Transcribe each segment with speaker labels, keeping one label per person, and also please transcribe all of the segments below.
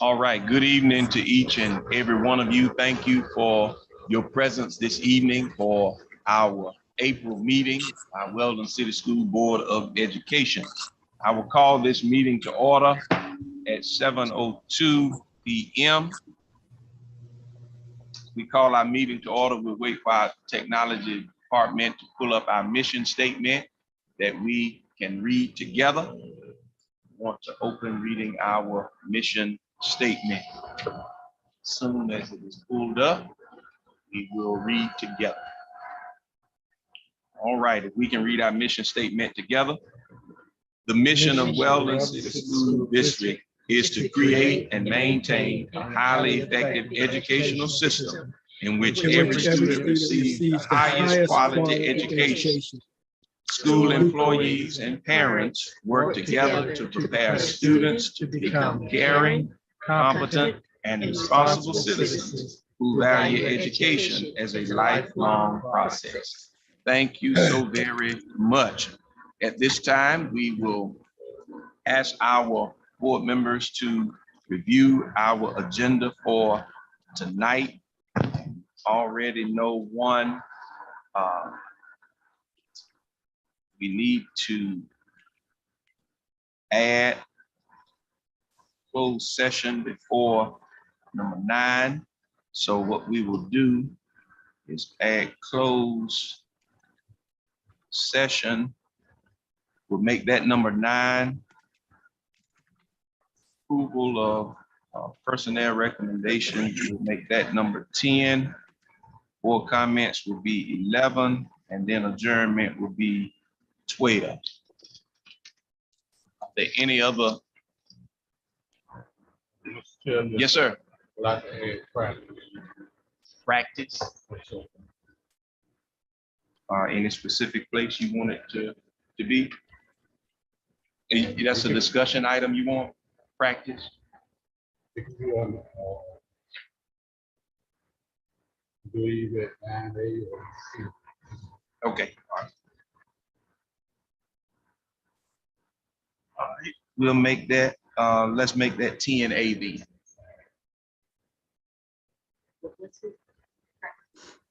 Speaker 1: All right, good evening to each and every one of you. Thank you for your presence this evening for our April meeting, our Weldon City School Board of Education. I will call this meeting to order at 7:02 p.m. We call our meeting to order. We'll wait for our technology department to pull up our mission statement that we can read together. I want to open reading our mission statement. Soon as it is pulled up, we will read together. All right, if we can read our mission statement together. The mission of Weldon City School District is to create and maintain a highly effective educational system in which every student receives the highest quality education. School employees and parents work together to prepare students to become caring, competent, and responsible citizens who value education as a lifelong process. Thank you so very much. At this time, we will ask our board members to review our agenda for tonight. Already know one. We need to add closed session before number 9. So what we will do is add closed session. We'll make that number 9. Approval of personnel recommendations, we'll make that number 10. Board comments will be 11, and then adjournment will be 12. Are there any other? Yes, sir. Practice. Any specific place you want it to be? That's a discussion item you want? Practice? Okay. All right. We'll make that, let's make that 10 AV.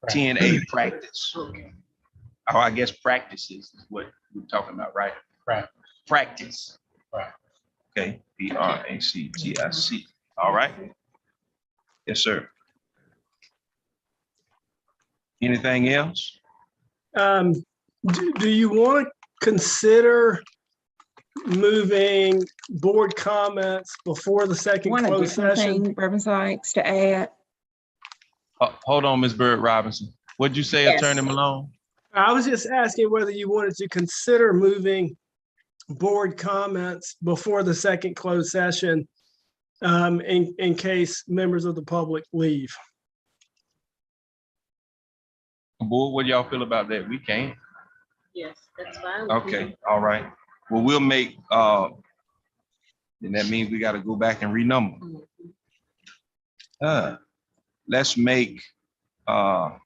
Speaker 1: 10A practice. Okay. Oh, I guess practices is what we're talking about, right? Practice. Okay, PRACTIC. All right. Yes, sir. Anything else?
Speaker 2: Do you want to consider moving board comments before the second closed session?
Speaker 3: Reverend Sykes, to add.
Speaker 1: Hold on, Ms. Bird Robinson. What'd you say,
Speaker 3: Yes.
Speaker 1: Attorney Malone?
Speaker 2: I was just asking whether you wanted to consider moving board comments before the second closed session in case members of the public leave.
Speaker 1: Board, what do y'all feel about that? We can.
Speaker 4: Yes, that's fine.
Speaker 1: Okay, all right. Well, we'll make, and that means we got to go back and renumber. Let's make, we'll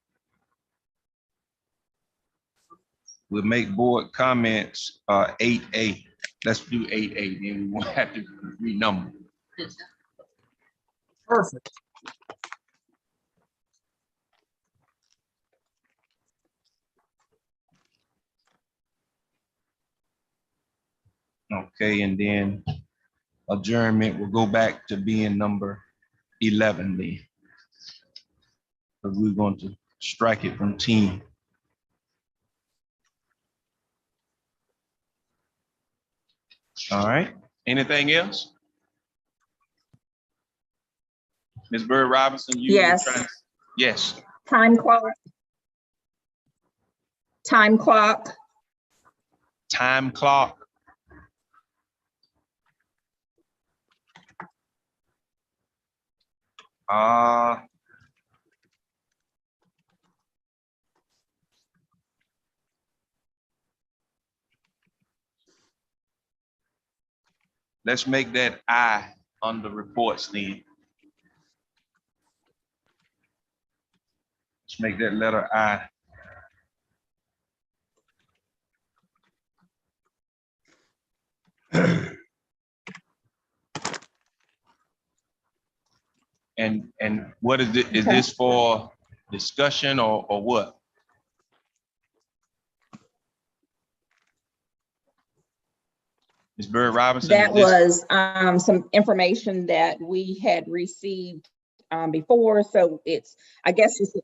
Speaker 1: make board comments 8A. Let's do 8A, then we won't have to renumber.
Speaker 2: Perfect.
Speaker 1: Okay, and then adjournment will go back to being number 11 then. Because we're going to strike it from 10. All right, anything else? Ms. Bird Robinson, you
Speaker 3: Yes.
Speaker 1: were trying. Yes.
Speaker 3: Time clock. Time clock.
Speaker 1: Time clock. Let's make that I under reports then. Let's make that letter I. And what is it? Is this for discussion or what? Ms. Bird Robinson?
Speaker 3: That
Speaker 1: is this-
Speaker 3: was some information that we had received before, so it's, I guess it's,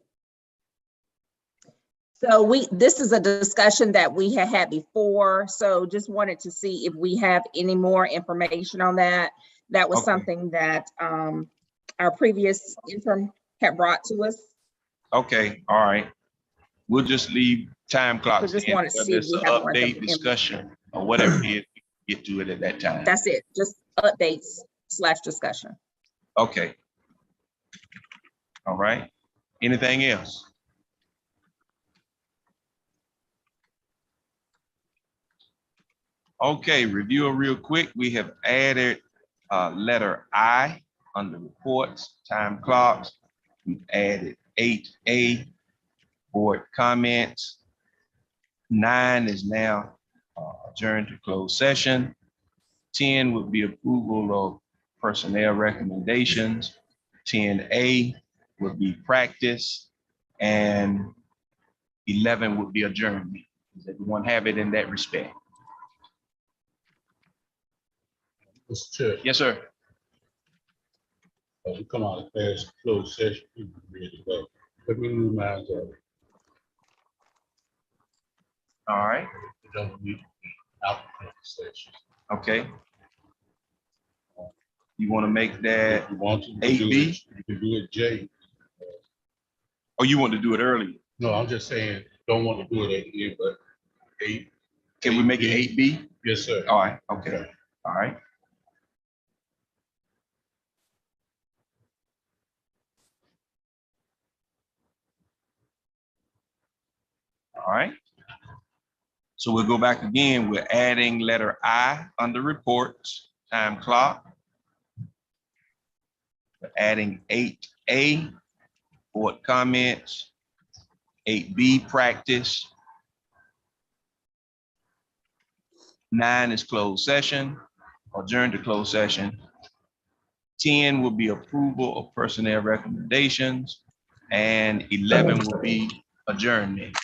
Speaker 3: so this is a discussion that we had before, so just wanted to see if we have any more information on that. That was
Speaker 1: Okay.
Speaker 3: something that our previous interim had brought to us.
Speaker 1: Okay, all right. We'll just leave time clocks.
Speaker 3: So just
Speaker 1: in,
Speaker 3: wanted to
Speaker 1: whether
Speaker 3: see if
Speaker 1: it's
Speaker 3: we
Speaker 1: an
Speaker 3: have more
Speaker 1: update,
Speaker 3: information.
Speaker 1: discussion, or whatever it is, we can get to it at that time.
Speaker 3: That's it, just updates/discussion.
Speaker 1: Okay. All right. Anything else? Okay, review it real quick. We have added letter I under reports, time clocks. We've added 8A, board comments. 9 is now adjourned to closed session. 10 would be approval of personnel recommendations. 10A would be practice, and 11 would be adjournment. Does everyone have it in that respect?
Speaker 5: Mr. Chair,
Speaker 1: Yes, sir.
Speaker 5: as we come out of fast closed session, we can ready to go. Let me remind you,
Speaker 1: All right.
Speaker 5: we don't need out of closed session.
Speaker 1: Okay. You want to make that,
Speaker 5: If you want to, you can do
Speaker 1: 8B?
Speaker 5: it, you can do it, J.
Speaker 1: or you want to do it early?
Speaker 5: No, I'm just saying, don't want to do it at the end, but 8.
Speaker 1: Can we make it 8B?
Speaker 5: Yes, sir.
Speaker 1: All right, okay, all right. All right. So we'll go back again. We're adding letter I under reports, time clock. We're adding 8A, board comments, 8B, practice. 9 is closed session, adjourn to closed session. 10 will be approval of personnel recommendations, and 11 will be adjournment.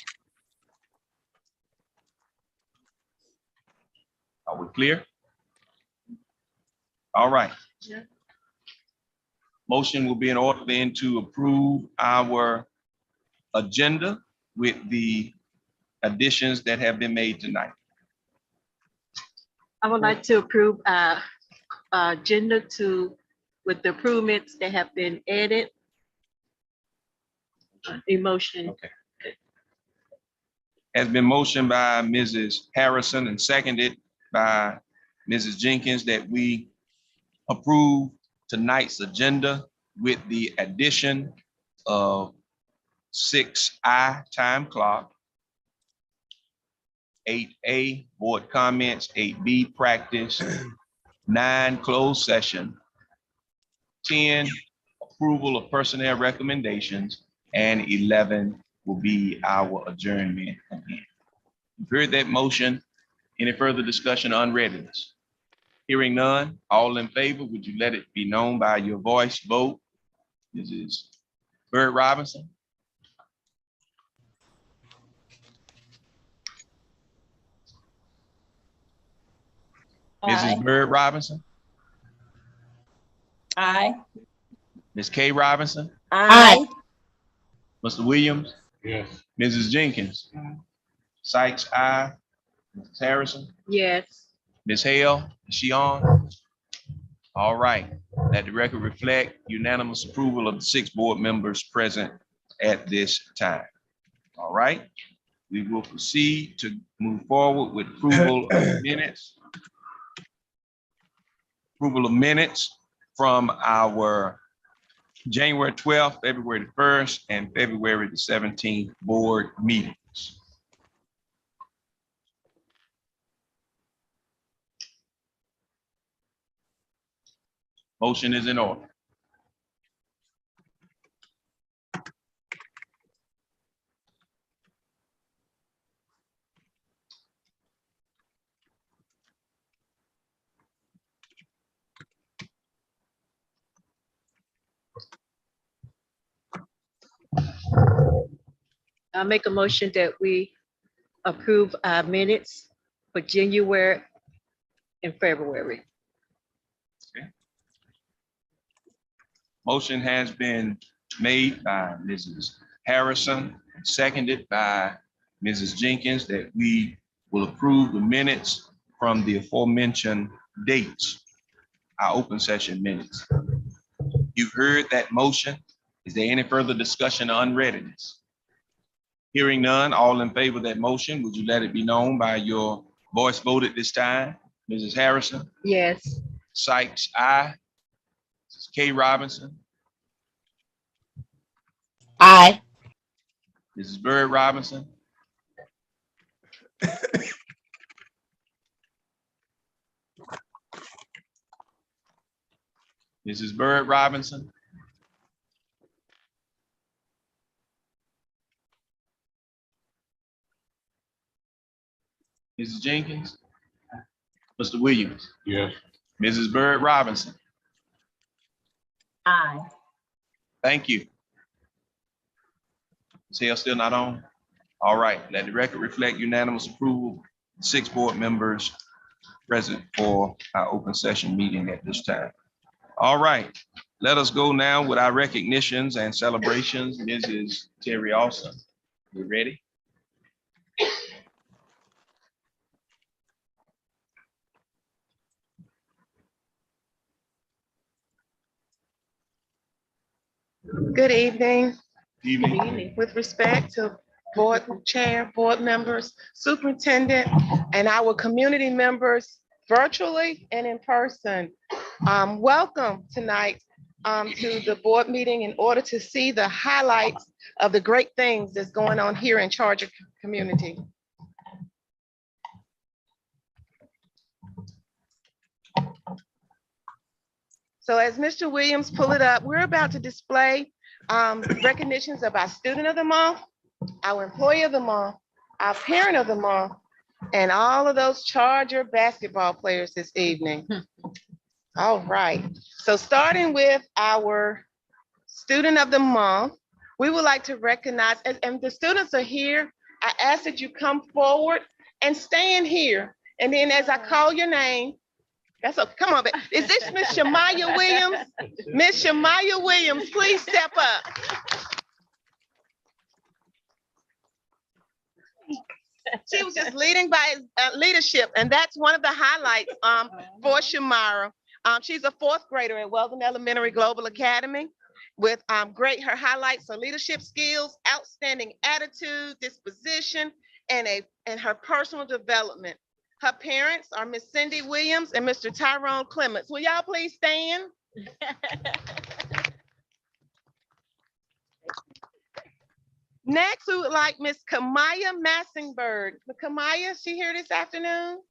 Speaker 1: Are we clear? All right.
Speaker 4: Yeah.
Speaker 1: Motion will be in order then to approve our agenda with the additions that have been made tonight.
Speaker 4: I would like to approve agenda with the improvements that have been added. Emotion.
Speaker 1: Okay. Has been motioned by Mrs. Harrison and seconded by Mrs. Jenkins that we approve tonight's agenda with the addition of 6I, time clock, 8A, board comments, 8B, practice, 9, closed session, 10, approval of personnel recommendations, and 11 will be our adjournment again. You've heard that motion. Any further discussion on readiness? Hearing none, all in favor, would you let it be known by your voice vote? This is Bird Robinson. Mrs. Bird Robinson,
Speaker 3: Aye.
Speaker 1: Ms. K. Robinson,
Speaker 3: Aye.
Speaker 1: Mr. Williams,
Speaker 5: Yes.
Speaker 1: Mrs. Jenkins, Sykes, aye. Mrs. Harrison,
Speaker 4: Yes.
Speaker 1: Ms. Hale, is she on? All right, let the record reflect unanimous approval of the 6 board members present at this time. All right, we will proceed to move forward with approval of minutes. Approval of minutes from our January 12th, February the 1st, and February the 17th board meetings. Motion is in order.
Speaker 4: I make a motion that we approve our minutes for January and February.
Speaker 1: Motion has been made by Mrs. Harrison, seconded by Mrs. Jenkins, that we will approve the minutes from the aforementioned dates, our open session minutes. You've heard that motion. Is there any further discussion or unreadiness? Hearing none, all in favor of that motion, would you let it be known by your voice vote at this time? Mrs. Harrison,
Speaker 4: Yes.
Speaker 1: Sykes, aye. Mrs. K. Robinson,
Speaker 6: Aye.
Speaker 1: Mrs. Bird Robinson, Mrs. Bird Robinson, Mrs. Jenkins, Mr. Williams,
Speaker 5: Yes.
Speaker 1: Mrs. Bird Robinson.
Speaker 3: Aye.
Speaker 1: Thank you. Is Hale still not on? All right, let the record reflect unanimous approval. 6 board members present for our open session meeting at this time. All right, let us go now with our recognitions and celebrations. Mrs. Terry Austin, you ready?
Speaker 7: Good evening.
Speaker 1: Evening.
Speaker 7: With respect to board chair, board members, superintendent, and our community members virtually and in person, welcome tonight to the board meeting in order to see the highlights of the great things that's going on here in Charger community. So as Mr. Williams pull it up, we're about to display recognitions of our student of the month, our employee of the month, our parent of the month, and all of those Charger basketball players this evening. All right, so starting with our student of the month, we would like to recognize, and the students are here, I ask that you come forward and stand here. And then as I call your name, that's okay. Come on, babe. Is this Miss Shamaya Williams? Miss Shamaya Williams, please step up. She was just leading by leadership, and that's one of the highlights for Shamara. She's a 4th grader at Weldon Elementary Global Academy with her highlights are leadership skills, outstanding attitude, disposition, and her personal development. Her parents are Miss Cindy Williams and Mr. Tyrone Clements. Will y'all please stand? Next, we would like Miss Kamaya Massingberg. Kamaya, is she here this afternoon?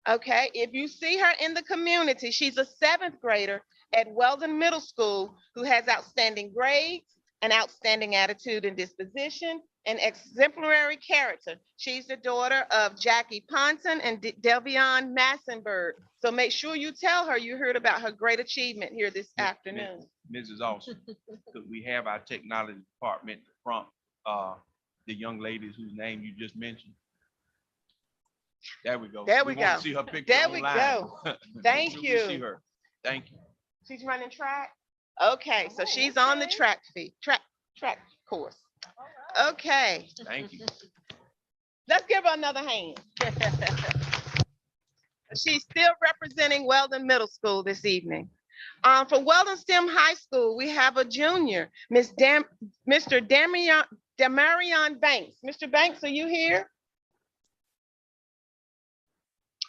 Speaker 7: Okay, if you see her in the community, she's a 7th grader at Weldon Middle School who has outstanding grades, an outstanding attitude and disposition, and exemplary character. She's the daughter of Jackie Ponton and Delvion Massenberg. So make sure you tell her you heard about her great achievement here this afternoon.
Speaker 1: Mrs. Austin, could we have our technology department prompt the young ladies whose name you just mentioned? There we go.
Speaker 7: There we
Speaker 1: want to
Speaker 7: go.
Speaker 1: see her picture
Speaker 7: There we
Speaker 1: online.
Speaker 7: go.
Speaker 1: Make
Speaker 7: Thank
Speaker 1: sure we
Speaker 7: you.
Speaker 1: see her. Thank you.
Speaker 7: She's running track? Okay, so she's on the track course. Okay,
Speaker 1: Thank you.
Speaker 7: let's give her another hand. She's still representing Weldon Middle School this evening. For Weldon STEM High School, we have a junior, Mr. Damarion Banks. Mr. Banks, are you here?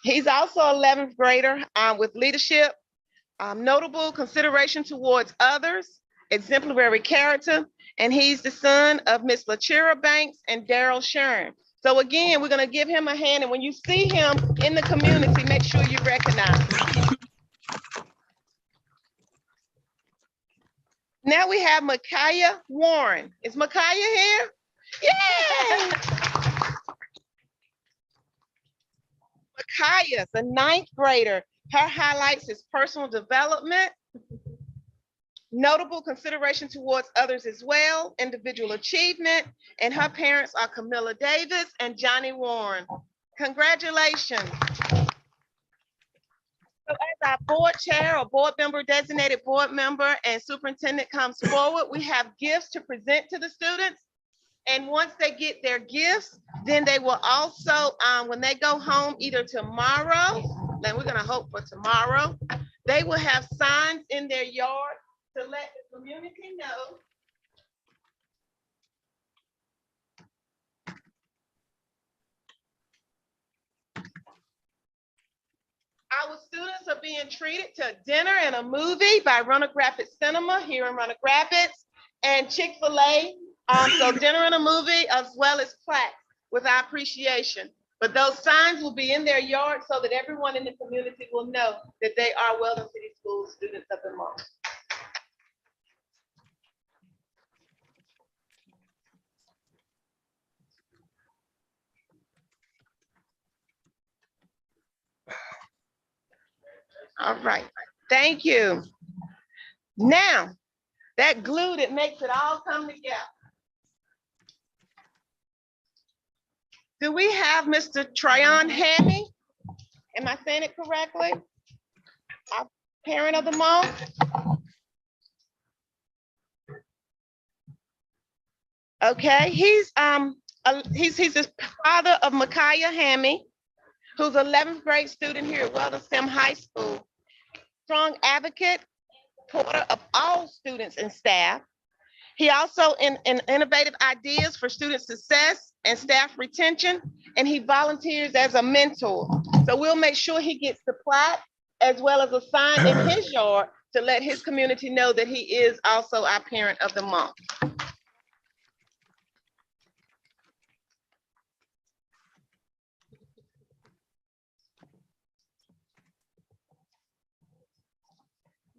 Speaker 7: He's also 11th grader with leadership, notable consideration towards others, exemplary character, and he's the son of Miss Lachira Banks and Daryl Shern. So again, we're gonna give him a hand, and when you see him in the community, make sure you recognize him. Now we have Micaiah Warren. Is Micaiah here? Yay! Micaiah's a 9th grader. Her highlights is personal development, notable consideration towards others as well, individual achievement, and her parents are Camilla Davis and Johnny Warren. Congratulations. So as our board chair or board member, designated board member and superintendent comes forward, we have gifts to present to the students. And once they get their gifts, then they will also, when they go home either tomorrow, then we're gonna hope for tomorrow, they will have signs in their yard to let the community know our students are being treated to dinner and a movie by Roanoke Rapids Cinema here in Roanoke Rapids and Chick-fil-A. So dinner and a movie as well as plaques with our appreciation. But those signs will be in their yard so that everyone in the community will know that they are Weldon City Schools students of the month. All right, thank you. Now, that glue that makes it all come together. Do we have Mr. Tryon Hammy? Am I saying it correctly? Our parent of the month? Okay, he's the father of Micaiah Hammy, who's 11th grade student here at Weldon STEM High School. Strong advocate, supporter of all students and staff. He also in innovative ideas for student success and staff retention, and he volunteers as a mentor. So we'll make sure he gets the plaque as well as a sign in his yard to let his community know that he is also our parent of the month.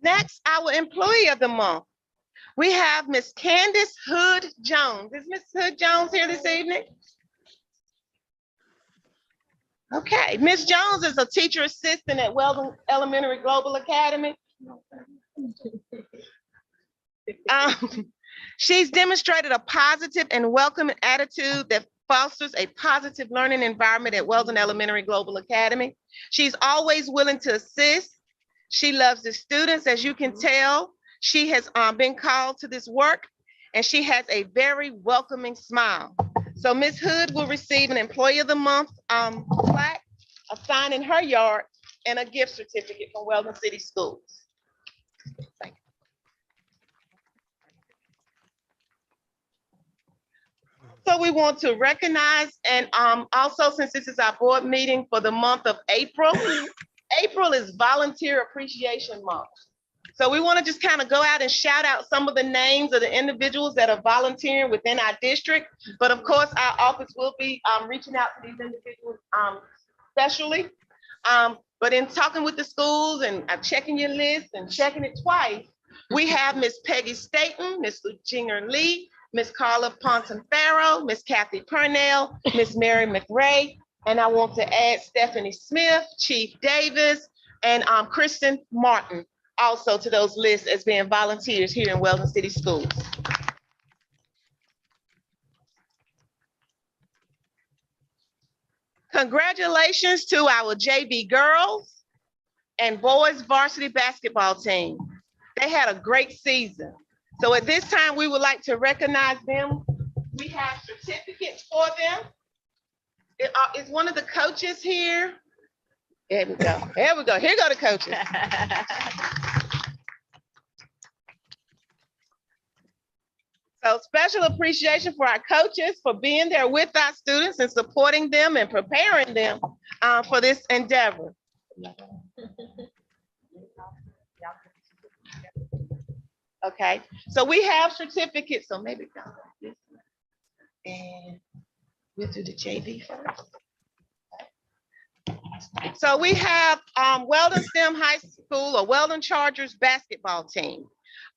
Speaker 7: Next, our employee of the month. We have Miss Candace Hood Jones. Is Miss Hood Jones here this evening? Okay, Miss Jones is a teacher assistant at Weldon Elementary Global Academy. She's demonstrated a positive and welcoming attitude that fosters a positive learning environment at Weldon Elementary Global Academy. She's always willing to assist. She loves the students, as you can tell. She has been called to this work, and she has a very welcoming smile. So Ms. Hood will receive an Employee of the Month plaque, a sign in her yard, and a gift certificate from Weldon City Schools. Thank you. So we want to recognize, and also, since this is our board meeting for the month of April, April is Volunteer Appreciation Month. So we want to just kind of go out and shout out some of the names of the individuals that are volunteering within our district. But of course, our office will be reaching out to these individuals specially. But in talking with the schools and checking your list and checking it twice, we have Miss Peggy Staten, Miss Lujinger Lee, Miss Carla Ponton Farrow, Miss Kathy Purnell, Miss Mary McRae, and I want to add Stephanie Smith, Chief Davis, and Kristen Martin also to those lists as being volunteers here in Weldon City Schools. Congratulations to our JV girls and boys varsity basketball team. They had a great season. So at this time, we would like to recognize them. We have certificates for them. Is one of the coaches here? There we go. There we go. Here go the coaches. So special appreciation for our coaches for being there with our students and supporting them and preparing them for this endeavor. Okay, so we have certificates. So maybe and we'll do the JV first. So we have Weldon STEM High School or Weldon Chargers basketball team.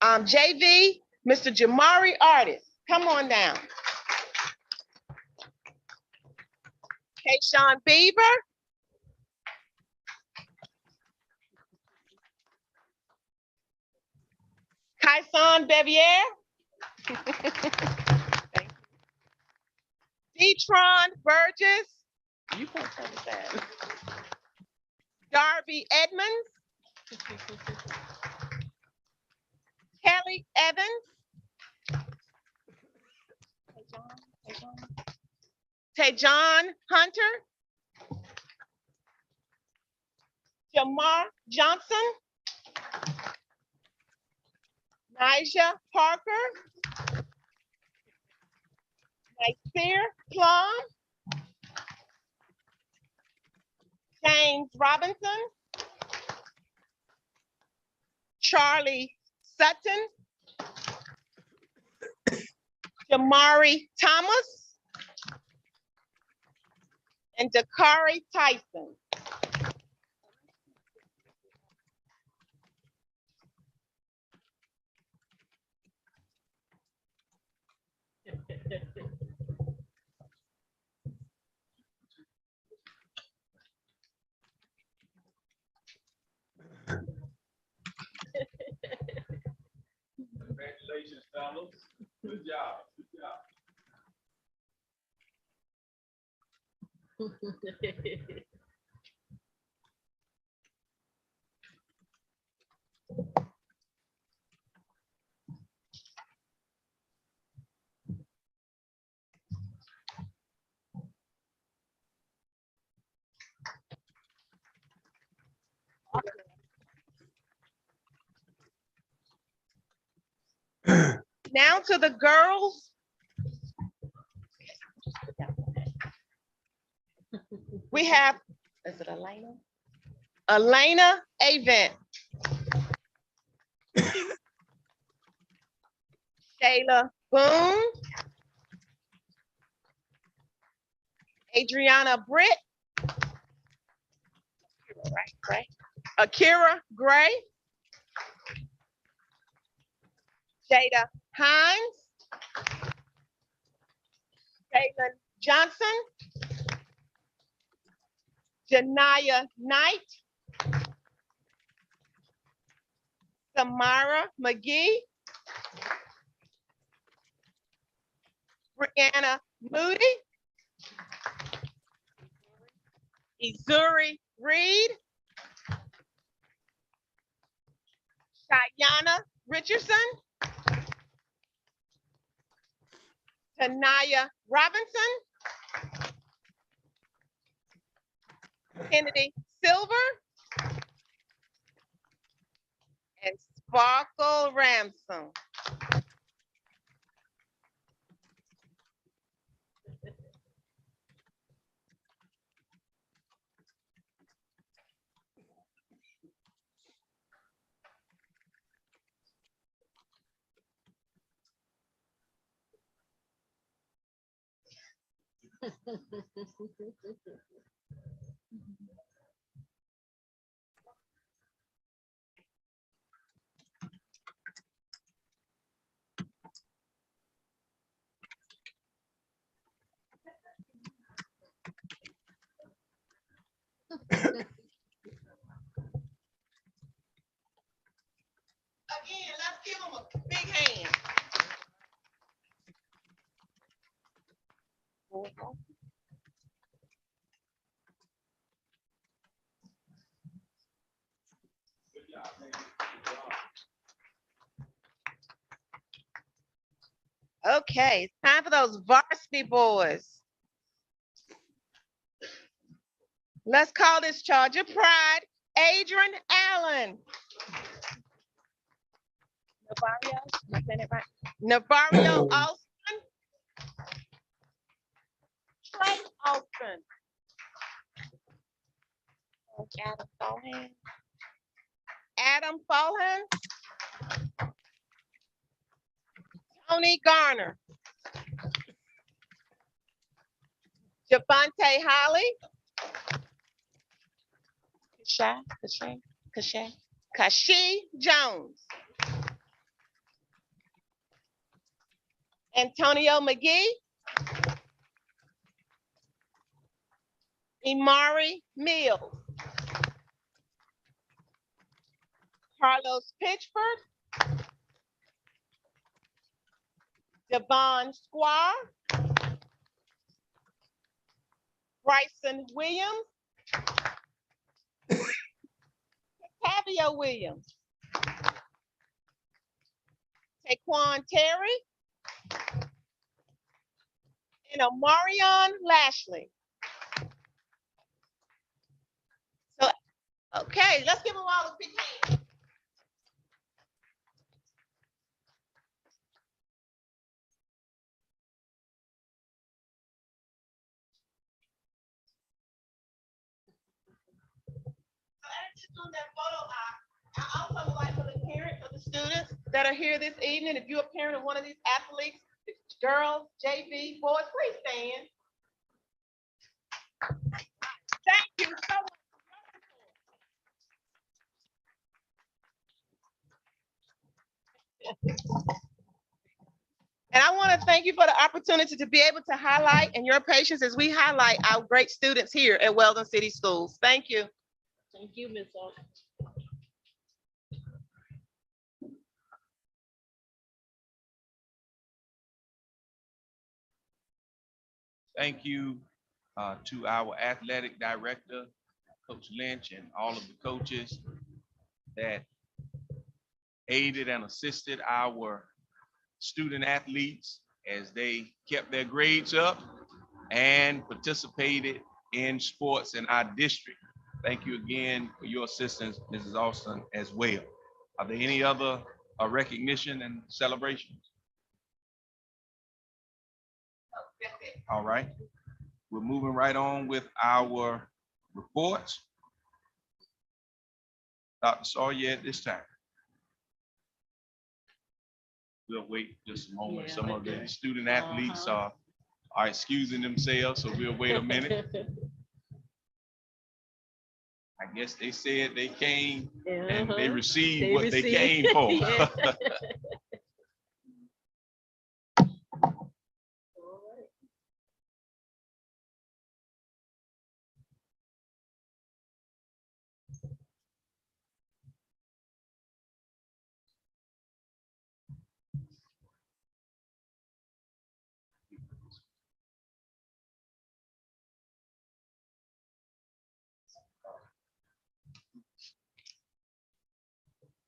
Speaker 7: JV, Mr. Jamari Artist, come on down. Kayshawn Beaver. Kyson Bevier. Detron Burgess. You can't tell me that. Darby Edmonds. Kelly Evans. Tejon Hunter. Jamar Johnson. Nija Parker. Nasir Plum. James Robinson. Charlie Sutton. Jamari Thomas. And Dakari Tyson.
Speaker 1: Congratulations, fellas. Good job. Good job.
Speaker 7: Now to the girls. We have, is it Elena? Elena Avent. Shayla Boone. Adriana Britt. Right. Akira Gray. Jada Hines. Caitlin Johnson. Janaya Knight. Samara McGee. Brianna Moody. Izuri Reed. Shayana Richardson. Tanaya Robinson. Kennedy Silver. And Sparkle Ramson. Again, let's give them a big hand. Okay, it's time for those varsity boys. Let's call this Charge of Pride, Adrian Allen. Navario, am I saying it right? Navario Alston. Trey Alston. Adam Folhan. Adam Folhan. Tony Garner. Javante Holly. Kashi Jones. Antonio McGee. Imari Mills. Carlos Pitchford. Devon Squire, Bryson Williams, Tavia Williams, Taquan Terry, and Omarion Lashley. So, okay, let's give them all a big hand. On that photo, I also would like for the parents of the students that are here this evening, if you're a parent of one of these athletes, girls, JV, boys, please stand. Thank you so much. And I want to thank you for the opportunity to be able to highlight and your patience as we highlight our great students here at Weldon City Schools. Thank you.
Speaker 4: Thank you, Ms. Austin.
Speaker 1: Thank you to our athletic director, Coach Lynch, and all of the coaches that aided and assisted our student athletes as they kept their grades up and participated in sports in our district. Thank you again for your assistance, Mrs. Austin, as well. Are there any other recognition and celebrations? All right, we're moving right on with our reports. Dr. Sawyer at this time. We'll wait just a moment.
Speaker 4: Yeah,
Speaker 1: Some of the student athletes
Speaker 4: Uh-huh.
Speaker 1: are excusing themselves, so we'll wait a minute. I guess they said they came and they received what they came for.
Speaker 4: Yeah.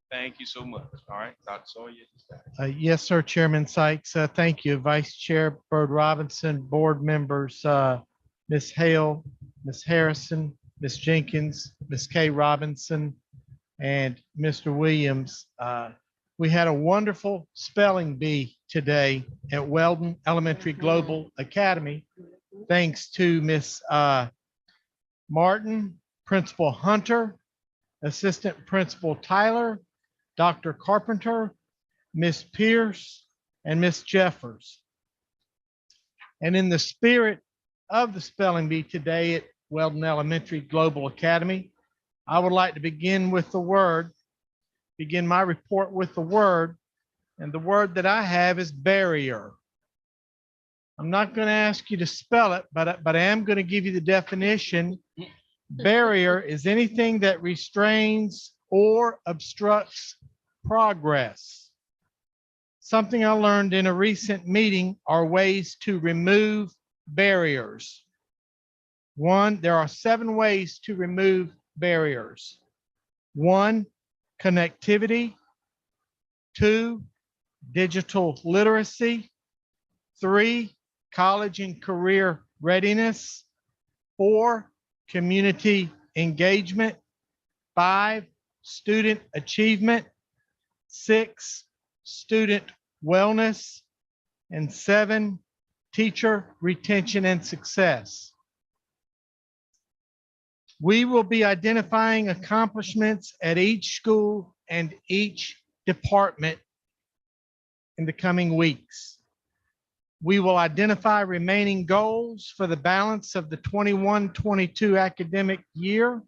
Speaker 1: Thank you so much. All right, Dr. Sawyer.
Speaker 6: Yes, sir, Chairman Sykes. Thank you, Vice Chair Bird Robinson, board members, Ms. Hale, Ms. Harrison, Ms. Jenkins, Ms. Kay Robinson, and Mr. Williams. We had a wonderful spelling bee today at Weldon Elementary Global Academy, thanks to Ms. Martin, Principal Hunter, Assistant Principal Tyler, Dr. Carpenter, Miss Pierce, and Miss Jeffers. And in the spirit of the spelling bee today at Weldon Elementary Global Academy, I would like to begin my report with the word, and the word that I have is barrier. I'm not going to ask you to spell it, but I am going to give you the definition. Barrier is anything that restrains or obstructs progress. Something I learned in a recent meeting are ways to remove barriers. One, there are 7 ways to remove barriers. 1, connectivity. 2, digital literacy. 3, college and career readiness. 4, community engagement. 5, student achievement. 6, student wellness. And 7, teacher retention and success. We will be identifying accomplishments at each school and each department in the coming weeks. We will identify remaining goals for the balance of the 21-22 academic year.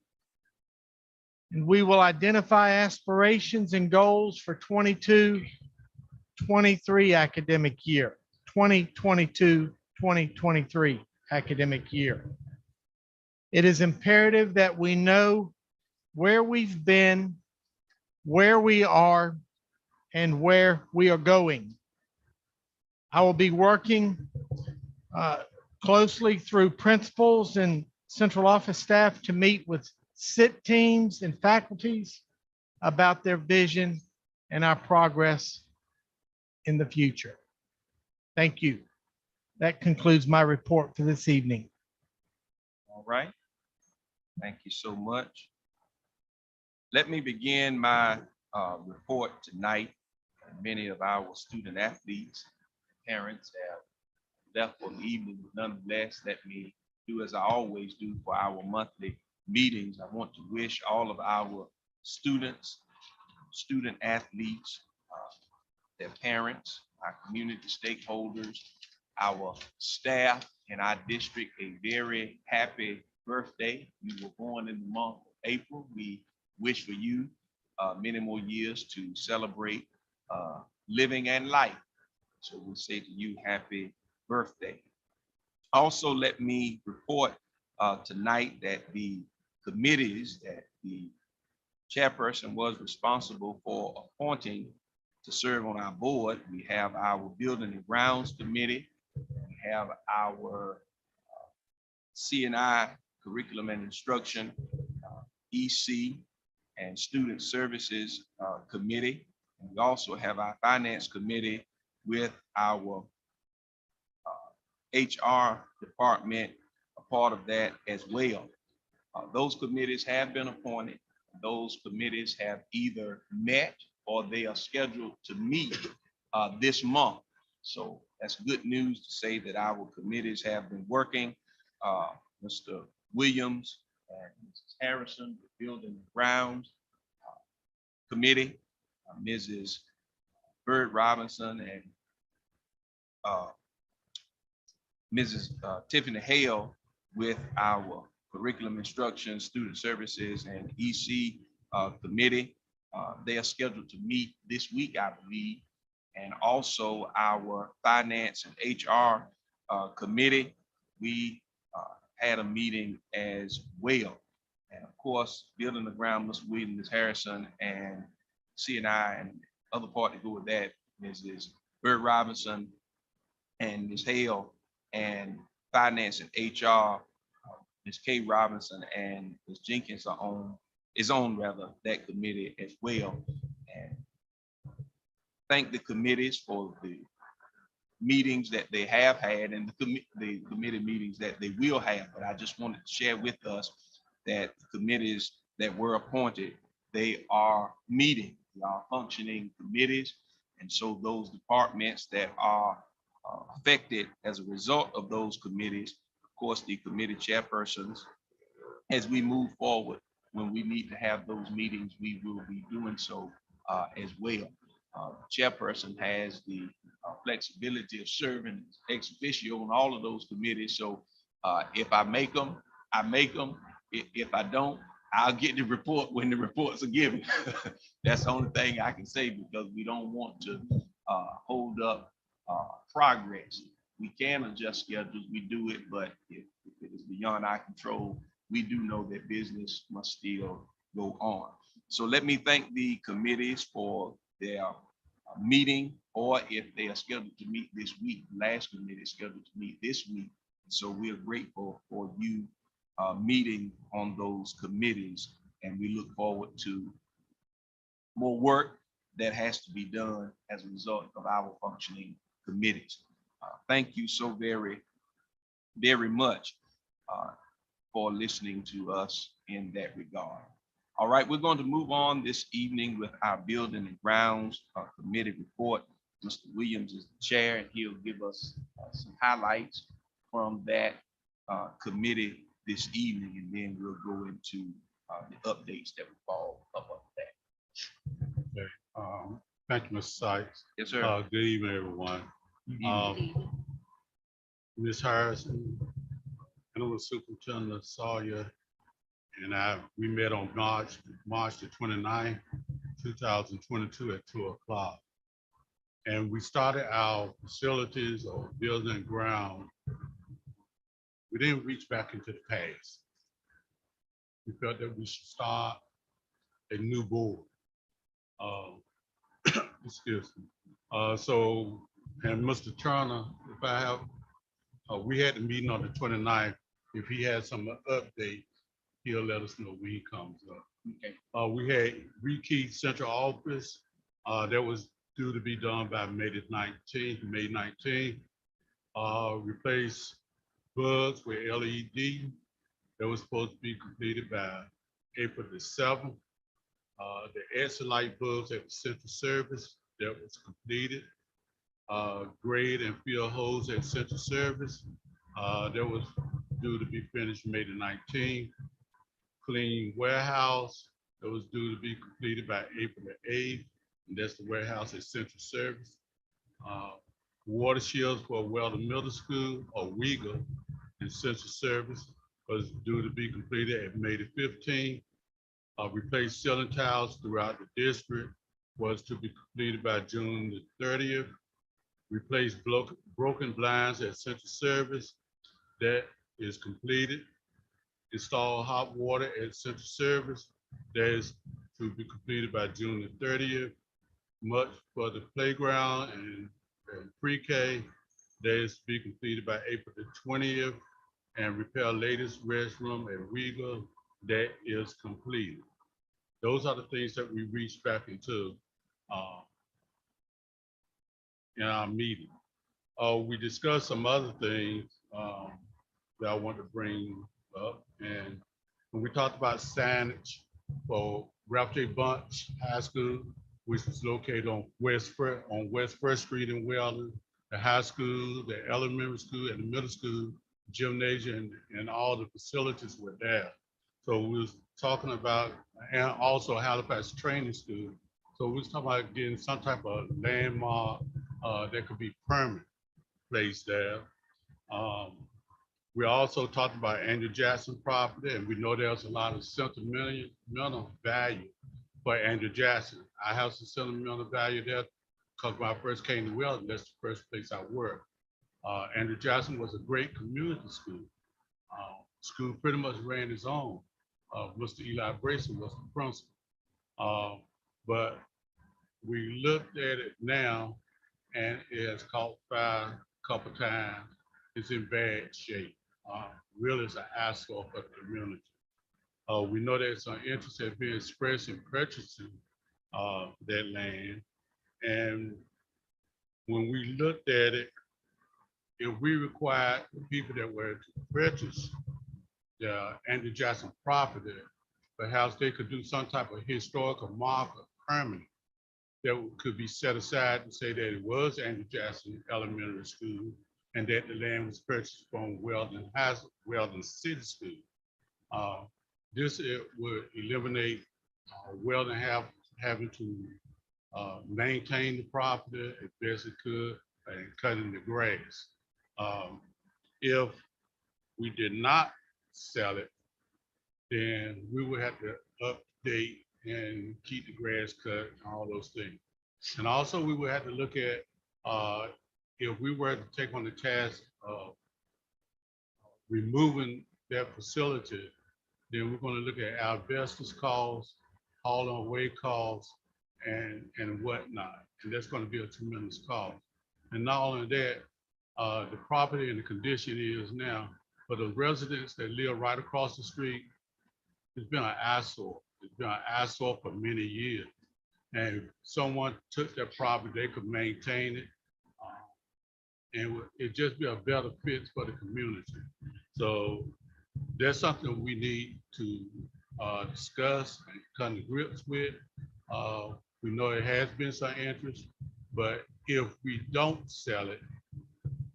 Speaker 6: And we will identify aspirations and goals for 22-23 academic year, 2022-2023 academic year. It is imperative that we know where we've been, where we are, and where we are going. I will be working closely through principals and central office staff to meet with SIT teams and faculties about their vision and our progress in the future. Thank you. That concludes my report for this evening.
Speaker 1: All right. Thank you so much. Let me begin my report tonight. Many of our student athletes, parents have left for the evening, but nonetheless, let me do as I always do for our monthly meetings. I want to wish all of our students, student athletes, their parents, our community stakeholders, our staff in our district a very happy birthday. You were born in the month of April. We wish for you many more years to celebrate living and life. So we say to you, happy birthday. Also, let me report tonight that the committees that the chairperson was responsible for appointing to serve on our board, we have our Building and Grounds Committee, we have our C&I Curriculum and Instruction, EC, and Student Services Committee. And we also have our Finance Committee with our HR department, a part of that as well. Those committees have been appointed. Those committees have either met or they are scheduled to meet this month. So that's good news to say that our committees have been working. Mr. Williams and Mrs. Harrison, the Building and Grounds Committee, Mrs. Bird Robinson and Mrs. Tiffany Hale with our Curriculum Instruction, Student Services, and EC Committee. They are scheduled to meet this week, I believe, and also our Finance and HR Committee. We had a meeting as well. And of course, Building the Ground, Ms. Williams, Ms. Harrison, and C&I and other part to go with that, Mrs. Bird Robinson and Ms. Hale, and Finance and HR, Ms. Kay Robinson and Ms. Jenkins are on that committee as well. And thank the committees for the meetings that they have had and the committee meetings that they will have. But I just wanted to share with us that the committees that were appointed, they are meeting, they are functioning committees. And so those departments that are affected as a result of those committees, of course, the committee chairpersons, as we move forward, when we need to have those meetings, we will be doing so as well. Chairperson has the flexibility of serving ex officio on all of those committees. So if I make them, I make them. If I don't, I'll get the report when the reports are given. That's the only thing I can say, because we don't want to hold up progress. We can adjust schedules, we do it, but if it is beyond our control, we do know that business must still go on. So let me thank the committees for their meeting, or if they are scheduled to meet this week, last committee is scheduled to meet this week. So we are grateful for you meeting on those committees, and we look forward to more work that has to be done as a result of our functioning committees. Thank you so very, very much for listening to us in that regard. All right, we're going to move on this evening with our Building and Grounds Committee report. Mr. Williams is the chair, and he'll give us some highlights from that committee this evening, and then we'll go into the updates that will fall up on that.
Speaker 5: Okay. Thank you, Mr. Sykes.
Speaker 1: Yes, sir.
Speaker 5: Good evening, everyone. Ms. Harrison, I know the Superintendent Sawyer and we met on March the 29th, 2022 at 2:00. And we started our facilities or building and ground. We didn't reach back into the past. We felt that we should start a new board. Excuse me. So And Mr. Turner, if I have, we had the meeting on the 29th. If he has some update, he'll let us know when he comes up.
Speaker 1: Okay.
Speaker 5: We had rekeyed central office. That was due to be done by May 19th. Replace bugs with LED. That was supposed to be completed by April 7th. The exit light bulbs at the central service, that was completed. Grade and fill holes at central service, that was due to be finished May 19th. Clean warehouse, that was due to be completed by April 8th. And that's the warehouse at central service. Water shields for Weldon Middle School or WEGA in central service was due to be completed at May 15th. Replace ceiling tiles throughout the district was to be completed by June 30th. Replace broken blinds at central service, that is completed. Install hot water at central service, that is to be completed by June 30th. Much for the playground and pre-K, that is to be completed by April 20th. And repair latest restroom at WEGA, that is completed. Those are the things that we reached back into in our meeting. We discussed some other things that I want to bring up. And when we talked about signage for Ralph J. Bunch High School, which was located on West First Street in Weldon, the high school, the elementary school, and the middle school, gymnasium, and all the facilities were there. So we was talking about, and also Halifax Training School. So we was talking about getting some type of landmark that could be permanent placed there. We also talked about Andrew Jackson property, and we know there's a lot of sentimental value for Andrew Jackson. I have some sentimental value there because when I first came to Weldon, that's the first place I worked. Andrew Jackson was a great community school. School pretty much ran its own. Mr. Eli Brayson was the principal. But we looked at it now, and it has caught fire a couple times. It's in bad shape. Really, it's an eyesore for the community. We know there's some interest has been expressed in purchasing that land. And when we looked at it, if we required the people that were to purchase the Andrew Jackson property, perhaps they could do some type of historical marker permanent that could be set aside and say that it was Andrew Jackson Elementary School and that the land was purchased from Weldon City School. This would eliminate Weldon having to maintain the property as best it could and cutting the grass. If we did not sell it, then we would have to update and keep the grass cut and all those things. And also we would have to look at if we were to take on the task of removing that facility, then we're going to look at asbestos costs, hauling away costs, and whatnot. And that's going to be a tremendous cost. And not only that, the property and the condition is now, for the residents that live right across the street, it's been an eyesore. It's been an eyesore for many years. And if someone took that property, they could maintain it. And it'd just be a better fit for the community. So that's something we need to discuss and come to grips with. We know it has been some interest, but if we don't sell it,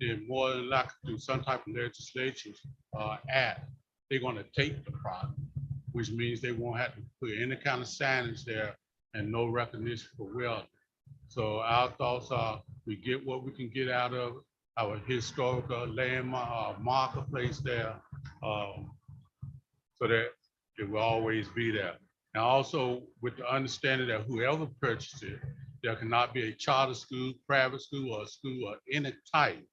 Speaker 5: then more than likely through some type of legislation act, they're going to take the property, which means they won't have to put any kind of signage there and no recognition for Weldon. So our thoughts are we get what we can get out of our historical landmark marketplace there, so that it will always be there. And also with the understanding that whoever purchased it, there cannot be a charter school, private school, or a school of any type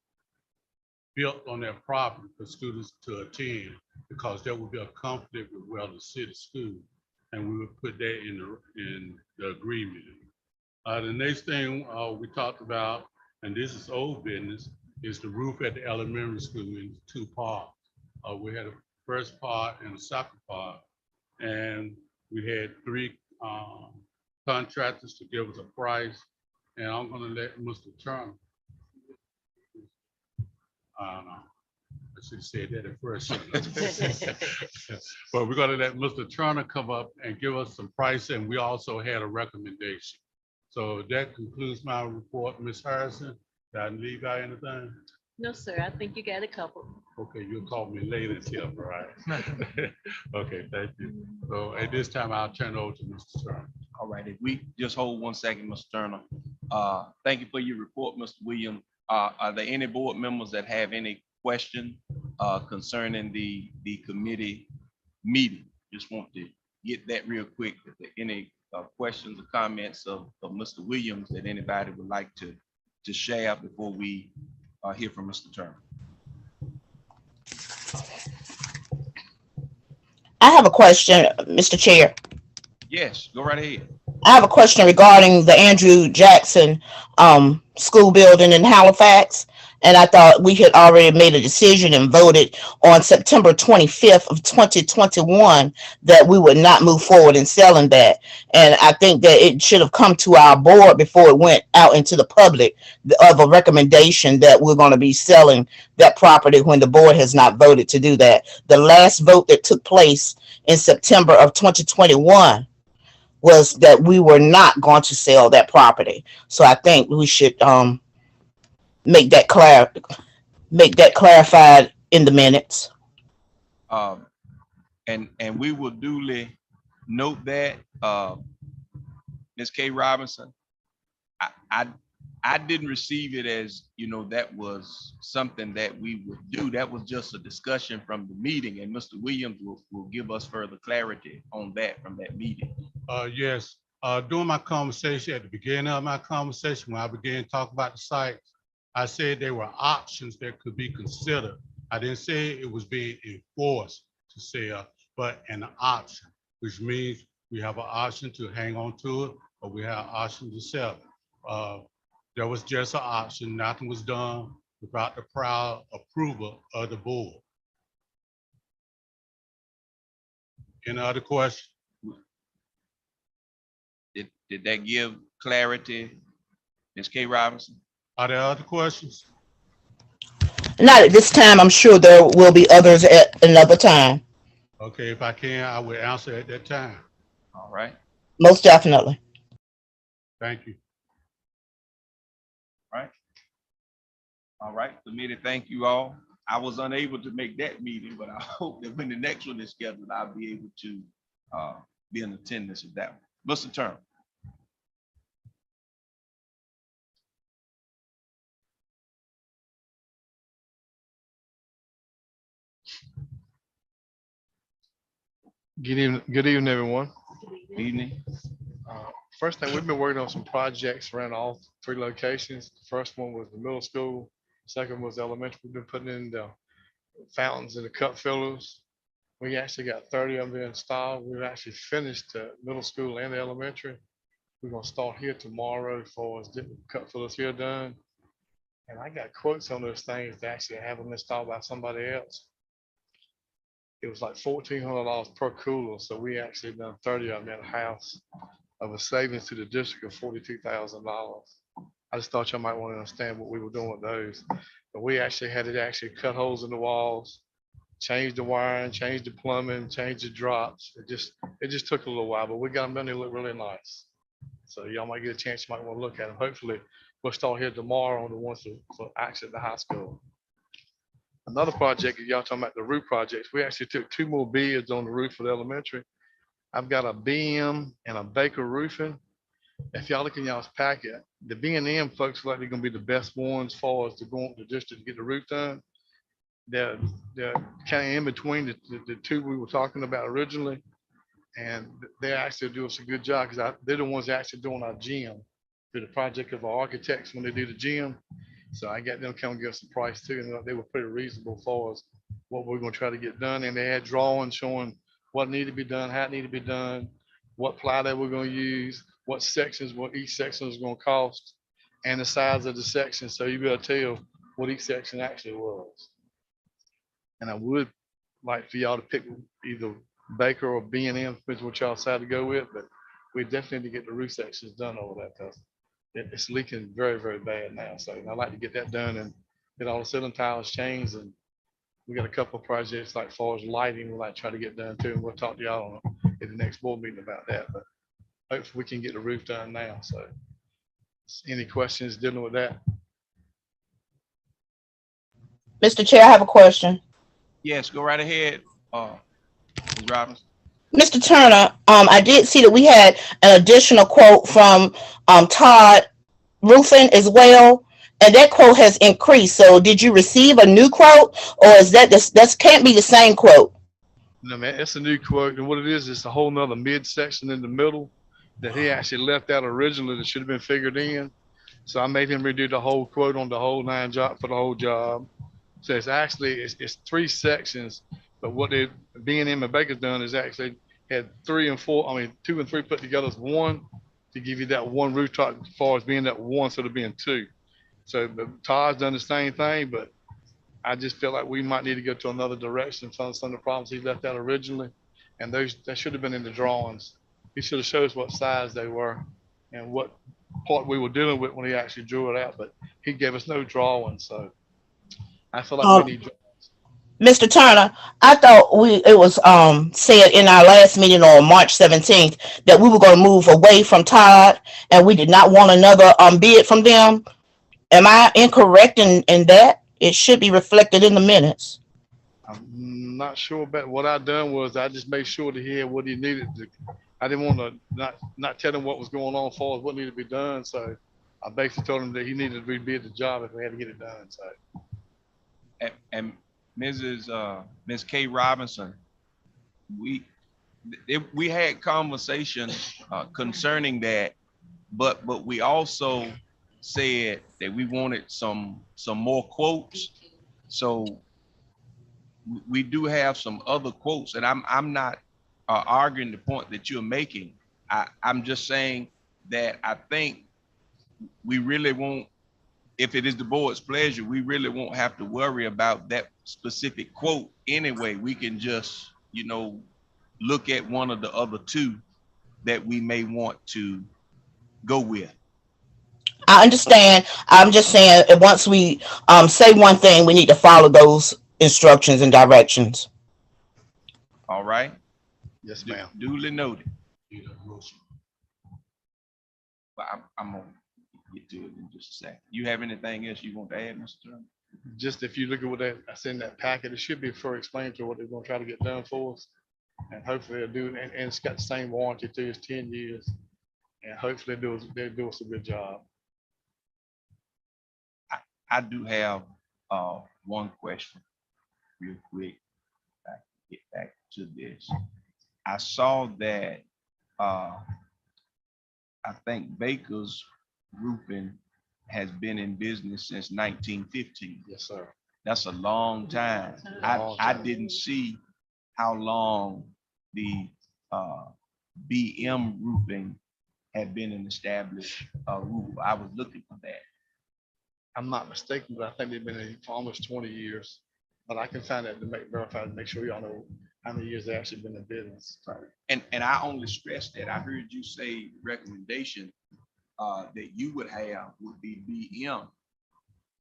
Speaker 5: built on their property for students to attend, because that would be a conflict with Weldon City School. And we would put that in the agreement. The next thing we talked about and this is old business, is the roof at the elementary school in two parts. We had a first part and a second part, and we had three contractors to give us a price, and I'm gonna let Mr. Turner. I don't know. I should have said that at first. But we're gonna let Mr. Turner come up and give us some price, and we also had a recommendation. So that concludes my report. Ms. Harrison, did I leave out anything?
Speaker 4: No, sir, I think you got a couple.
Speaker 5: Okay, you'll call me later, Tim, all right? Okay, thank you. So at this time, I'll turn it over to Mr. Turner.
Speaker 1: All right, if we just hold 1 second, Mr. Turner. Thank you for your report, Mr. Williams. Are there any board members that have any question concerning the committee meeting? Just want to get that real quick. If there any questions or comments of Mr. Williams that anybody would like to share before we hear from Mr. Turner?
Speaker 8: I have a question, Mr. Chair.
Speaker 1: Yes, go right ahead.
Speaker 8: I have a question regarding the Andrew Jackson school building in Halifax. And I thought we had already made a decision and voted on September 25th of 2021 that we would not move forward in selling that. And I think that it should have come to our board before it went out into the public of a recommendation that we're going to be selling that property when the board has not voted to do that. The last vote that took place in September of 2021 was that we were not going to sell that property. So I think we should make that clarified in the minutes.
Speaker 1: And we will duly note that, Ms. K. Robinson. I didn't receive it as, that was something that we would do. That was just a discussion from the meeting, and Mr. Williams will give us further clarity on that from that meeting.
Speaker 5: Yes, during my conversation, at the beginning of my conversation, when I began talking about the site, I said there were options that could be considered. I didn't say it was being enforced to sell, but an option, which means we have an option to hang on to it, or we have an option to sell it. There was just an option. Nothing was done without the prior approval of the board. Any other questions?
Speaker 1: Did that give clarity, Ms. K. Robinson?
Speaker 5: Are there other questions?
Speaker 8: Not at this time. I'm sure there will be others at another time.
Speaker 5: Okay, if I can, I will answer at that time.
Speaker 1: All right.
Speaker 8: Most definitely.
Speaker 5: Thank you.
Speaker 1: All right, committee, thank you all. I was unable to make that meeting, but I hope that when the next one is scheduled, I'll be able to be in attendance of that one. Mr. Turner.
Speaker 6: Good evening, everyone.
Speaker 1: Evening.
Speaker 6: First thing, we've been working on some projects around all 3 locations. The first one was the middle school. Second was elementary. We've been putting in the fountains and the cup fillers. We actually got 30 of them installed. We've actually finished the middle school and the elementary. We're gonna start here tomorrow for us getting cup fillers here done. And I got quotes on those things to actually have them installed by somebody else. It was like $1,400 per cooler. So we actually done 30 of them at a house of a savings to the district of $42,000. I just thought y'all might want to understand what we were doing with those. But we actually had to actually cut holes in the walls, change the wiring, change the plumbing, change the drops. It just took a little while, but we got them done. They look really nice. So y'all might get a chance, you might want to look at them. Hopefully we'll start here tomorrow on the ones for actually at the high school. Another project, y'all talking about the roof projects. We actually took 2 more bids on the roof for the elementary. I've got a BM and a Baker roofing. If y'all look in y'all's packet, the B&M folks look like they're gonna be the best ones as far as to go into the district to get the roof done. They're kind of in between the 2 we were talking about originally. And they actually do us a good job because they're the ones actually doing our gym through the project of our architects when they do the gym. So I got them come give us some price too, and they were pretty reasonable for us what we're gonna try to get done. And they had drawings showing what needed to be done, how it needed to be done, what ply they were gonna use, what sections, what each section is gonna cost.
Speaker 9: and the size of the section, so you gotta tell what each section actually was. And I would like for y'all to pick either Baker or B&M, depends what y'all decide to go with, but we definitely need to get the roof sections done over that, because it's leaking very, very bad now. So I'd like to get that done and get all the ceiling tiles changed. And we got a couple of projects like far as lighting, we'd like to try to get done too. And we'll talk to y'all at the next board meeting about that, but hopefully we can get the roof done now. So any questions dealing with that?
Speaker 8: Mr. Chair, I have a question.
Speaker 1: Yes, go right ahead, Ms. Robbins.
Speaker 8: Mr. Turner, I did see that we had an additional quote from Todd Roofing as well, and that quote has increased. So did you receive a new quote, or is that can't be the same quote?
Speaker 9: No, man, it's a new quote. And what it is, it's a whole nother mid section in the middle that he actually left out originally that should have been figured in. So I made him redo the whole quote on the whole 9 job for the whole job. So it's actually, it's 3 sections, but what they, B&M and Baker's done is actually had 3 and 4, I mean, 2 and 3 put together as one to give you that one rooftop as far as being that one, so of being 2. So Todd's done the same thing, but I just feel like we might need to go to another direction. Some of the problems he left out originally, and that should have been in the drawings. He should have showed us what size they were and what part we were dealing with when he actually drew it out, but he gave us no drawing. So I feel like we need.
Speaker 8: Mr. Turner, I thought it was said in our last meeting on March 17th that we were going to move away from Todd and we did not want another bid from them. Am I incorrect in that? It should be reflected in the minutes.
Speaker 9: I'm not sure, but what I done was I just made sure that he had what he needed to. I didn't want to not tell him what was going on as far as what needed to be done. So I basically told him that he needed to rebid the job if we had to get it done. So
Speaker 1: And Ms. K. Robinson, we had conversations concerning that, but we also said that we wanted some more quotes. So we do have some other quotes, and I'm not arguing the point that you're making. I'm just saying that I think we really won't, if it is the board's pleasure, we really won't have to worry about that specific quote anyway. We can just, look at one of the other 2 that we may want to go with.
Speaker 8: I understand. I'm just saying once we say one thing, we need to follow those instructions and directions.
Speaker 1: All right.
Speaker 9: yes, ma'am.
Speaker 1: Duly noted. But I'm gonna get to it in just a second. You have anything else you want to add, Mr. Turner?
Speaker 9: Just if you look at what I sent in that packet, it should be for explaining to what they're going to try to get done for us. And hopefully they'll do it. And it's got the same warranty too, it's 10 years. And hopefully they'll do us a good job.
Speaker 1: I do have one question real quick. I can get back to this. I saw that I think Baker's Roofing has been in business since 1915.
Speaker 9: Yes, sir.
Speaker 1: That's a long time. I didn't see how long the BM Roofing had been an established roof. I was looking for that.
Speaker 9: I'm not mistaken, but I think they've been in for almost 20 years. But I can find that to verify to make sure y'all know how many years they actually been in business.
Speaker 1: And I only stress that. I heard you say recommendation that you would have would be BM.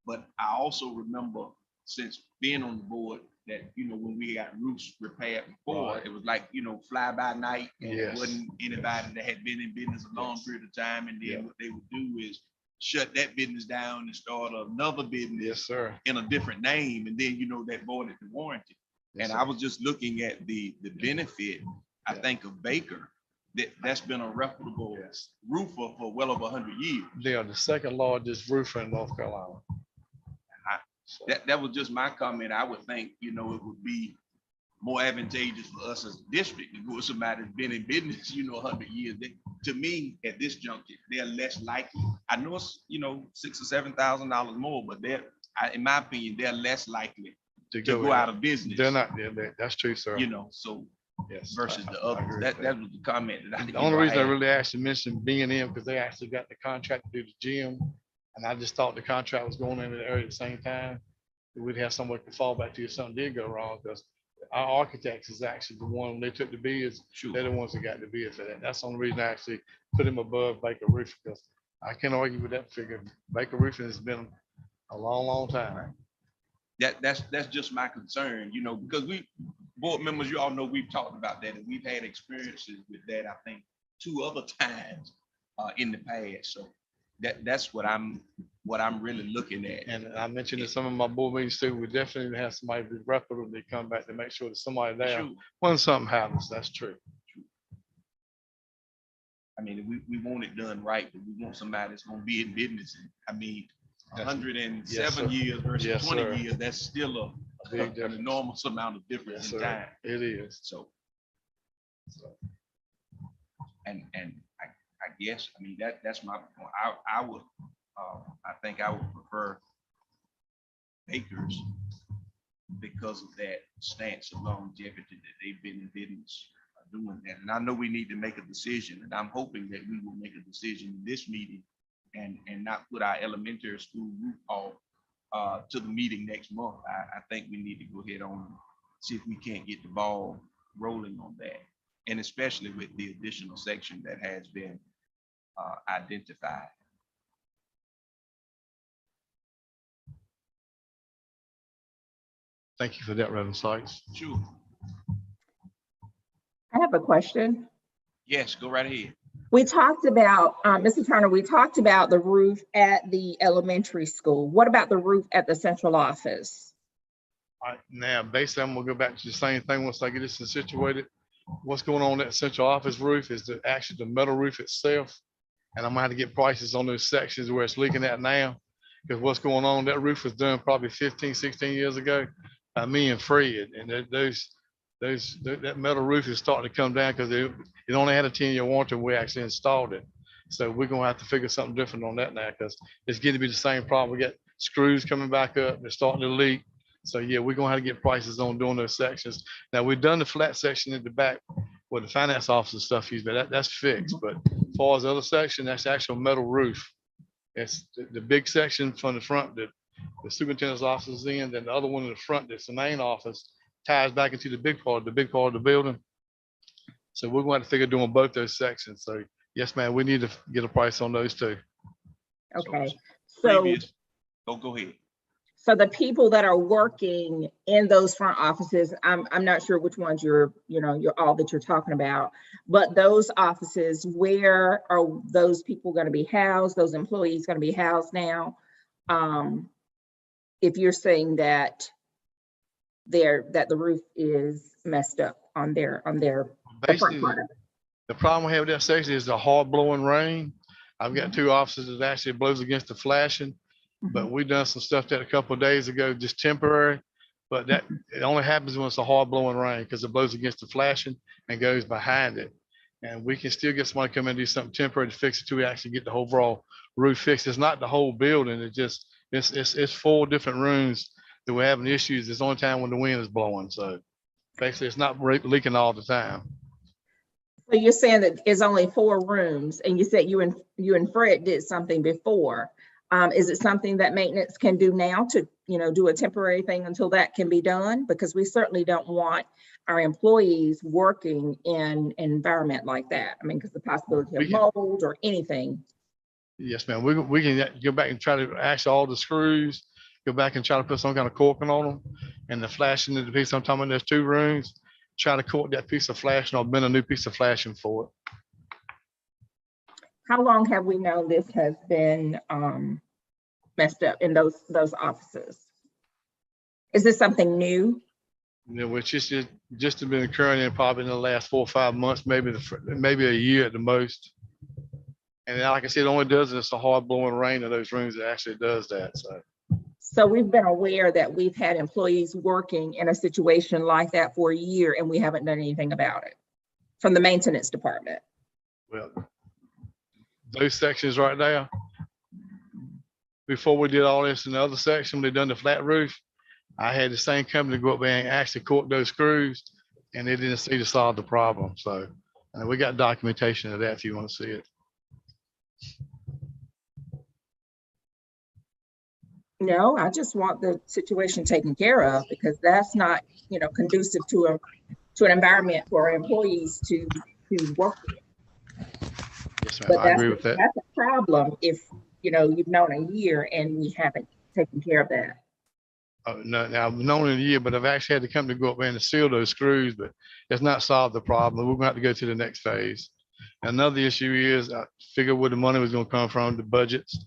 Speaker 1: But I also remember, since being on the board, that when we got roofs repaired before,
Speaker 9: Right.
Speaker 1: it was like fly by night, and
Speaker 9: Yes.
Speaker 1: it wasn't anybody that had been in business a long period of time, and then what they would do is shut that business down and start another business
Speaker 9: Yes, sir.
Speaker 1: in a different name, and then that voided the warranty.
Speaker 9: Yes,
Speaker 1: And
Speaker 9: sir.
Speaker 1: I was just looking at the benefit. I think of Baker, that's been a reputable roofer for well over 100 years.
Speaker 9: They are the second largest roofer in North Carolina. So,
Speaker 1: That was just my comment. I would think, it would be more advantageous for us as a district to go with somebody that's been in business, 100 years. To me, at this juncture, they're less likely. I know it's, $6,000 or $7,000 more, but in my opinion, they're less likely to go out of business.
Speaker 9: They're not. That's true, sir.
Speaker 1: So
Speaker 9: Yes,
Speaker 1: versus
Speaker 9: I
Speaker 1: the
Speaker 9: agree
Speaker 1: others.
Speaker 9: with
Speaker 1: That was the comment that I.
Speaker 9: The only reason I really actually mentioned B&M because they actually got the contract to do the gym And I just thought the contract was going in the area at the same time. That we'd have somewhere to fall back to if something did go wrong, because our architects is actually the one, when they took the bids,
Speaker 1: Sure.
Speaker 9: they're the ones that got the bid for that. That's the only reason I actually put him above Baker Roofing, because I can't argue with that figure. Baker Roofing has been a long, long time.
Speaker 1: That's just my concern, you know, because we, board members, you all know, we've talked about that and we've had experiences with that, I think, 2 other times in the past. So that's what I'm really looking at.
Speaker 9: And I mentioned in some of my board meetings too, we definitely have somebody be reputable to come back to make sure that somebody there
Speaker 1: Sure.
Speaker 9: when something happens. That's true.
Speaker 1: I mean, we want it done right, but we want somebody that's gonna be in business. I mean, 107
Speaker 9: Yes, sir.
Speaker 1: years versus
Speaker 9: Yes,
Speaker 1: 20
Speaker 9: sir.
Speaker 1: years, that's still
Speaker 9: A big
Speaker 1: an
Speaker 9: difference.
Speaker 1: enormous amount of difference
Speaker 9: Yes,
Speaker 1: in
Speaker 9: sir.
Speaker 1: time.
Speaker 9: It is.
Speaker 1: So, and I guess, I mean, that's my point. I would, I think I would prefer Bakers because of that stance of longevity that they've been in business doing that. And I know we need to make a decision, and I'm hoping that we will make a decision in this meeting and not put our elementary school roof off to the meeting next month. I think we need to go ahead on and see if we can't get the ball rolling on that. And especially with the additional section that has been identified.
Speaker 9: Thank you for that, Reverend Sykes.
Speaker 1: Sure.
Speaker 3: I have a question.
Speaker 1: Yes, go right ahead.
Speaker 3: We talked about, Mr. Turner, we talked about the roof at the elementary school. What about the roof at the central office?
Speaker 9: All right, now basically I'm gonna go back to the same thing once I get this situated. What's going on at central office roof is actually the metal roof itself. And I'm gonna have to get prices on those sections where it's leaking at now. Because what's going on, that roof was done probably 15, 16 years ago by me and Fred. And that metal roof is starting to come down because it only had a 10-year warranty when we actually installed it. So we're gonna have to figure something different on that now, because it's getting to be the same problem. We got screws coming back up, they're starting to leak. So yeah, we're gonna have to get prices on doing those sections. Now, we've done the flat section in the back where the finance officer stuff used, but that's fixed. But as far as the other section, that's the actual metal roof. It's the big section from the front that the superintendent's office is in, then the other one in the front, that's the main office, ties back into the big part of the building. So we're going to figure doing both those sections. So yes, ma'am, we need to get a price on those too.
Speaker 3: Okay, so,
Speaker 1: Previous, go ahead.
Speaker 3: so the people that are working in those front offices, I'm not sure which ones you're all that you're talking about, but those offices, where are those people going to be housed? Those employees going to be housed now? If you're saying that the roof is messed up on their the front
Speaker 9: Basically,
Speaker 3: part of it.
Speaker 9: the problem we have with that section is the hard blowing rain. I've got 2 offices that actually blows against the flashing, but we done some stuff that a couple of days ago, just temporary. But that it only happens when it's a hard blowing rain, because it blows against the flashing and goes behind it. And we can still get somebody to come in and do something temporary to fix it till we actually get the overall roof fixed. It's not the whole building. It's 4 different rooms that we're having issues. It's the only time when the wind is blowing. So basically it's not leaking all the time.
Speaker 3: So you're saying that it's only 4 rooms, and you said you and Fred did something before. Is it something that maintenance can do now to, do a temporary thing until that can be done? Because we certainly don't want our employees working in an environment like that. I mean, because the possibility of mold or anything.
Speaker 9: Yes, ma'am. We can go back and try to ash all the screws, go back and try to put some kind of corking on them, and the flashing in the piece. I'm talking about there's 2 rooms. Try to cork that piece of flashing or bend a new piece of flashing for it.
Speaker 3: How long have we known this has been messed up in those offices? Is this something new?
Speaker 9: Which is just been occurring in probably in the last 4 or 5 months, maybe a year at the most. And like I said, it only does it's a hard blowing rain in those rooms that actually does that.
Speaker 3: So we've been aware that we've had employees working in a situation like that for a year, and we haven't done anything about it from the maintenance department.
Speaker 9: Well, those sections right there, before we did all this in the other section, they done the flat roof. I had the same company go up there and actually cork those screws, and they didn't see to solve the problem. So, and we got documentation of that if you want to see it.
Speaker 3: No, I just want the situation taken care of because that's not, conducive to an environment for our employees to work in.
Speaker 9: Yes, ma'am.
Speaker 3: But
Speaker 9: I agree with that.
Speaker 3: that's a problem if, you've known a year and we haven't taken care of that.
Speaker 9: No, now I've known in a year, but I've actually had the company go up there and seal those screws, but it's not solved the problem. We're gonna have to go to the next phase. Another issue is I figured where the money was gonna come from, the budgets.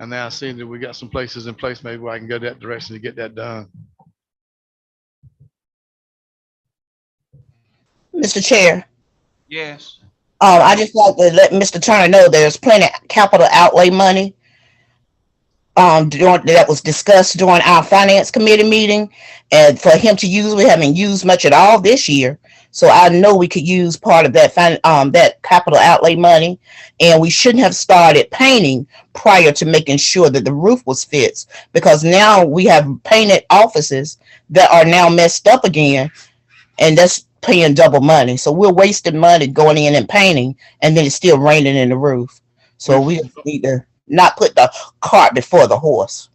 Speaker 9: And now I see that we got some places in place, maybe where I can go that direction to get that done.
Speaker 8: Mr. Chair,
Speaker 1: Yes.
Speaker 8: I just like to let Mr. Turner know there's plenty of capital outlay money that was discussed during our finance committee meeting, and for him to use, we haven't used much at all this year. So I know we could use part of that that capital outlay money, and we shouldn't have started painting prior to making sure that the roof was fixed, because now we have painted offices that are now messed up again, and that's paying double money. So we're wasting money going in and painting, and then it's still raining in the roof. So we need to not put the cart before the horse.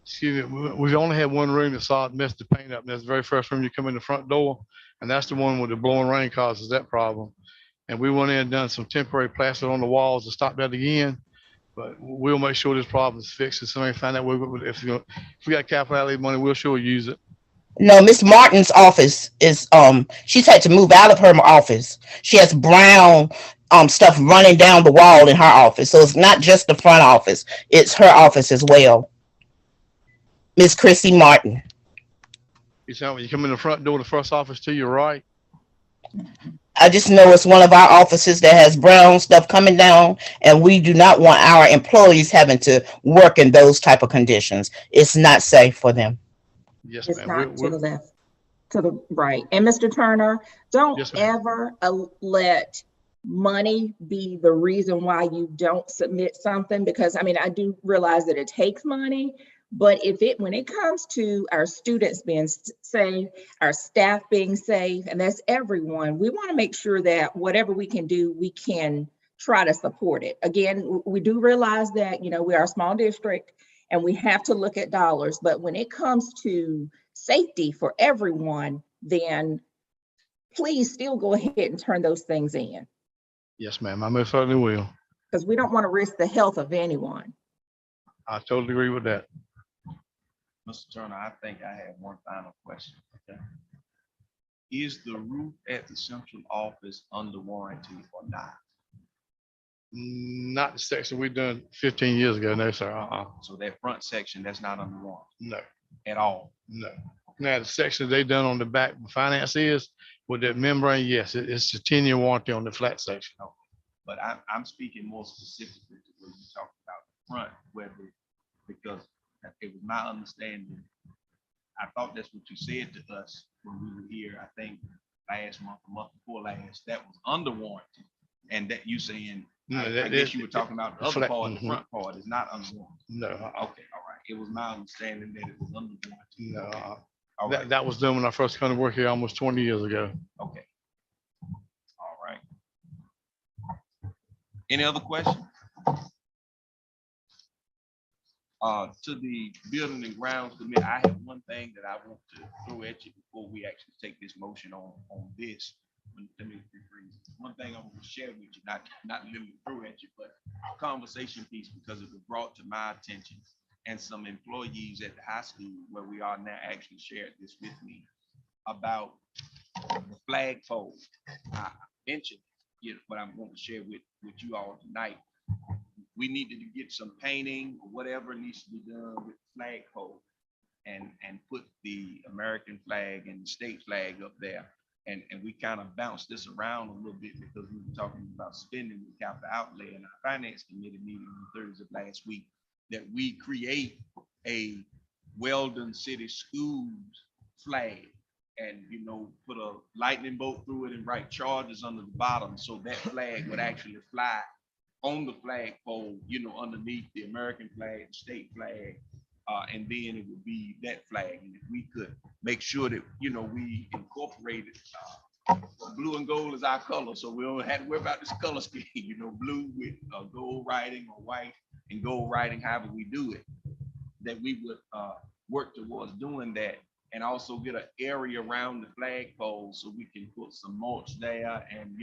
Speaker 9: Excuse me, we've only had one room that saw it messed the paint up. And that's the very first room you come in the front door. And that's the one where the blowing rain causes that problem. And we went in and done some temporary plaster on the walls to stop that again. But we'll make sure this problem is fixed. If somebody find out if we got capital outlay money, we'll sure use it.
Speaker 8: No, Miss Martin's office is she's had to move out of her office. She has brown stuff running down the wall in her office. So it's not just the front office, it's her office as well. Miss Chrissy Martin.
Speaker 9: You sound when you come in the front door, the first office to your right.
Speaker 8: I just know it's one of our offices that has brown stuff coming down, and we do not want our employees having to work in those type of conditions. It's not safe for them.
Speaker 9: Yes,
Speaker 3: It's
Speaker 9: ma'am.
Speaker 3: not to the left, to the right. And Mr. Turner, don't
Speaker 9: Yes, ma'am.
Speaker 3: ever let money be the reason why you don't submit something, because I do realize that it takes money, but when it comes to our students being safe, our staff being safe, and that's everyone, we want to make sure that whatever we can do, we can try to support it. Again, we do realize that, we are a small district and we have to look at dollars, but when it comes to safety for everyone, then please still go ahead and turn those things in.
Speaker 9: Yes, ma'am. I most certainly will.
Speaker 3: Because we don't want to risk the health of anyone.
Speaker 9: I totally agree with that.
Speaker 1: Mr. Turner, I think I have one final question. Okay. Is the roof at the central office under warranty or not?
Speaker 9: Not the section we done 15 years ago. No, sir.
Speaker 1: So that front section, that's not under warranty
Speaker 9: No,
Speaker 1: at all?
Speaker 9: no. Now the section they done on the back finance is with that membrane. Yes, it's a 10-year warranty on the flat section.
Speaker 1: Okay. But I'm speaking more specifically to what you talked about the front, because it was my understanding. I thought that's what you said to us when we were here, I think last month, the month before last, that was under warranty. And that you saying,
Speaker 9: No,
Speaker 1: I guess you were talking about the other
Speaker 9: flat,
Speaker 1: part, the front part is not under warranty.
Speaker 9: No,
Speaker 1: Okay, all right. It was my understanding that it was under warranty.
Speaker 9: no.
Speaker 1: Okay. All right.
Speaker 9: That was done when I first come to work here almost 20 years ago.
Speaker 1: Okay. All right. Any other questions? To the Building and Grounds Committee, I have one thing that I want to throw at you before we actually take this motion on this. Let me rephrase. One thing I want to share with you, not literally throw at you, but a conversation piece, because it was brought to my attention, and some employees at the high school where we are now actually shared this with me about the flagpole. I mentioned what I'm going to share with you all tonight. We needed to get some painting or whatever needs to be done with the flagpole and put the American flag and the state flag up there. And we kind of bounced this around a little bit because we were talking about spending the capital outlay in our finance committee meeting on Thursday of last week, that we create a Weldon City Schools flag and, put a lightning bolt through it and write charges under the bottom. So that flag would actually fly on the flagpole, underneath the American flag, the state flag, and then it would be that flag. And if we could make sure that, we incorporated blue and gold as our color, so we don't have to worry about this color scheme, blue with gold writing or white and gold writing, however we do it. that we would work towards doing that, and also get an area around the flagpole so we can put some mulch there. And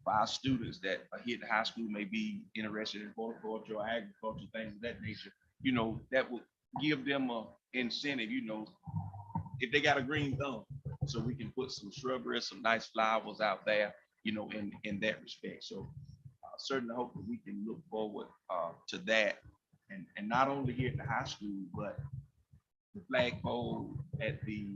Speaker 1: for our students that are here at the high school may be interested in horticulture or agriculture, things of that nature, that would give them a incentive, if they got a green thumb, so we can put some shrubbery, some nice flowers out there, in that respect. So certainly hope that we can look forward to that, and not only here at the high school, but the flagpole at the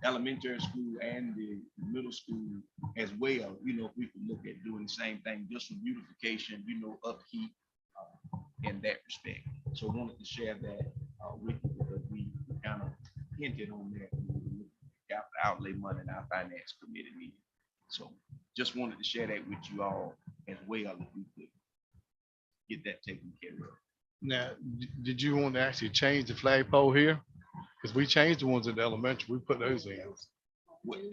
Speaker 1: elementary school and the middle school as well. If we can look at doing the same thing, just for beautification, upkeep in that respect. So I wanted to share that with you, because we kind of hinted on that when we got the outlay money in our finance committee meeting. So just wanted to share that with you all as well, if we could get that taken care of.
Speaker 9: Now, did you want to actually change the flagpole here? Because we changed the ones at the elementary, we put those in.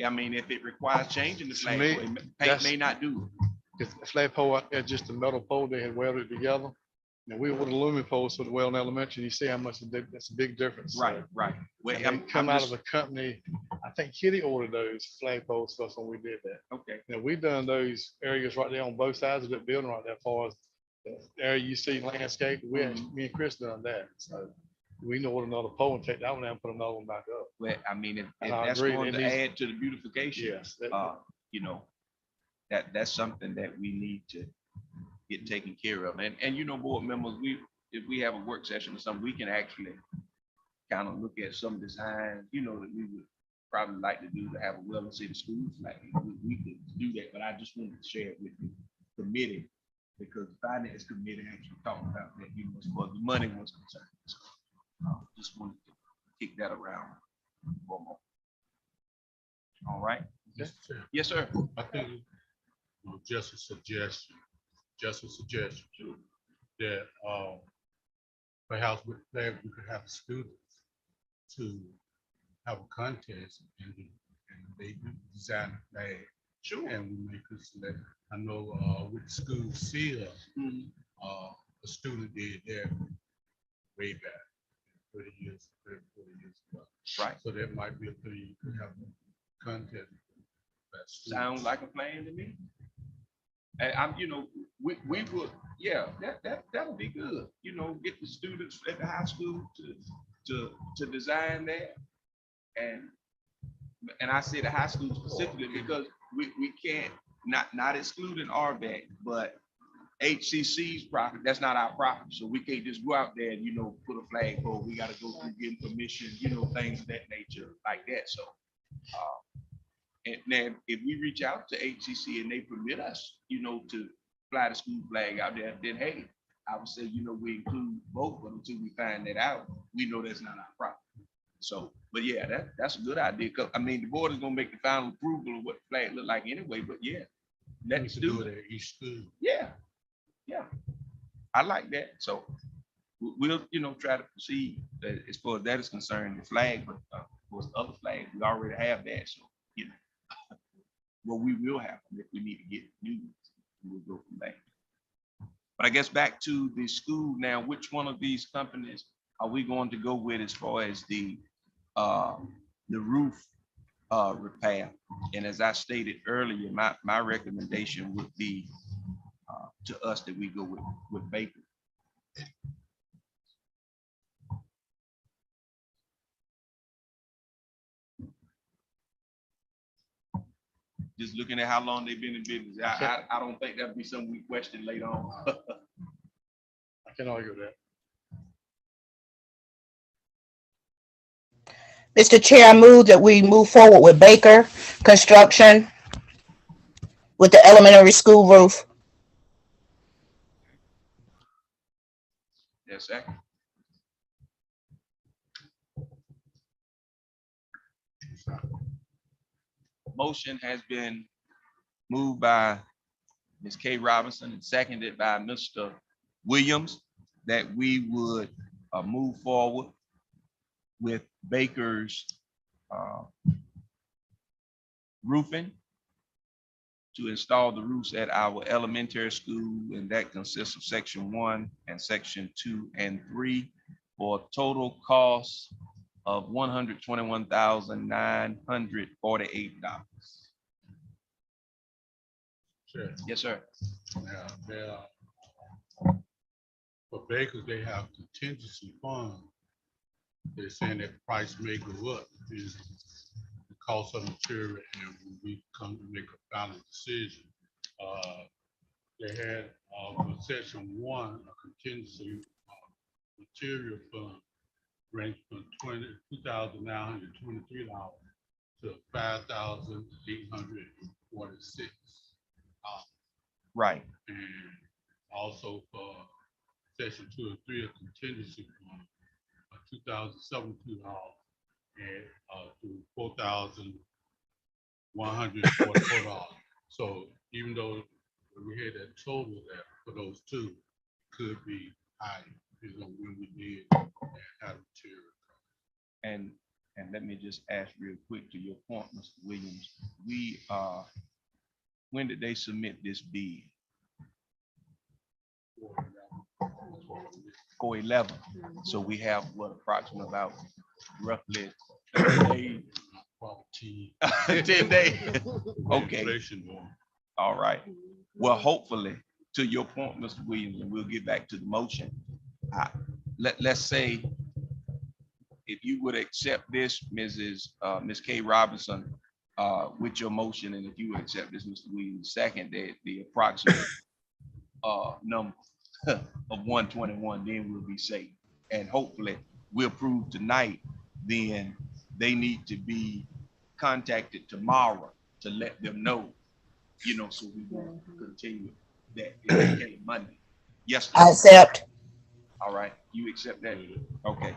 Speaker 1: I mean, if it requires changing the
Speaker 9: To
Speaker 1: flag,
Speaker 9: me,
Speaker 1: paint
Speaker 9: that's-
Speaker 1: may not do it.
Speaker 9: Because the flagpole out there, just a metal pole, they had welded together. And we would aluminum poles for the well in elementary, you see how much that's a big difference. So,
Speaker 1: Right. Well,
Speaker 9: and they
Speaker 1: I'm
Speaker 9: come out
Speaker 1: just,
Speaker 9: of a company, I think Kitty ordered those flagpoles for us when we did that.
Speaker 1: okay.
Speaker 9: Now, we done those areas right there on both sides of that building right there, as far as the area you see landscape, me and Chris done that. So we know what another pole and take that one down and put another one back up.
Speaker 1: Well, I mean, if
Speaker 9: And I
Speaker 1: that's
Speaker 9: agree,
Speaker 1: going
Speaker 9: it
Speaker 1: to
Speaker 9: needs-
Speaker 1: add to the beautification,
Speaker 9: Yes.
Speaker 1: that's something that we need to get taken care of. And board members, if we have a work session or something, we can actually kind of look at some designs, that we would probably like to do to have a Wellington City Schools flag. We could do that, but I just wanted to share it with the committee, because the finance committee actually talked about that, as far as the money was concerned. So, just wanted to kick that around for a moment. All right.
Speaker 5: Mr. Chair,
Speaker 1: Yes, sir.
Speaker 5: I think, just a suggestion that, perhaps we could have students to have a contest and they design a flag,
Speaker 1: Sure.
Speaker 5: and we may could select. I know, with the school seal,
Speaker 1: Mhm.
Speaker 5: a student did that way back 30 years, 30, 40 years ago.
Speaker 1: Right.
Speaker 5: So that might be a thing you could have a contest.
Speaker 1: Sounds like a plan to me. And we would, yeah, that'll be good. Get the students at the high school to design that. And I say the high school specifically because we can't, not excluding RBAC, but HCC's property, that's not our property. So we can't just go out there and, put a flagpole. We got to go through getting permission, things of that nature like that. So, and now if we reach out to HCC and they permit us, to fly the school flag out there, then hey, I would say, we include both, but until we find that out, we know that's not our property. So, but yeah, that's a good idea. 'Cause, I mean, the board is gonna make the final approval of what the flag look like anyway, but yeah.
Speaker 5: Let
Speaker 1: Let's
Speaker 5: me
Speaker 1: do
Speaker 5: do
Speaker 1: it.
Speaker 5: it at each school.
Speaker 1: Yeah. I like that. So we'll, try to proceed as far as that is concerned, the flag, but of course, other flags, we already have that. So, well, we will have them if we need to get new ones. We'll go from there. But I guess back to the school now, which one of these companies are we going to go with as far as the roof repair? And as I stated earlier, my recommendation would be to us that we go with Baker. Just looking at how long they've been in business, I don't think that'd be something we question later on.
Speaker 9: I can argue with that.
Speaker 8: Mr. Chair, I move that we move forward with Baker Construction with the elementary school roof.
Speaker 1: Yes, sir. Motion has been moved by Ms. Kay Robinson and seconded by Mr. Williams that we would move forward with Baker's roofing to install the roofs at our elementary school, and that consists of section 1 and section 2 and 3. for a total cost of $121,948.
Speaker 5: Sure.
Speaker 1: Yes, sir.
Speaker 5: Yeah, for bakers, they have contingency fund. They're saying that price may go up, is the cost of material, and when we come to make a final decision. They had, with section 1, a contingency material fund ranged from $2,923 to $5,846.
Speaker 1: Right.
Speaker 5: And also for section 2 and 3, a contingency fund of $2,072 and to $4,144. So even though we had that total that for those two could be high, when we did have material.
Speaker 1: And let me just ask real quick to your point, Mr. Williams, when did they submit this bid? 4/11. So we have what, approximately about roughly 30 days, 10 days. Okay.
Speaker 5: Inflation more.
Speaker 1: All right. Well, hopefully, to your point, Mr. Williams, and we'll get back to the motion. Let's say if you would accept this, Ms. K. Robinson, with your motion, and if you would accept this, Mr. Williams, second, the approximate number of 121, then we'll be safe. And hopefully we'll prove tonight, then they need to be contacted tomorrow to let them know, so we won't continue that. It came Monday. Yes.
Speaker 8: I accept.
Speaker 1: All right, you accept that? Okay.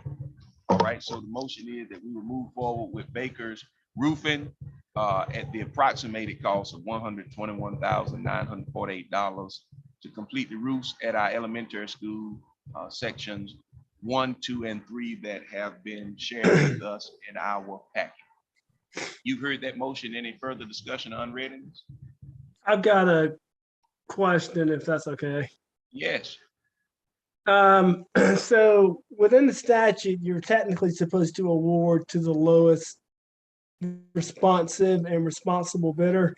Speaker 1: All right, so the motion is that we will move forward with Baker's Roofing at the approximated cost of $121,948 to complete the roofs at our elementary school sections 1, 2, and 3 that have been shared with us in our packet. You've heard that motion. Any further discussion on unreadiness?
Speaker 2: I've got a question, if that's okay.
Speaker 1: Yes.
Speaker 2: So within the statute, you're technically supposed to award to the lowest responsive and responsible bidder.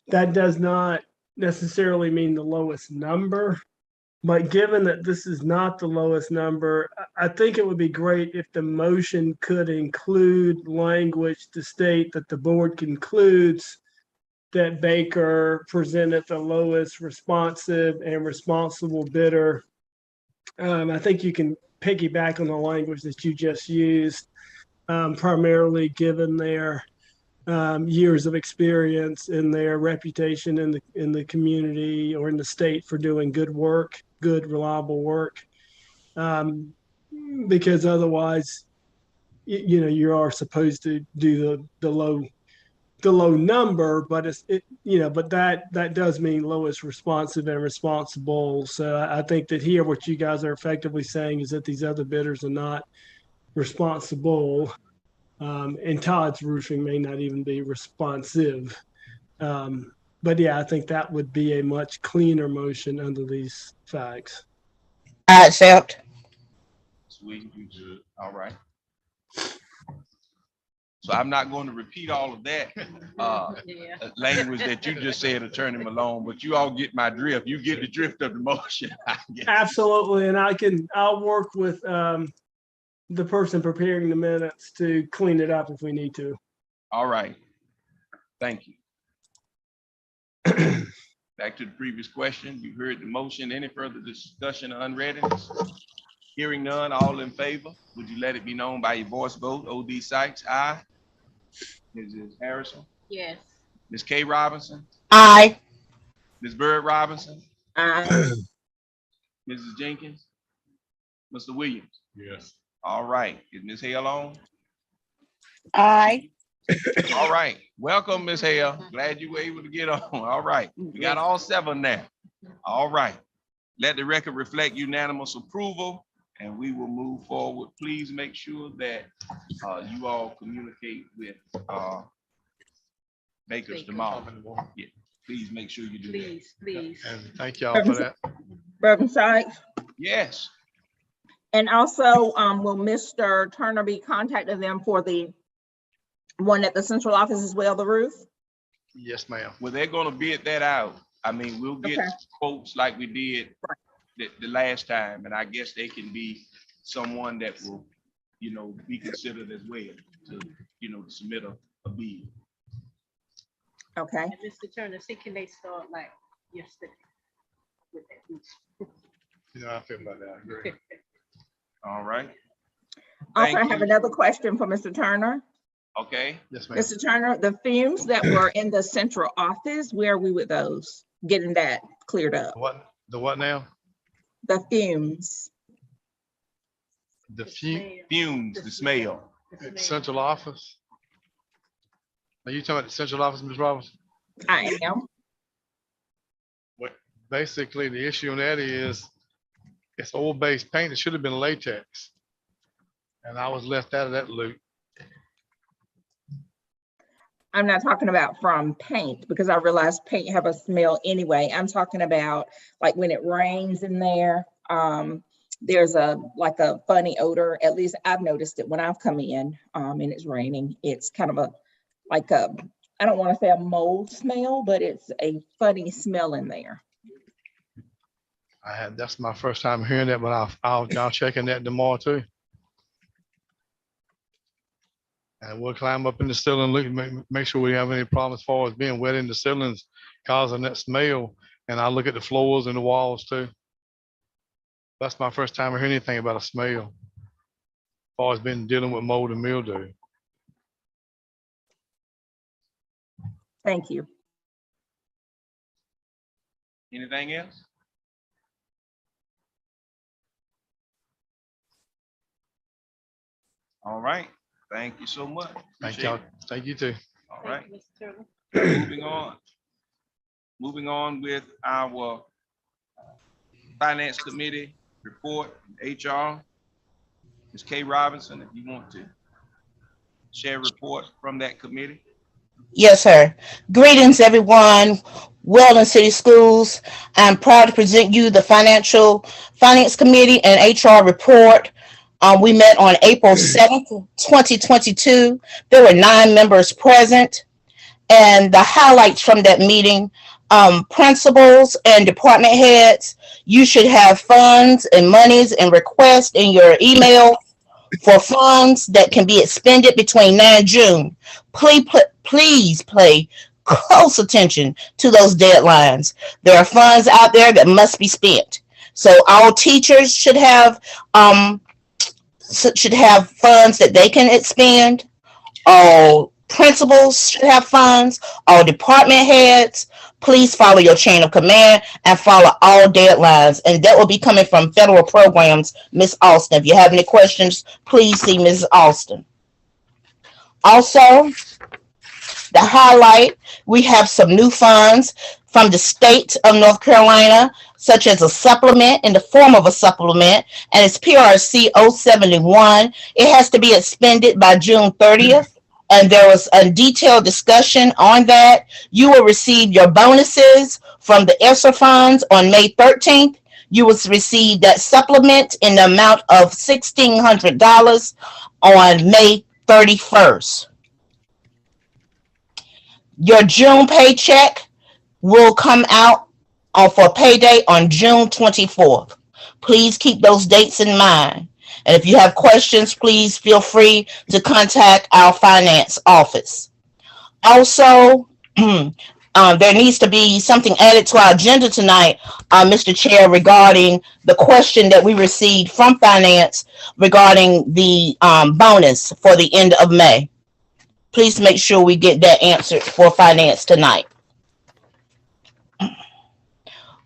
Speaker 2: That does not necessarily mean the lowest number, but given that this is not the lowest number, I think it would be great if the motion could include language to state that the board concludes that Baker presented the lowest responsive and responsible bidder. I think you can piggyback on the language that you just used, primarily given their years of experience and their reputation in the community or in the state for doing good work, good, reliable work. Because otherwise, you are supposed to do the low number, but but that does mean lowest responsive and responsible. So I think that here what you guys are effectively saying is that these other bidders are not responsible, and Todd's Roofing may not even be responsive. But yeah, I think that would be a much cleaner motion under these facts.
Speaker 8: I accept.
Speaker 1: Sweet, you good. All right. So I'm not going to repeat all of that language that you just said, Attorney Malone, but you all get my drift. You get the drift of the motion.
Speaker 2: Absolutely, and I'll work with the person preparing the minutes to clean it up if we need to.
Speaker 1: All right. Thank you. Back to the previous question. You heard the motion. Any further discussion on unreadiness? Hearing none, all in favor, would you let it be known by your voice vote? O.D. Sykes, aye. Mrs. Harrison?
Speaker 4: Yes.
Speaker 1: Ms. K. Robinson?
Speaker 8: Aye.
Speaker 1: Ms. Bird Robinson?
Speaker 3: Aye.
Speaker 1: Mrs. Jenkins? Mr. Williams?
Speaker 5: Yes.
Speaker 1: All right. Is Ms. Hale on?
Speaker 8: Aye.
Speaker 1: All right. Welcome, Ms. Hale. Glad you were able to get on. All right. We got all 7 now. All right. Let the record reflect unanimous approval, and we will move forward. Please make sure that you all communicate with Baker's tomorrow. Yeah. Please make sure you do that.
Speaker 4: Please.
Speaker 9: And thank y'all for that.
Speaker 3: Reverend Sykes,
Speaker 1: Yes.
Speaker 3: And also, will Mr. Turner be contacting them for the one at the central office as well, the roof?
Speaker 9: Yes, ma'am.
Speaker 1: Well, they're gonna bid that out. I mean, we'll get
Speaker 3: Okay.
Speaker 1: quotes like we did the last time, and I guess they can be someone that will, you know, be considered as well to, you know, submit a bid.
Speaker 3: Okay.
Speaker 4: And Mr. Turner, see, can they start like yesterday? With that roof?
Speaker 9: You know, I feel about that. I agree.
Speaker 1: All right,
Speaker 3: Also, I
Speaker 1: Thank
Speaker 3: have
Speaker 1: you.
Speaker 3: another question for Mr. Turner.
Speaker 1: okay.
Speaker 9: Yes, ma'am.
Speaker 3: Mr. Turner, the fumes that were in the central office, where are we with those? Getting that cleared up?
Speaker 9: The what now?
Speaker 3: The fumes.
Speaker 9: The
Speaker 4: The
Speaker 9: few
Speaker 4: smell.
Speaker 1: Fumes, the smell.
Speaker 4: The smell.
Speaker 9: central office? Are you talking about the central office, Ms. Roberts?
Speaker 3: I am.
Speaker 9: Basically, the issue on that is it's oil-based paint. It should have been latex. And I was left out of that loop.
Speaker 3: I'm not talking about from paint because I realize paint have a smell anyway. I'm talking about like when it rains in there. There's like a funny odor. At least I've noticed it when I've come in and it's raining. It's kind of like a, I don't want to say a mold smell, but it's a funny smell in there.
Speaker 9: That's my first time hearing that, but I'll check in that tomorrow too. And we'll climb up in the ceiling, look, make sure we have any problems as far as being wet in the ceilings causing that smell. And I'll look at the floors and the walls too. That's my first time hearing anything about a smell. As far as been dealing with mold and mildew.
Speaker 3: Thank you.
Speaker 1: Anything else? All right, thank you so much.
Speaker 9: Thank
Speaker 1: Appreciate
Speaker 9: y'all.
Speaker 1: it.
Speaker 9: Thank you too.
Speaker 1: All right,
Speaker 4: Thank you, Mr. Turner.
Speaker 1: moving on. Moving on with our Finance Committee report, HR. Ms. Kay Robinson, if you want to share a report from that committee.
Speaker 8: Yes, sir. Greetings, everyone. Weldon City Schools. I'm proud to present you the Finance Committee and HR report. We met on April 7th, 2022. There were 9 members present. And the highlights from that meeting, principals and department heads, you should have funds and monies and requests in your email for funds that can be expended between now and June. Please pay close attention to those deadlines. There are funds out there that must be spent. So all teachers should have funds that they can expend. All principals should have funds. All department heads, please follow your chain of command and follow all deadlines. And that will be coming from federal programs, Ms. Austin. If you have any questions, please see Ms. Austin. Also, the highlight, we have some new funds from the state of North Carolina, such as a supplement in the form of a supplement, and it's PRC 071. It has to be expended by June 30th. And there was a detailed discussion on that. You will receive your bonuses from the ESSER funds on May 13th. You will receive that supplement in the amount of $1,600 on May 31st. Your June paycheck will come out for payday on June 24th. Please keep those dates in mind. And if you have questions, please feel free to contact our finance office. Also, there needs to be something added to our agenda tonight, Mr. Chair, regarding the question that we received from finance regarding the bonus for the end of May. Please make sure we get that answered for finance tonight.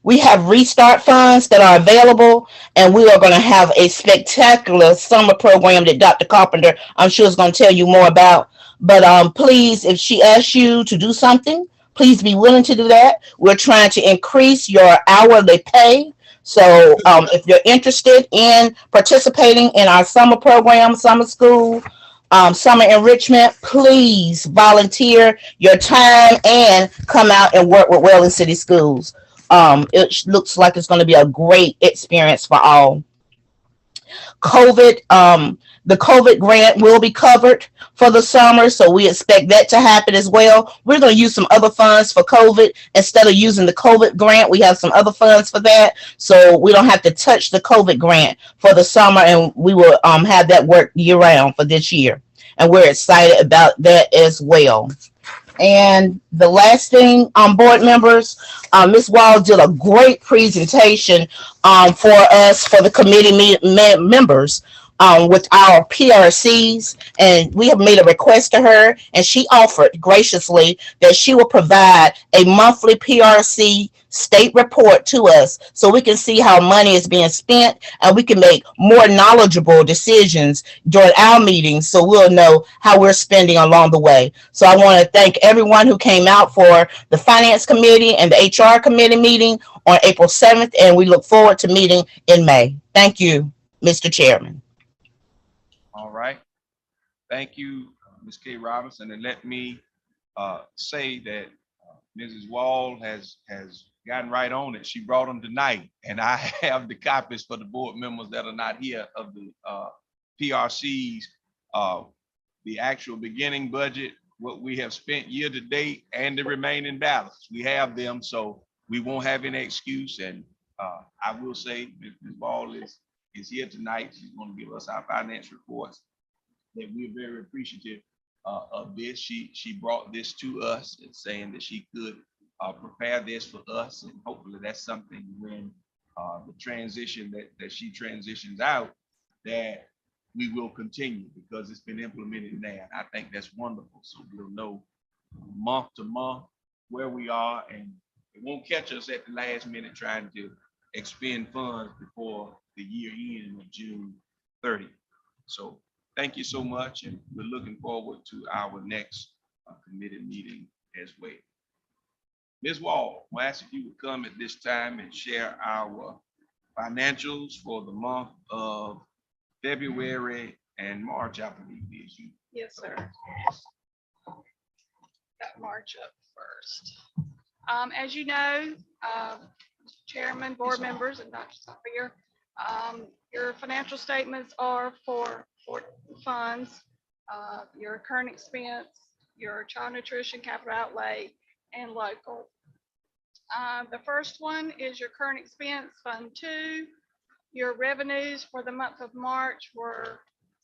Speaker 8: We have restart funds that are available, and we are going to have a spectacular summer program that Dr. Carpenter, I'm sure, is going to tell you more about. But please, if she asks you to do something, please be willing to do that. We're trying to increase your hourly pay. So if you're interested in participating in our summer program, summer school, summer enrichment, please volunteer your time and come out and work with Weldon City Schools. It looks like it's going to be a great experience for all. the COVID grant will be covered for the summer, so we expect that to happen as well. We're going to use some other funds for COVID instead of using the COVID grant. We have some other funds for that, so we don't have to touch the COVID grant for the summer, and we will have that work year round for this year, and we're excited about that as well. And the last thing, board members, Ms. Wall did a great presentation for us, for the committee members, with our PRCs. And we have made a request to her, and she offered graciously that she will provide a monthly PRC state report to us so we can see how money is being spent and we can make more knowledgeable decisions during our meetings, so we'll know how we're spending along the way. So I want to thank everyone who came out for the Finance Committee and the HR Committee meeting on April 7th, and we look forward to meeting in May. Thank you, Mr. Chairman.
Speaker 1: All right. Thank you, Ms. K. Robinson. And let me say that Mrs. Wall has gotten right on it. She brought them tonight, and I have the copies for the board members that are not here of the PRCs, the actual beginning budget, what we have spent year to date, and the remaining balance. We have them, so we won't have any excuse. And I will say Ms. Wall is here tonight. She's going to give us our finance reports, that we're very appreciative of this. She brought this to us and saying that she could prepare this for us, and hopefully that's something when the transition that she transitions out, that we will continue, because it's been implemented now. I think that's wonderful. So we'll know month to month where we are, and it won't catch us at the last minute trying to expend funds before the year end of June 30th. So thank you so much, and we're looking forward to our next committee meeting as well. Ms. Wall, we'll ask if you would come at this time and share our financials for the month of February and March, I believe it is you.
Speaker 10: Yes, sir. Got March up first. As you know, Chairman, board members, and Dr. Sapir, your financial statements are for funds, your current expense, your child nutrition, capital outlay, and local. The first one is your current expense, Fund 2. Your revenues for the month of March were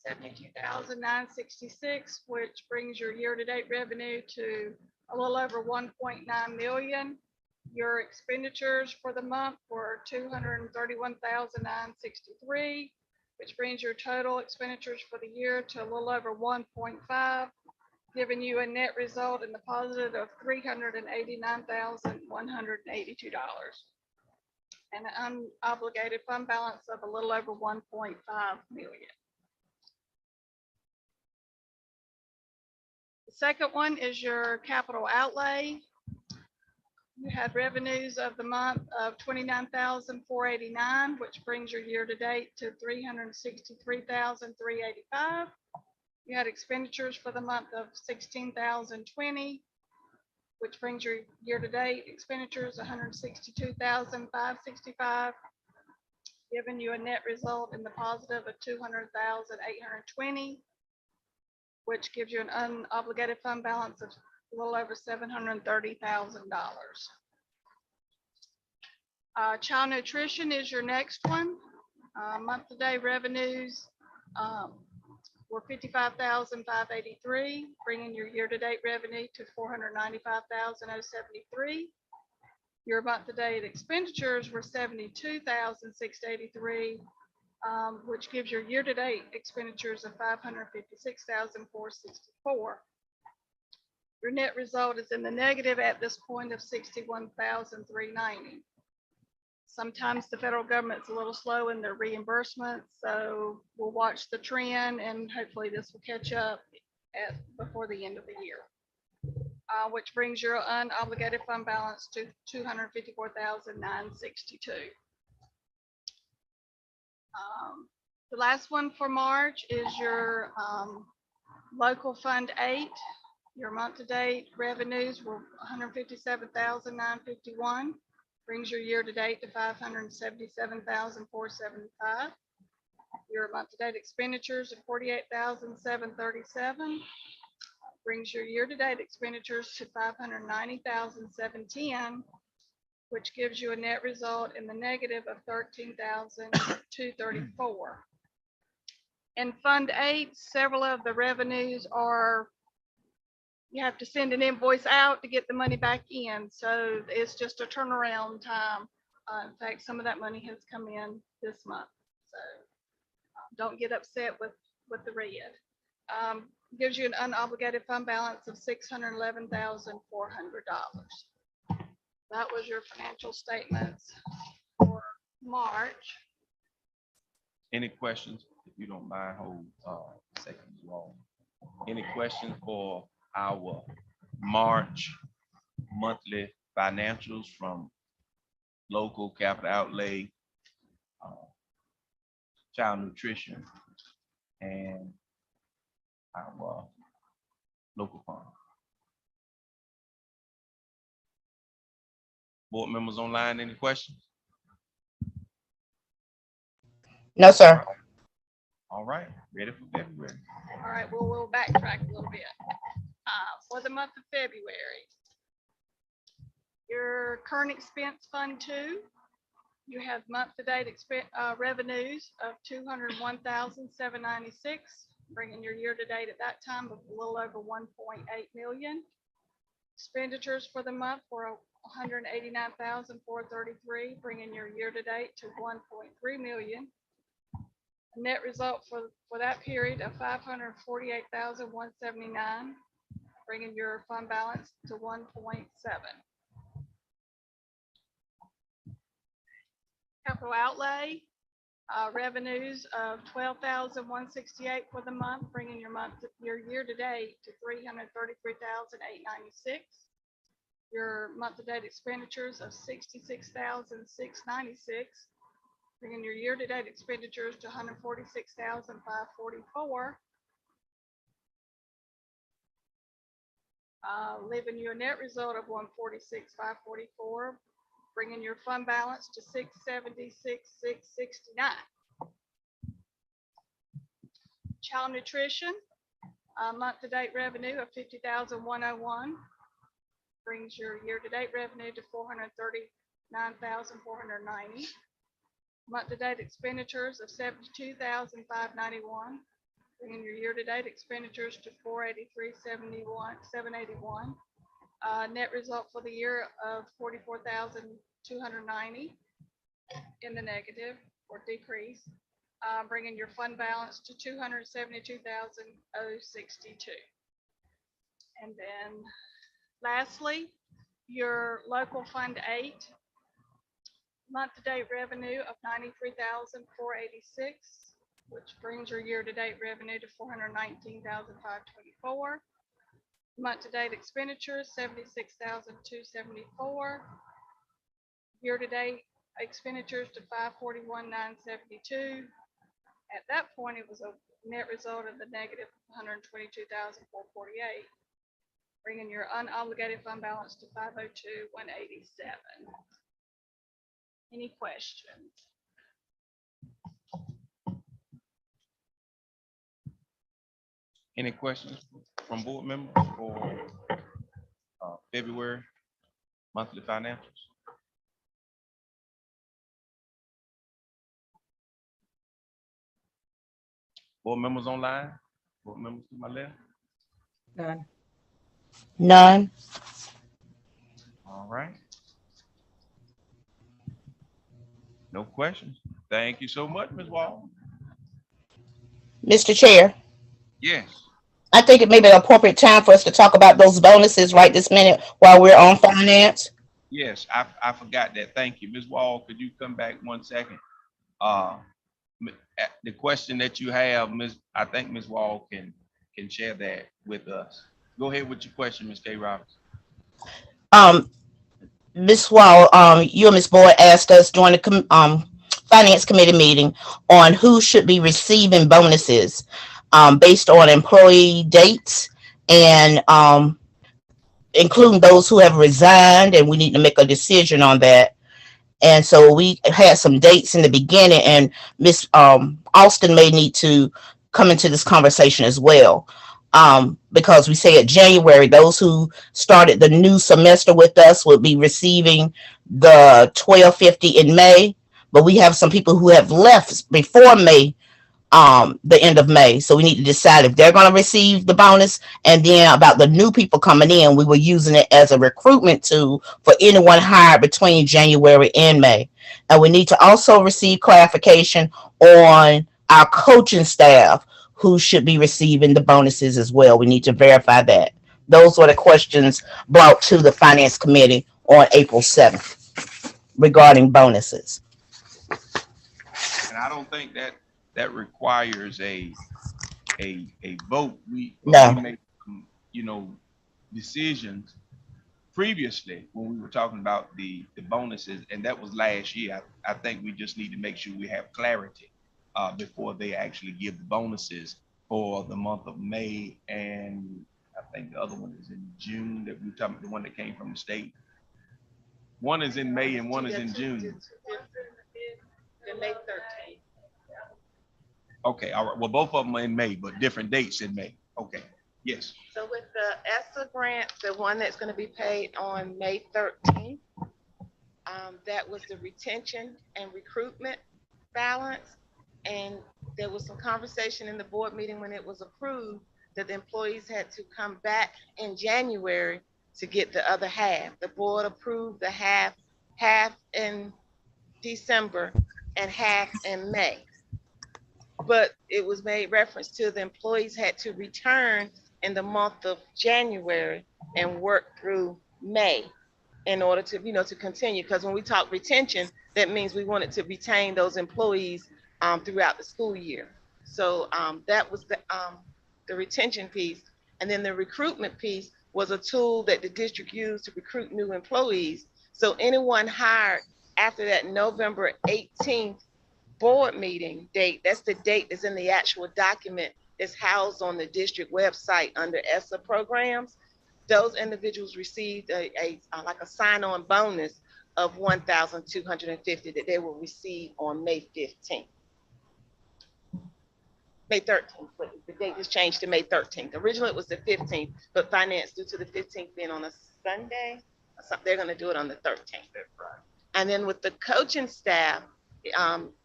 Speaker 10: $72,966, which brings your year-to-date revenue to a little over 1.9 million. Your expenditures for the month were $231,963, which brings your total expenditures for the year to a little over 1.5, giving you a net result in the positive of $389,182, and an unobligated fund balance of a little over 1.5 million. The second one is your capital outlay. You had revenues of the month of $29,489, which brings your year to date to $363,385. You had expenditures for the month of $16,020, which brings your year-to-date expenditures $162,565, giving you a net result in the positive of $200,820, which gives you an unobligated fund balance of a little over $730,000. Child nutrition is your next one. Month-to-date revenues were $55,583, bringing your year-to-date revenue to $495,073. Your month-to-date expenditures were $72,683, which gives your year-to-date expenditures of $556,464. Your net result is in the negative at this point of $61,390. Sometimes the federal government's a little slow in their reimbursements, so we'll watch the trend, and hopefully this will catch up before the end of the year, which brings your unobligated fund balance to $254,962. The last one for March is your local Fund 8. Your month-to-date revenues were $157,951. Brings your year to date to $577,475. Your month-to-date expenditures of 48,737 brings your year-to-date expenditures to 590,710, which gives you a net result in the negative of 13,234. In Fund 8, several of the revenues are, you have to send an invoice out to get the money back in. So it's just a turnaround time. In fact, some of that money has come in this month. So don't get upset with the red. Gives you an unobligated fund balance of $611,400. That was your financial statements for March.
Speaker 1: Any questions? If you don't mind, hold seconds long. Any questions for our March monthly financials from local capital outlay, child nutrition, and our local fund? Board members online, any questions?
Speaker 8: No, sir.
Speaker 1: All right, ready for February.
Speaker 10: All right, well, we'll backtrack a little bit. For the month of February, your current expense fund 2, you have month-to-date revenues of 201,796, bringing your year-to-date at that time of a little over 1.8 million. Expenditures for the month were 189,433, bringing your year-to-date to 1.3 million. Net result for that period of 548,179, bringing your fund balance to 1.7. Capital outlay, revenues of 12,168 for the month, bringing your year-to-date to 333,896. Your month-to-date expenditures of 66,696, bringing your year-to-date expenditures to 146,544. Leaving you a net result of 146,544, bringing your fund balance to 676,669. Child nutrition, month-to-date revenue of 50,101, brings your year-to-date revenue to 439,490. Month-to-date expenditures of 72,591, bringing your year-to-date expenditures to 483,781. Net result for the year of 44,290 in the negative or decrease, bringing your fund balance to 272,062. And then lastly, your local fund 8, month-to-date revenue of 93,486, which brings your year-to-date revenue to 419,524. Month-to-date expenditures 76,274. Year-to-date expenditures to 541,972. At that point, it was a net result of the negative 122,448, bringing your unobligated fund balance to 502,187. Any questions?
Speaker 1: Any questions from board members for February monthly financials? Board members online? Board members to my left?
Speaker 3: None.
Speaker 8: None.
Speaker 1: All right. No questions. Thank you so much, Ms. Wall.
Speaker 8: Mr. Chair,
Speaker 1: Yes.
Speaker 8: I think it may be an appropriate time for us to talk about those bonuses right this minute while we're on finance.
Speaker 1: Yes, I forgot that. Thank you. Ms. Wall, could you come back 1 second? The question that you have, I think Ms. Wall can share that with us. Go ahead with your question, Ms. K. Roberts.
Speaker 8: Ms. Wall, you and Ms. Boyd asked us during the finance committee meeting on who should be receiving bonuses based on employee dates and including those who have resigned, and we need to make a decision on that. And so we had some dates in the beginning, and Miss Austin may need to come into this conversation as well. Because we say at January, those who started the new semester with us will be receiving the $12.50 in May, but we have some people who have left before May, the end of May. So we need to decide if they're going to receive the bonus. And then about the new people coming in, we were using it as a recruitment tool for anyone hired between January and May. And we need to also receive clarification on our coaching staff who should be receiving the bonuses as well. We need to verify that. Those were the questions brought to the Finance Committee on April 7th regarding bonuses.
Speaker 1: And I don't think that requires a vote. We make, decisions previously when we were talking about the bonuses, and that was last year. I think we just need to make sure we have clarity before they actually give the bonuses for the month of May, and I think the other one is in June that we're talking about, the one that came from the state. One is in May and one is in June.
Speaker 7: May 13th.
Speaker 1: Okay, all right. Well, both of them are in May, but different dates in May. Okay, yes.
Speaker 7: So with the ESSA grant, the one that's going to be paid on May 13th, that was the retention and recruitment balance. And there was some conversation in the board meeting when it was approved that the employees had to come back in January to get the other half. The board approved the half in December and half in May. But it was made reference to the employees had to return in the month of January and work through May in order to, to continue. Because when we talk retention, that means we wanted to retain those employees throughout the school year. So that was the retention piece. And then the recruitment piece was a tool that the district used to recruit new employees. So anyone hired after that November 18th board meeting date, that's the date that's in the actual document that's housed on the district website under ESSA programs. Those individuals received a sign-on bonus of $1,250 that they will receive on May 15th. May 13th, but the date has changed to May 13th. Originally it was the 15th, but finance, due to the 15th being on a Sunday, they're going to do it on the 13th. And then with the coaching staff,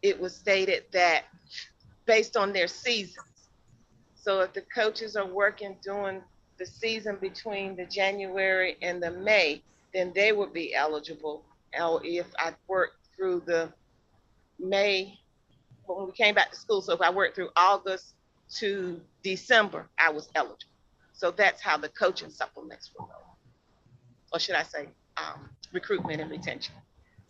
Speaker 7: it was stated that based on their seasons. So if the coaches are working during the season between the January and the May, then they would be eligible. Or if I worked through the May, when we came back to school, so if I worked through August to December, I was eligible. So that's how the coaching supplements will go. Or should I say recruitment and retention.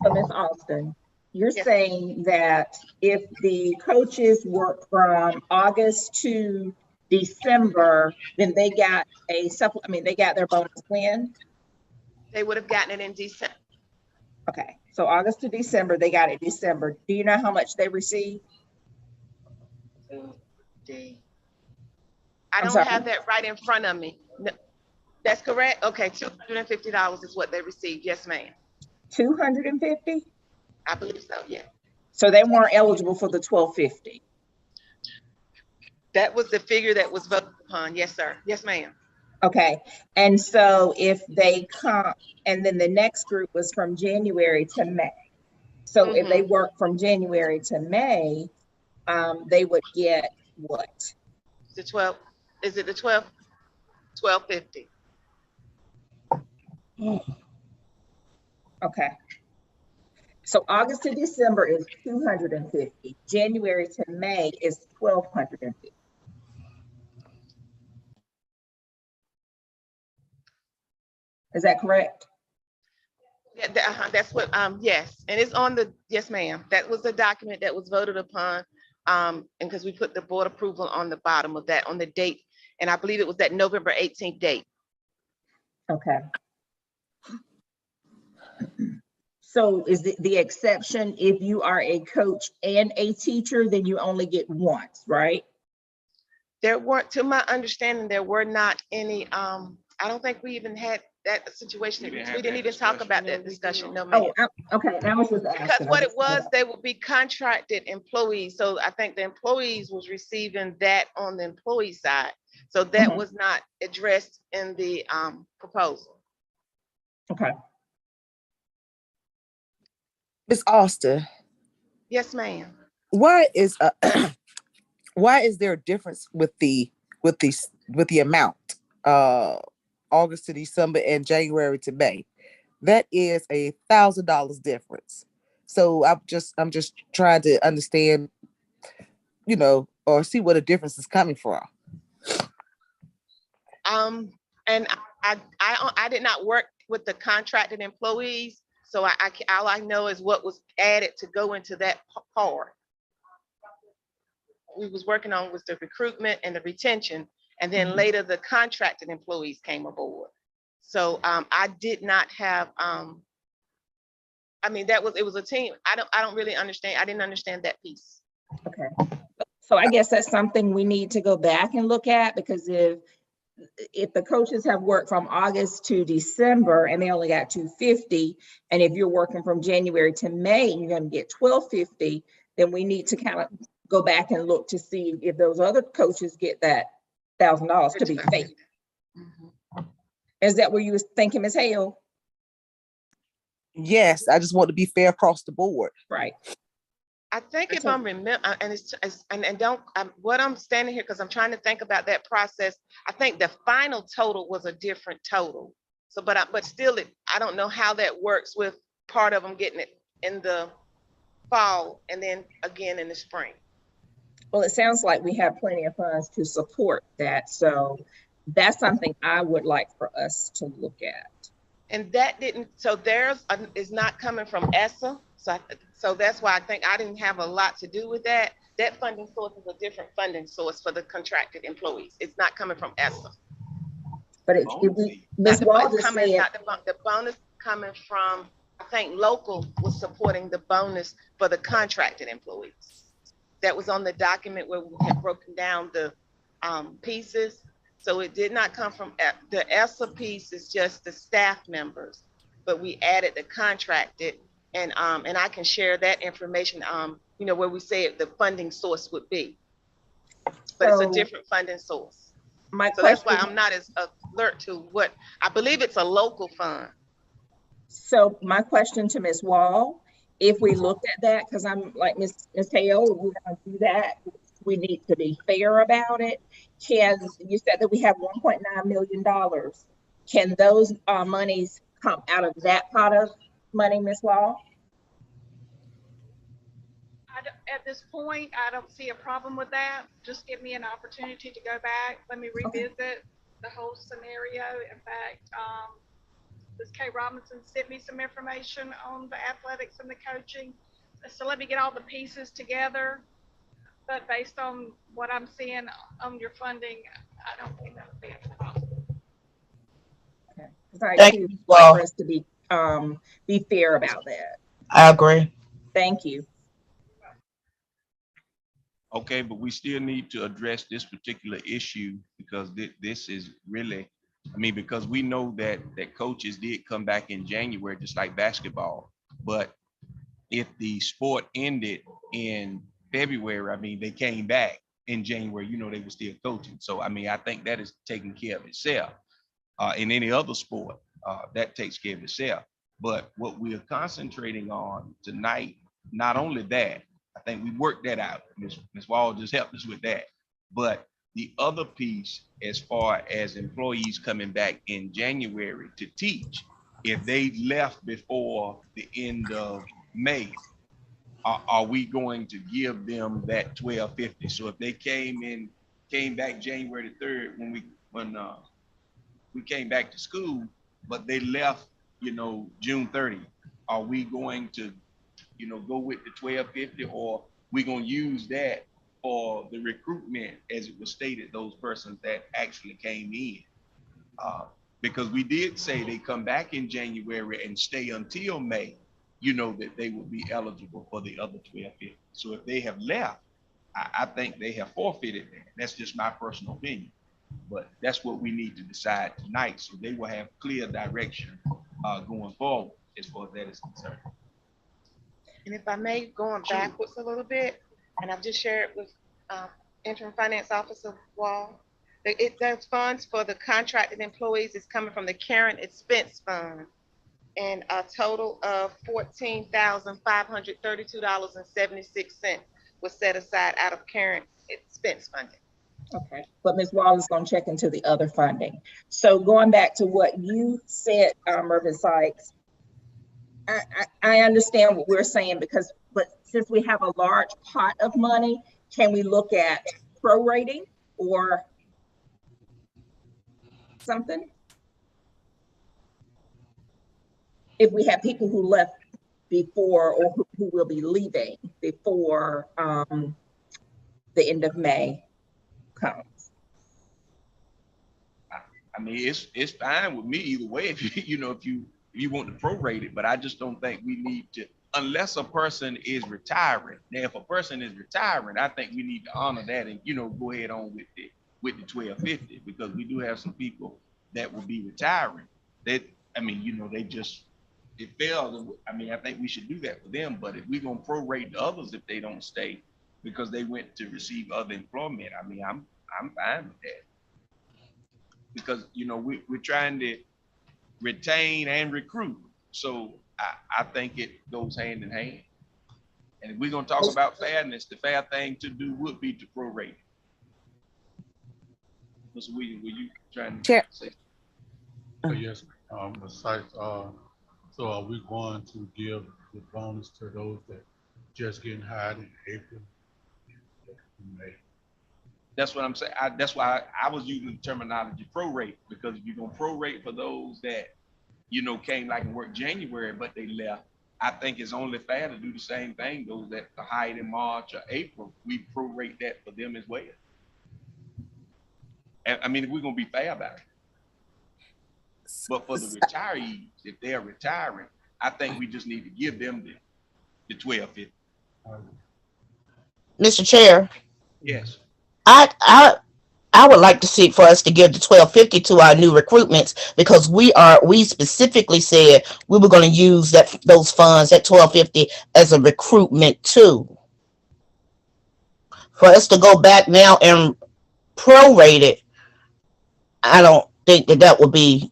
Speaker 3: So Ms. Austin, you're saying that if the coaches work from August to December, then they got they got their bonus when?
Speaker 7: They would have gotten it in December.
Speaker 3: Okay, so August to December, they got it December. Do you know how much they received?
Speaker 7: I don't have that right in front of me. No, that's correct? Okay, $250 is what they received. Yes, ma'am.
Speaker 3: 250?
Speaker 7: I believe so, yeah.
Speaker 3: So they weren't eligible for the 1250.
Speaker 7: That was the figure that was voted upon. Yes, sir. Yes, ma'am.
Speaker 3: Okay, and so if they come, and then the next group was from January to May. So if they work from January to May, they would get what?
Speaker 7: The 12, is it the 12? 1250.
Speaker 3: Okay. So August to December is 250. January to May is 1250. Is that correct?
Speaker 7: Yeah, that's what, yes. And it's on the, yes, ma'am. That was the document that was voted upon. And because we put the board approval on the bottom of that, on the date. And I believe it was that November 18th date.
Speaker 3: Okay. So is the exception, if you are a coach and a teacher, then you only get once, right?
Speaker 7: There weren't, to my understanding, there were not any I don't think we even had that situation.
Speaker 1: We
Speaker 7: We
Speaker 1: didn't have
Speaker 7: didn't
Speaker 1: that
Speaker 7: even talk
Speaker 1: discussion.
Speaker 7: about
Speaker 2: No,
Speaker 7: that
Speaker 2: we
Speaker 7: discussion, no,
Speaker 2: didn't.
Speaker 7: ma'am.
Speaker 3: Okay, and I was just
Speaker 7: Because
Speaker 3: asking.
Speaker 7: what it was, they would be contracted employees. So I think the employees was receiving that on the employee side. So that
Speaker 3: Mhm.
Speaker 7: was not addressed in the proposal.
Speaker 3: Okay.
Speaker 11: Ms. Austin,
Speaker 7: Yes, ma'am.
Speaker 11: why is why is there a difference with the amount? August to December and January to May. That is $1,000 difference. So I'm just trying to understand, or see where the difference is coming from.
Speaker 7: And I did not work with the contracted employees. So all I know is what was added to go into that part. We was working on was the recruitment and the retention, and then later the contracted employees came aboard. So I did not have I mean, it was a team. I don't really understand. I didn't understand that piece.
Speaker 3: Okay. So I guess that's something we need to go back and look at, because if the coaches have worked from August to December and they only got $250, and if you're working from January to May and you're going to get $1,250, then we need to kind of go back and look to see if those other coaches get that $1,000 to be fair. Is that what you was thinking, Ms. Hale?
Speaker 11: Yes, I just want to be fair across the board.
Speaker 3: Right.
Speaker 7: I think if I'm remember, and don't, what I'm standing here, because I'm trying to think about that process. I think the final total was a different total. So, but still, I don't know how that works with part of them getting it in the fall and then again in the spring.
Speaker 3: Well, it sounds like we have plenty of funds to support that. So that's something I would like for us to look at.
Speaker 7: And that didn't, so theirs is not coming from ESSA. So that's why I think I didn't have a lot to do with that. That funding source is a different funding source for the contracted employees. It's not coming from ESSA.
Speaker 3: But Ms. Wall just said,
Speaker 7: the bonus coming from, I think local was supporting the bonus for the contracted employees. That was on the document where we had broken down the pieces. So it did not come from the ESSA piece, is just the staff members, but we added the contracted, and I can share that information, where we say the funding source would be, but it's a different funding source. So that's why I'm not as alert to what, I believe it's a local fund.
Speaker 3: So my question to Ms. Wall, if we looked at that, because I'm like Ms. Hale, we're gonna do that, we need to be fair about it. You said that we have $1.9 million. Can those monies come out of that pot of money, Ms. Wall?
Speaker 10: At this point, I don't see a problem with that. Just give me an opportunity to go back. Let me revisit the whole scenario. In fact, Ms. Kay Robinson sent me some information on the athletics and the coaching. So let me get all the pieces together. But based on what I'm seeing on your funding, I don't think that would be a problem.
Speaker 3: Okay. Thank you. For us to be fair about that.
Speaker 8: I agree.
Speaker 3: Thank you.
Speaker 1: Okay, but we still need to address this particular issue, because this is really, because we know that coaches did come back in January, just like basketball. But if the sport ended in February, they came back in January, they were still coaching. So, I think that is taking care of itself. In any other sport, that takes care of itself. But what we are concentrating on tonight, not only that, I think we worked that out. Ms. Wall just helped us with that. But the other piece, as far as employees coming back in January to teach, if they left before the end of May, are we going to give them that $1,250? So if they came back January the 3rd, when we came back to school, but they left, June 30th, are we going to, go with the $1,250, or we going to use that for the recruitment, as it was stated, those persons that actually came in? Because we did say they come back in January and stay until May, that they would be eligible for the other $1,250. So if they have left, I think they have forfeited that. That's just my personal opinion. But that's what we need to decide tonight, so they will have clear direction going forward as far as that is concerned.
Speaker 7: And if I may, going backwards a little bit, and I've just shared with interim finance officer Wall, there's funds for the contracted employees is coming from the current expense fund. And a total of $14,532.76 was set aside out of current expense funding.
Speaker 3: Okay, but Ms. Wallace gonna check into the other funding. So going back to what you said, Reverend Sykes, I understand what we're saying but since we have a large pot of money, can we look at prorating or something? If we have people who left before or who will be leaving before the end of May comes.
Speaker 1: I mean, it's fine with me either way if you if you want to prorate it, but I just don't think we need to, unless a person is retiring. Now, if a person is retiring, I think we need to honor that and go ahead on with the 1250, because we do have some people that will be retiring. That they just it failed. I mean, I think we should do that for them. But if we're gonna prorate the others if they don't stay because they went to receive other employment, I mean, I'm fine with that. Because we're trying to retain and recruit. So I think it goes hand in hand. And if we're gonna talk about fairness, the fair thing to do would be to prorate. Mr. Williams, were you trying to say?
Speaker 5: Yes, besides, so are we going to give the bonus to those that just getting hired in April? May?
Speaker 1: That's what I'm saying. That's why I was using the terminology prorate, because if you're gonna prorate for those that came and worked January but they left, I think it's only fair to do the same thing. Those that are hired in March or April, we prorate that for them as well. And I mean, if we're gonna be fair about it. But for the retirees, if they're retiring, I think we just need to give them the 1250.
Speaker 8: Mr. Chair,
Speaker 1: Yes.
Speaker 8: I would like to see for us to give the 1250 to our new recruitments, because we specifically said we were going to use those funds at 1250 as a recruitment tool. For us to go back now and prorate it, I don't think that would be,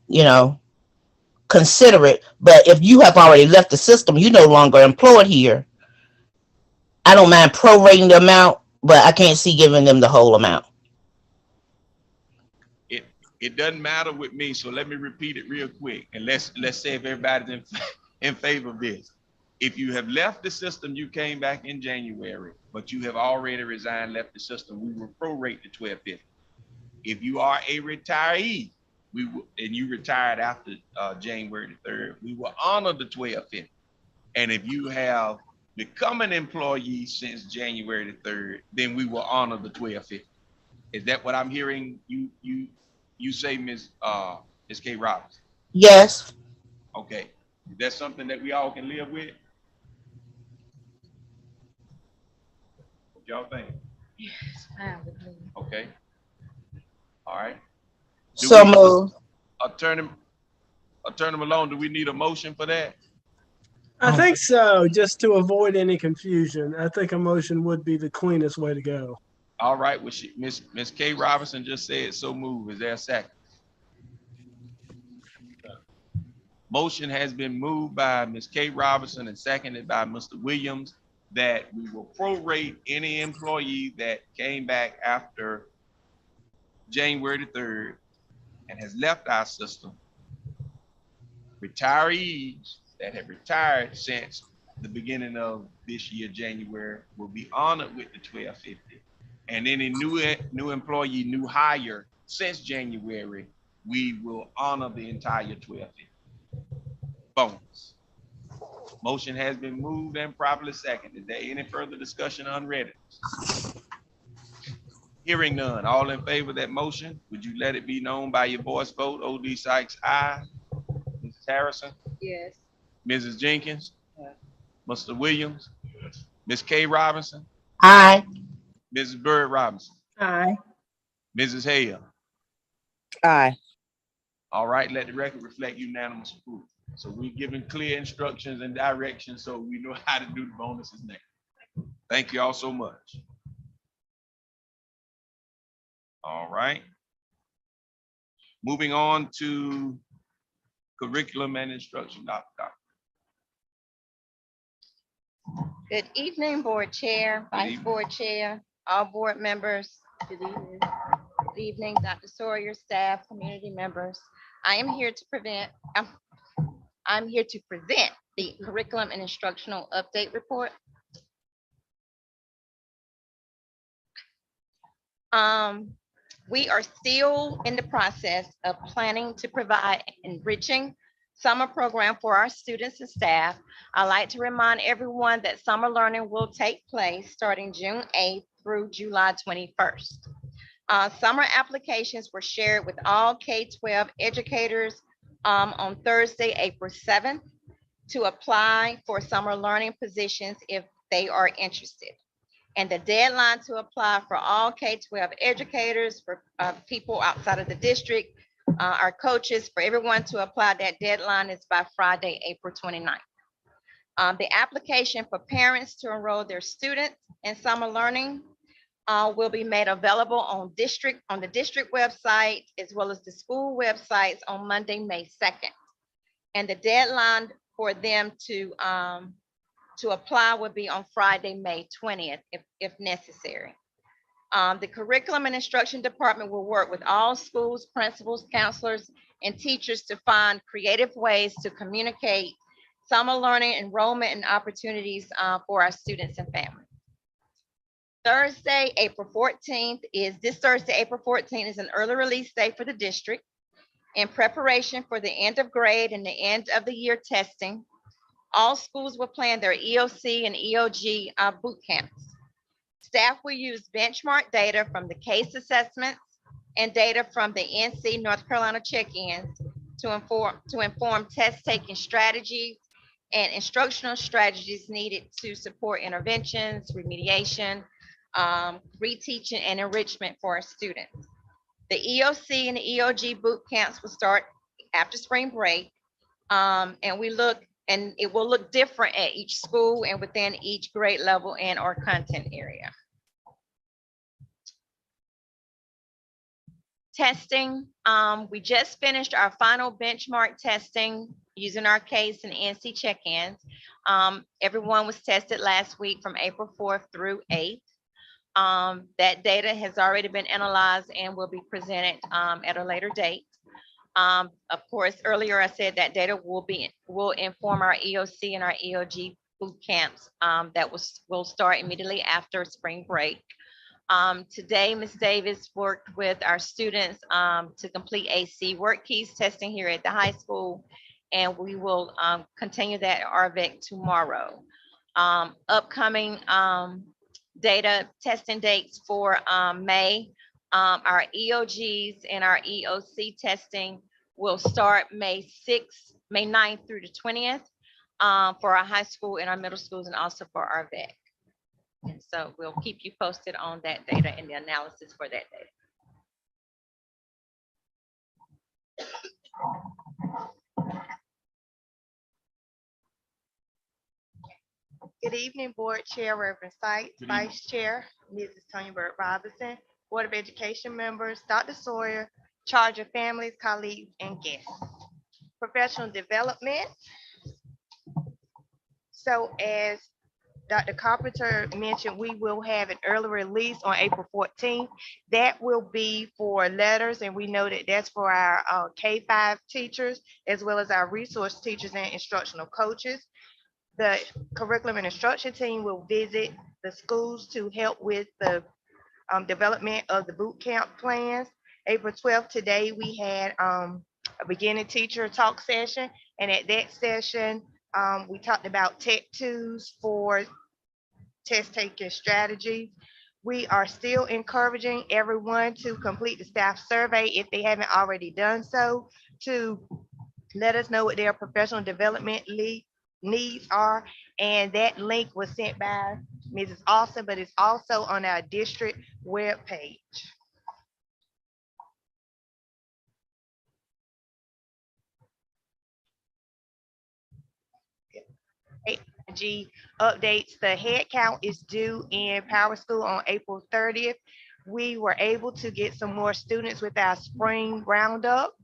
Speaker 8: considerate. But if you have already left the system, you no longer employed here, I don't mind prorating the amount, but I can't see giving them the whole amount.
Speaker 1: It doesn't matter with me, so let me repeat it real quick, and let's say if everybody's in favor of this. If you have left the system, you came back in January, but you have already resigned, left the system, we will prorate the 1250. If you are a retiree, and you retired after January the 3rd, we will honor the 1250. And if you have become an employee since January the 3rd, then we will honor the 1250. Is that what I'm hearing you say, Ms. K. Roberts?
Speaker 8: Yes.
Speaker 1: Okay. Is that something that we all can live with? What y'all think?
Speaker 4: Yes, fine with me.
Speaker 1: Okay. All right.
Speaker 8: So move.
Speaker 1: Attorney Malone, do we need a motion for that?
Speaker 2: I think so, just to avoid any confusion. I think a motion would be the cleanest way to go.
Speaker 1: All right, well, Ms. K. Robinson just said so move. Is there a second? Motion has been moved by Ms. K. Robinson and seconded by Mr. Williams that we will prorate any employee that came back after January the 3rd and has left our system. Retirees that have retired since the beginning of this year, January, will be honored with the 1250. And any new employee, new hire since January, we will honor the entire 1250 bonus. Motion has been moved and properly seconded. Is there any further discussion on readiness? Hearing none, all in favor of that motion, would you let it be known by your voice vote? O.D. Sykes, aye. Mrs. Harrison?
Speaker 4: Yes.
Speaker 1: Mrs. Jenkins?
Speaker 4: Yes.
Speaker 1: Mr. Williams? Ms. K. Robinson?
Speaker 8: Aye.
Speaker 1: Mrs. Bird Robinson?
Speaker 3: Aye.
Speaker 1: Mrs. Hale?
Speaker 11: Aye.
Speaker 1: All right, let the record reflect unanimous approval. So we're giving clear instructions and directions so we know how to do the bonuses next. Thank you all so much. All right. Moving on to curriculum and instruction, Dr.
Speaker 12: Good evening, Board Chair,
Speaker 1: Good
Speaker 12: Vice
Speaker 1: evening.
Speaker 12: Board Chair, all board members.
Speaker 4: Good evening.
Speaker 12: Good evening, Dr. Sawyer, staff, community members. I am here to I'm here to present the curriculum and instructional update report. We are still in the process of planning to provide enriching summer program for our students and staff. I'd like to remind everyone that summer learning will take place starting June 8th through July 21st. Summer applications were shared with all K-12 educators on Thursday, April 7th to apply for summer learning positions if they are interested. And the deadline to apply for all K-12 educators, for people outside of the district, our coaches, for everyone to apply, that deadline is by Friday, April 29th. The application for parents to enroll their students in summer learning will be made available on the district website as well as the school websites on Monday, May 2nd. And the deadline for them to apply would be on Friday, May 20th, if necessary. The curriculum and instruction department will work with all schools, principals, counselors, and teachers to find creative ways to communicate summer learning enrollment and opportunities for our students and families. Thursday, April 14th is an early release day for the district in preparation for the end of grade and the end of the year testing. All schools will plan their EOC and EOG boot camps. Staff will use benchmark data from the case assessments and data from the NC North Carolina check-ins to inform test-taking strategies and instructional strategies needed to support interventions, remediation, reteaching, and enrichment for our students. The EOC and the EOG boot camps will start after spring break, and it will look different at each school and within each grade level and or content area. Testing, we just finished our final benchmark testing using our case and NC check-ins. Everyone was tested last week from April 4th through 8th. That data has already been analyzed and will be presented at a later date. Of course, earlier I said that data will inform our EOC and our EOG boot camps that will start immediately after spring break. Today, Ms. Davis worked with our students to complete AC work keys testing here at the high school, and we will continue that at RVEC tomorrow. Upcoming data testing dates for May. Our EOGs and our EOC testing will start May 9th through the 20th for our high school and our middle schools, and also for our VEC. And so we'll keep you posted on that data and the analysis for that data.
Speaker 7: Good evening, Board Chair, Reverend Sites,
Speaker 1: Good evening.
Speaker 7: Vice Chair, Mrs. Tonya Bird Robinson, Board of Education members, Dr. Sawyer, charge of families, colleagues, and guests. Professional development. So as Dr. Carpenter mentioned, we will have an early release on April 14th. That will be for letters, and we know that that's for our K-5 teachers, as well as our resource teachers and instructional coaches. The curriculum and instruction team will visit the schools to help with the development of the boot camp plans. April 12th, today, we had a beginning teacher talk session, and at that session, we talked about tech twos for test taking strategy. We are still encouraging everyone to complete the staff survey if they haven't already done so, to let us know what their professional development needs are. And that link was sent by Mrs. Austin, but it's also on our district webpage. strategy updates. The head count is due in Power School on April 30th. We were able to get some more students with our spring roundup.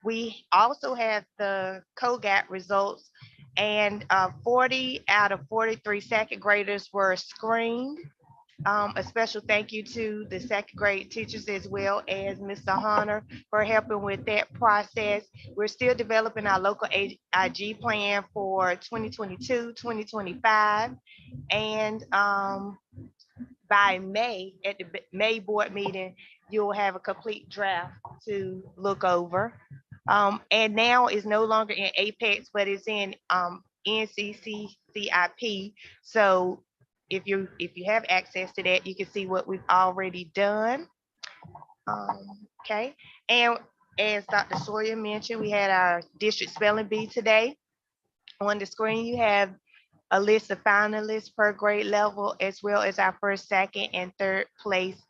Speaker 7: We also have the COGAT results, and 40 out of 43 second graders were screened. A special thank you to the second grade teachers as well as Mr. Hunter for helping with that process. We're still developing our local IG plan for 2022, 2025. And by May, at the May board meeting, you'll have a complete draft to look over. And now it's no longer in Apex, but it's in NCCCIP. So if you have access to that, you can see what we've already done. Okay, and as Dr. Sawyer mentioned, we had our district spelling bee today. On the screen, you have a list of finalists per grade level, as well as our first, second, and third place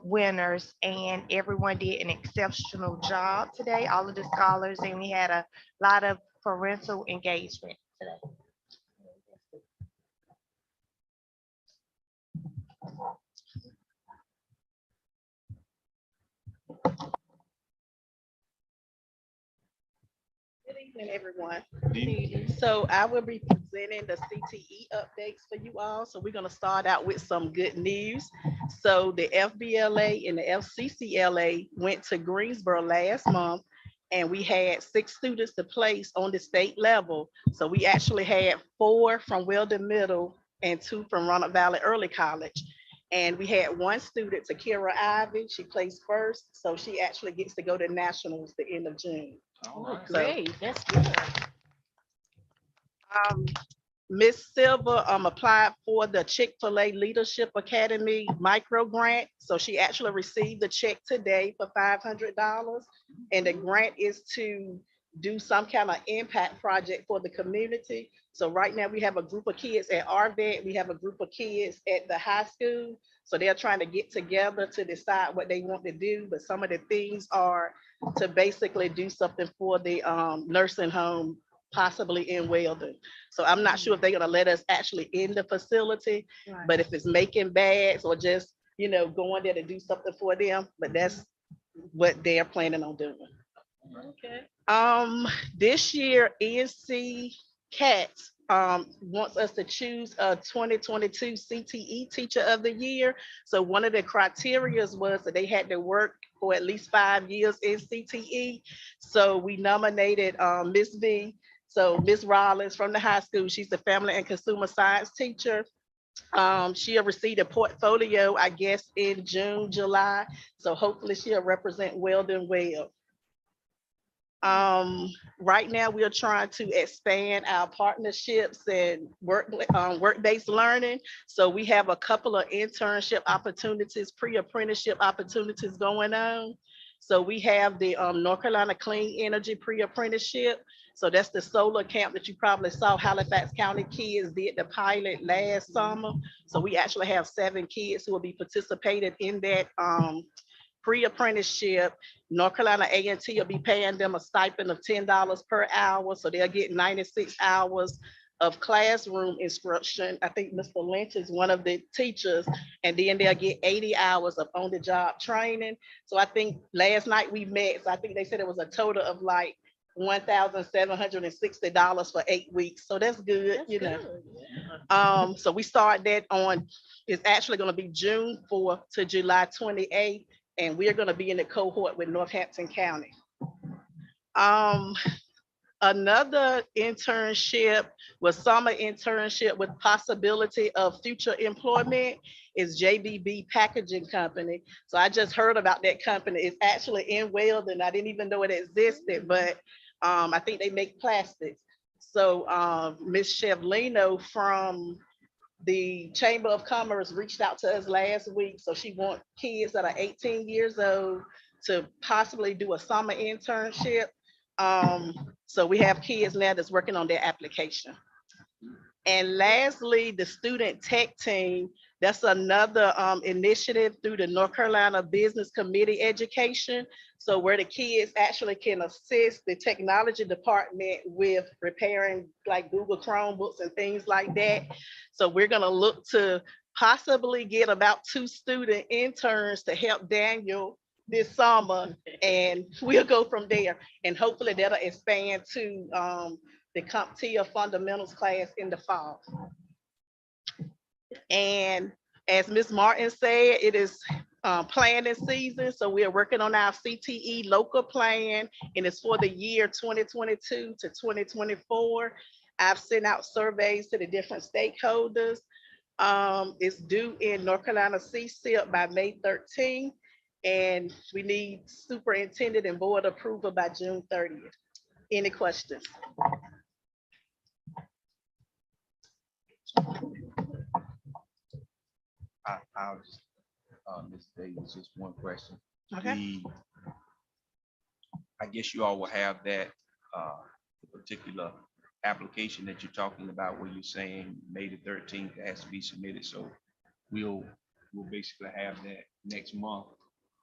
Speaker 7: winners, and everyone did an exceptional job today, all of the scholars, and we had a lot of parental engagement today.
Speaker 13: Good evening, everyone. So I will be presenting the CTE updates for you all. So we're going to start out with some good news. So the FBLA and the FCCLA went to Greensboro last month, and we had 6 students to place on the state level. So we actually had 4 from Weldon Middle and 2 from Roanoke Valley Early College. And we had 1 student, Takira Ivy, she placed first. So she actually gets to go to nationals the end of June.
Speaker 4: Oh, great, that's good.
Speaker 13: Miss Silva applied for the Chick-fil-A Leadership Academy micro grant. So she actually received the check today for $500. And the grant is to do some kind of impact project for the community. So right now we have a group of kids at RVET. We have a group of kids at the high school. So they're trying to get together to decide what they want to do. But some of the things are to basically do something for the nursing home, possibly in Weldon. So I'm not sure if they're gonna let us actually in the facility, but if it's making bags or just, going there to do something for them, but that's what they're planning on doing.
Speaker 4: Okay.
Speaker 13: This year, ENC CATS wants us to choose a 2022 CTE Teacher of the Year. So one of the criteria was that they had to work for at least 5 years in CTE. So we nominated Miss B. So Miss Rollins from the high school, she's the family and consumer science teacher. She'll receive a portfolio, I guess, in June, July. So hopefully she'll represent Weldon well. Right now we are trying to expand our partnerships and work-based learning. So we have a couple of internship opportunities, pre-apprenticeship opportunities going on. So we have the North Carolina Clean Energy pre-apprenticeship. So that's the solar camp that you probably saw Halifax County kids did the pilot last summer. So we actually have 7 kids who will be participating in that pre-apprenticeship. North Carolina A&T will be paying them a stipend of $10 per hour. So they'll get 96 hours of classroom instruction. I think Mr. Lynch is one of the teachers, and then they'll get 80 hours of on-the-job training. So I think last night we met, so I think they said it was a total of like $1,760 for 8 weeks. So that's good, So we start that it's actually going to be June 4th to July 28th. And we are going to be in the cohort with Northampton County. Another internship was summer internship with possibility of future employment is JBB Packaging Company. So I just heard about that company. It's actually in Weldon. I didn't even know it existed, but I think they make plastics. So Ms. Chevlino from the Chamber of Commerce reached out to us last week. So she wants kids that are 18 years old to possibly do a summer internship. So we have kids now that's working on their application. And lastly, the student tech team, That's another initiative through the North Carolina Business Committee Education. So where the kids actually can assist the technology department with repairing like Google Chromebooks and things like that. So we're gonna look to possibly get about 2 student interns to help Daniel this summer, and we'll go from there. And hopefully that'll expand to the CompTIA fundamentals class in the fall. And as Ms. Martin said, it is planning season. So we are working on our CTE local plan, and it's for the year 2022 to 2024. I've sent out surveys to the different stakeholders. It's due in North Carolina CSIP by May 13th. And we need superintendent and board approval by June 30th. Any questions?
Speaker 1: I'll just, Ms. Davis, just one question.
Speaker 13: Okay.
Speaker 1: I guess you all will have that particular application that you're talking about where you're saying May the 13th has to be submitted. So we'll basically have that next month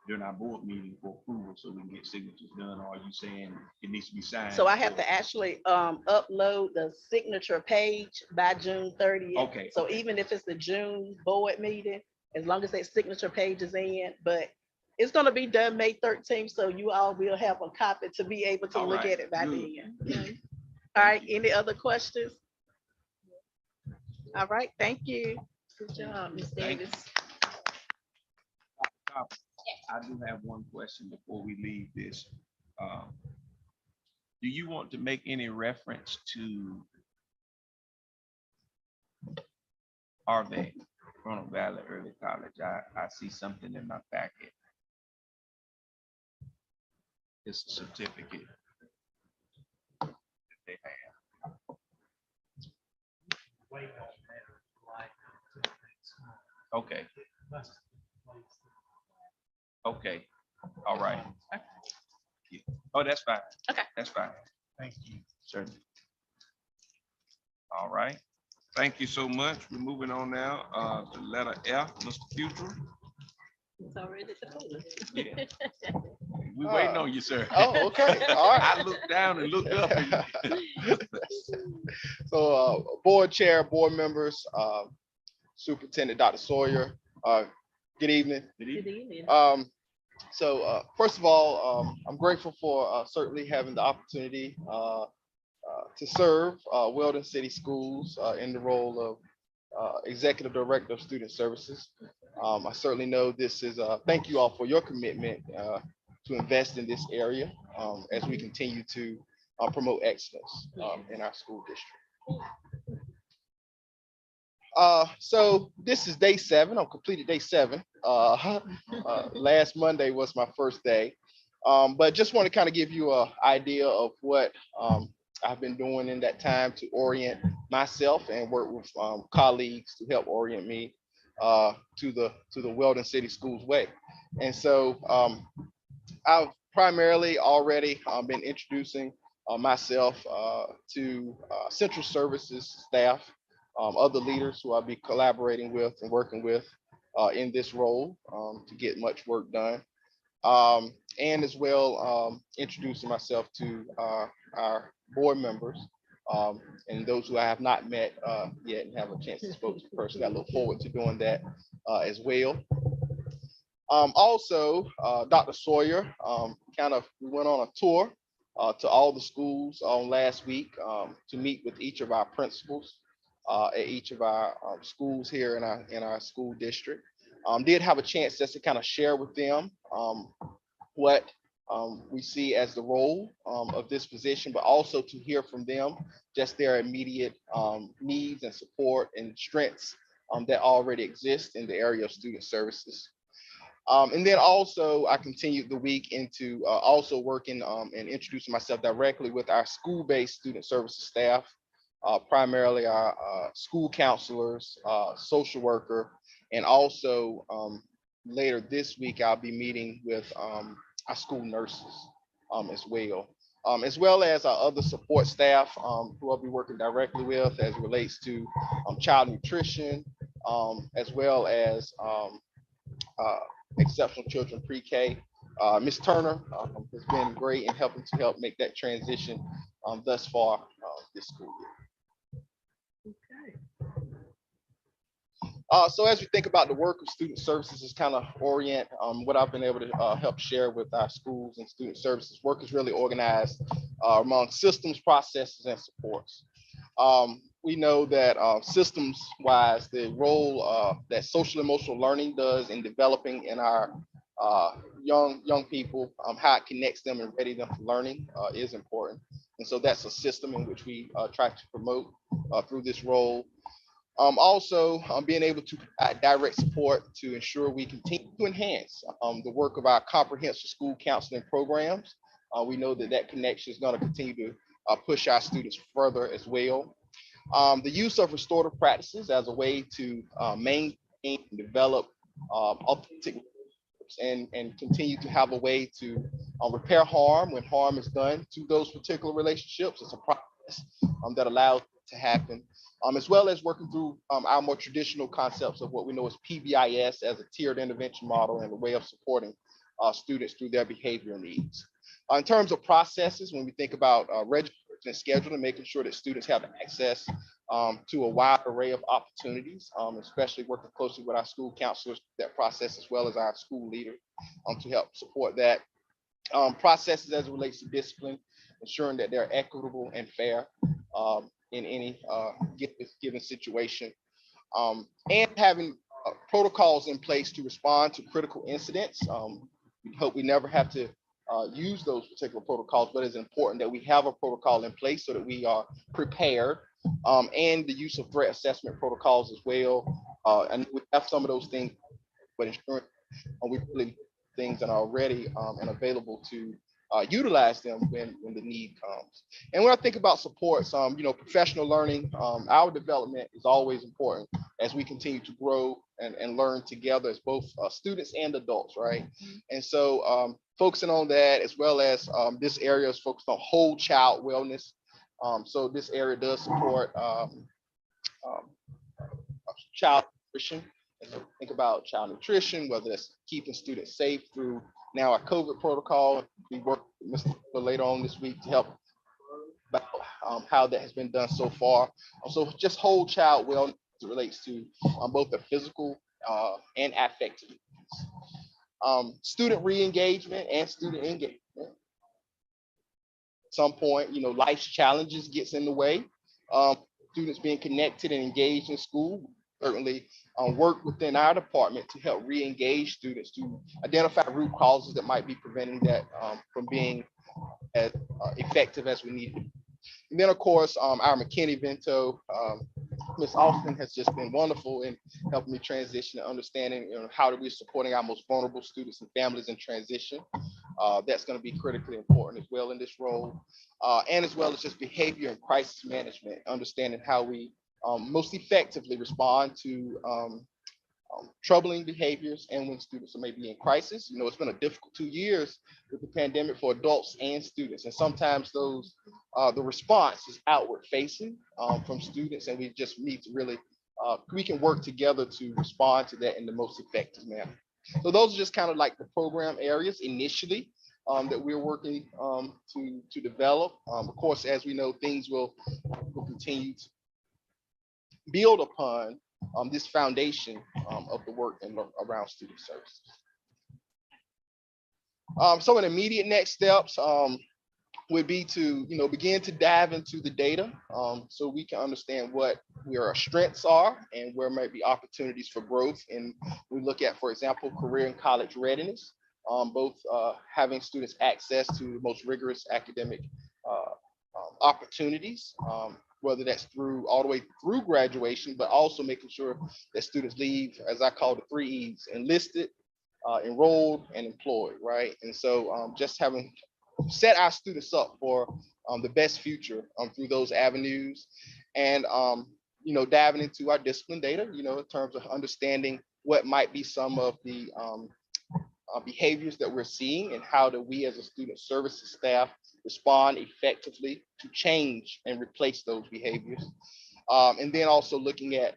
Speaker 1: during our board meeting for approval so we can get signatures done. Or are you saying it needs to be signed?
Speaker 13: So I have to actually upload the signature page by June 30th.
Speaker 1: Okay.
Speaker 13: So even if it's the June board meeting, as long as that signature page is in, but it's gonna be done May 13th, so you all will have a copy to be able to
Speaker 1: All
Speaker 13: look
Speaker 1: right.
Speaker 13: at it by
Speaker 1: Good.
Speaker 13: then. All right, any other questions? All right, thank you.
Speaker 3: Good job, Ms.
Speaker 1: Thank you.
Speaker 3: Davis.
Speaker 1: I do have one question before we leave this. Do you want to make any reference to Harvey, Roanoke Valley Early College? I see something in my packet. It's a certificate that they have. Okay. Okay, all right. Yeah. Oh, that's fine.
Speaker 3: Okay.
Speaker 1: That's fine.
Speaker 6: Thank you.
Speaker 1: Certainly. All right. Thank you so much. We're moving on now to letter F, Mr. Future.
Speaker 4: It's already the folder.
Speaker 1: Yeah. We're waiting on you, sir.
Speaker 14: Oh, okay. All right.
Speaker 1: I looked down and looked up.
Speaker 14: So, board chair, board members, Superintendent Dr. Sawyer, good evening.
Speaker 1: Good
Speaker 4: Good
Speaker 1: evening.
Speaker 4: evening.
Speaker 14: So first of all, I'm grateful for certainly having the opportunity to serve Weldon City Schools in the role of Executive Director of Student Services. I certainly know this is, thank you all for your commitment to invest in this area as we continue to promote excellence in our school district. So this is day 7. I'm completed day 7. Last Monday was my first day, but just want to kind of give you an idea of what I've been doing in that time to orient myself and work with colleagues to help orient me to the Weldon City Schools way. And so I've primarily already been introducing myself to Central Services staff, other leaders who I'll be collaborating with and working with in this role to get much work done. And as well, introducing myself to our board members and those who I have not met yet and have a chance to speak to personally. I look forward to doing that as well. Also, Dr. Sawyer, we went on a tour to all the schools on last week to meet with each of our principals at each of our schools here in our school district. Did have a chance just to kind of share with them what we see as the role of this position, but also to hear from them just their immediate needs and support and strengths that already exist in the area of student services. And then also I continued the week into also working and introducing myself directly with our school-based student services staff, primarily our school counselors, social worker, and also later this week, I'll be meeting with our school nurses as well as our other support staff who I'll be working directly with as it relates to child nutrition, as well as exceptional children pre-K. Ms. Turner has been great in helping to help make that transition thus far this school year. So as we think about the work of student services, is kind of orient what I've been able to help share with our schools and student services. Work is really organized among systems, processes, and supports. We know that systems wise, the role that social emotional learning does in developing in our young people, how it connects them and ready them for learning is important. And so that's a system in which we try to promote through this role. Also, being able to provide direct support to ensure we continue to enhance the work of our comprehensive school counseling programs. We know that that connection is going to continue to push our students further as well. The use of restorative practices as a way to maintain and develop authentic and continue to have a way to repair harm when harm is done to those particular relationships. It's a process that allows it to happen, as well as working through our more traditional concepts of what we know as PBIS as a tiered intervention model and a way of supporting students through their behavioral needs. In terms of processes, when we think about registration and scheduling, making sure that students have access to a wide array of opportunities, especially working closely with our school counselors, that process, as well as our school leader to help support that. Processes as it relates to discipline, ensuring that they're equitable and fair in any given situation, and having protocols in place to respond to critical incidents. We hope we never have to use those particular protocols, but it's important that we have a protocol in place so that we are prepared, and the use of threat assessment protocols as well. And we have some of those things, but ensuring we really things that are ready and available to utilize them when the need comes. And when I think about supports, professional learning, our development is always important as we continue to grow and learn together as both students and adults, right? And so focusing on that, as well as this area is focused on whole child wellness. So this area does support child nutrition. And so think about child nutrition, whether it's keeping students safe through now our COVID protocol. We work with Mr. later on this week to help about how that has been done so far. So just whole child wellness relates to both the physical and affective needs. Student re-engagement and student engagement. At some point, life's challenges gets in the way. Students being connected and engaged in school, certainly work within our department to help re-engage students to identify root causes that might be preventing that from being as effective as we need it. And then, of course, our McKinney Vento, Ms. Austin has just been wonderful in helping me transition and understanding how to be supporting our most vulnerable students and families in transition. That's going to be critically important as well in this role, and as well as just behavior and crisis management, understanding how we most effectively respond to troubling behaviors and when students are maybe in crisis. It's been a difficult 2 years with the pandemic for adults and students, and sometimes those the response is outward facing from students, and we just need to really we can work together to respond to that in the most effective manner. So those are just kind of like the program areas initially that we're working to develop. Of course, as we know, things will continue to build upon this foundation of the work and around student services. Some of the immediate next steps would be to begin to dive into the data so we can understand where our strengths are and where might be opportunities for growth. And we look at, for example, career and college readiness, both having students access to the most rigorous academic opportunities, whether that's all the way through graduation, but also making sure that students leave, as I call the 3 E's: enlisted, enrolled, and employed, right? And so just having set our students up for the best future through those avenues, and diving into our discipline data, in terms of understanding what might be some of the behaviors that we're seeing, and how do we as a student services staff respond effectively to change and replace those behaviors. And then also looking at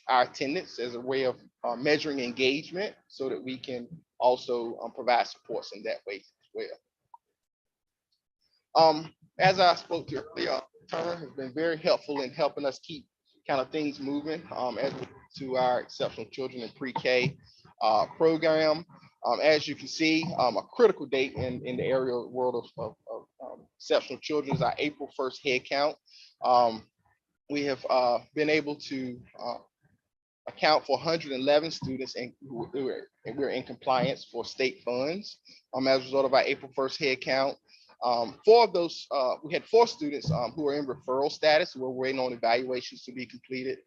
Speaker 14: our attendance as a way of measuring engagement so that we can also provide supports in that way as well. As I spoke to earlier, Turner has been very helpful in helping us keep kind of things moving as to our exceptional children in pre-K program. As you can see, a critical date in the area world of exceptional children is our April 1st head count. We have been able to account for 111 students and we're in compliance for state funds as a result of our April 1st head count. 4 of those, we had 4 students who are in referral status. We're waiting on evaluations to be completed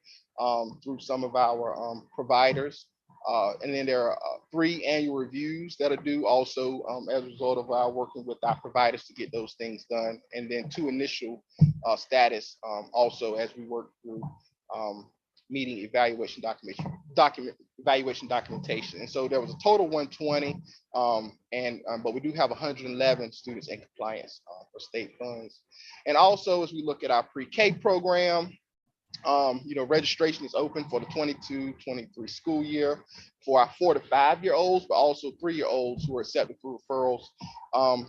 Speaker 14: through some of our providers. And then there are 3 annual reviews that are due also as a result of our working with our providers to get those things done. And then 2 initial status also as we work through meeting evaluation documentation. And so there was a total 120, but we do have 111 students in compliance for state funds. And also as we look at our pre-K program, registration is open for the 22-23 school year for our 4 to 5 year olds, but also 3-year-olds who are accepted for referrals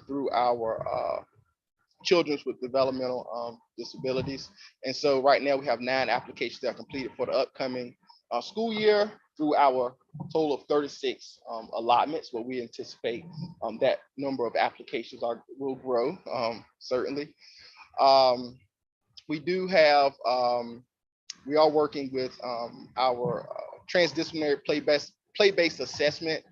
Speaker 14: through our children with developmental disabilities. And so right now we have 9 applications that are completed for the upcoming school year through our total of 36 allotments, but we anticipate that number of applications will grow, certainly. We do have, we are working with our transdisciplinary play-based assessment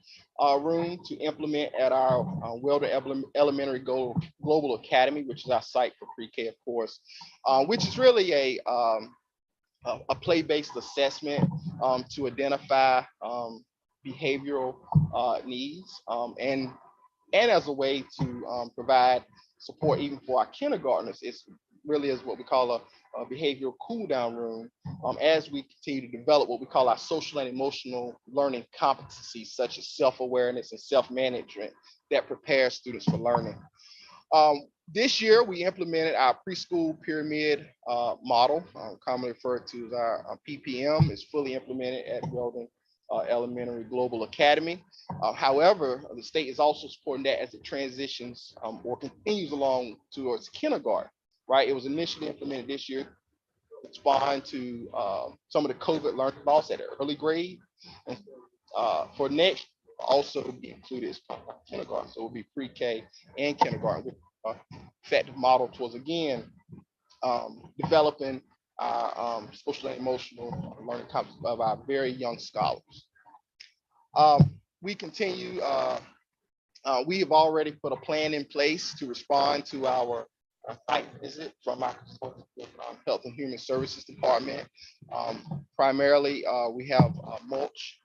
Speaker 14: room to implement at our Weldon Elementary Global Academy, which is our site for pre-K, of course, which is really a play-based assessment to identify behavioral needs and as a way to provide support even for our kindergartners. It's really is what we call a behavioral cool down room as we continue to develop what we call our social and emotional learning competencies such as self-awareness and self-management that prepare students for learning. This year we implemented our preschool pyramid model, commonly referred to as our PPM. Is fully implemented at Weldon Elementary Global Academy. However, the state is also supporting that as it transitions or continues along towards kindergarten. Right, it was initially implemented this year to respond to some of the COVID learning loss at an early grade. And for next, also be included as part of kindergarten. So it will be pre-K and kindergarten with effective model towards again developing our social and emotional learning competencies of our very young scholars. We continue. We have already put a plan in place to respond to our site visit from our Health and Human Services Department. Primarily, we have mulch.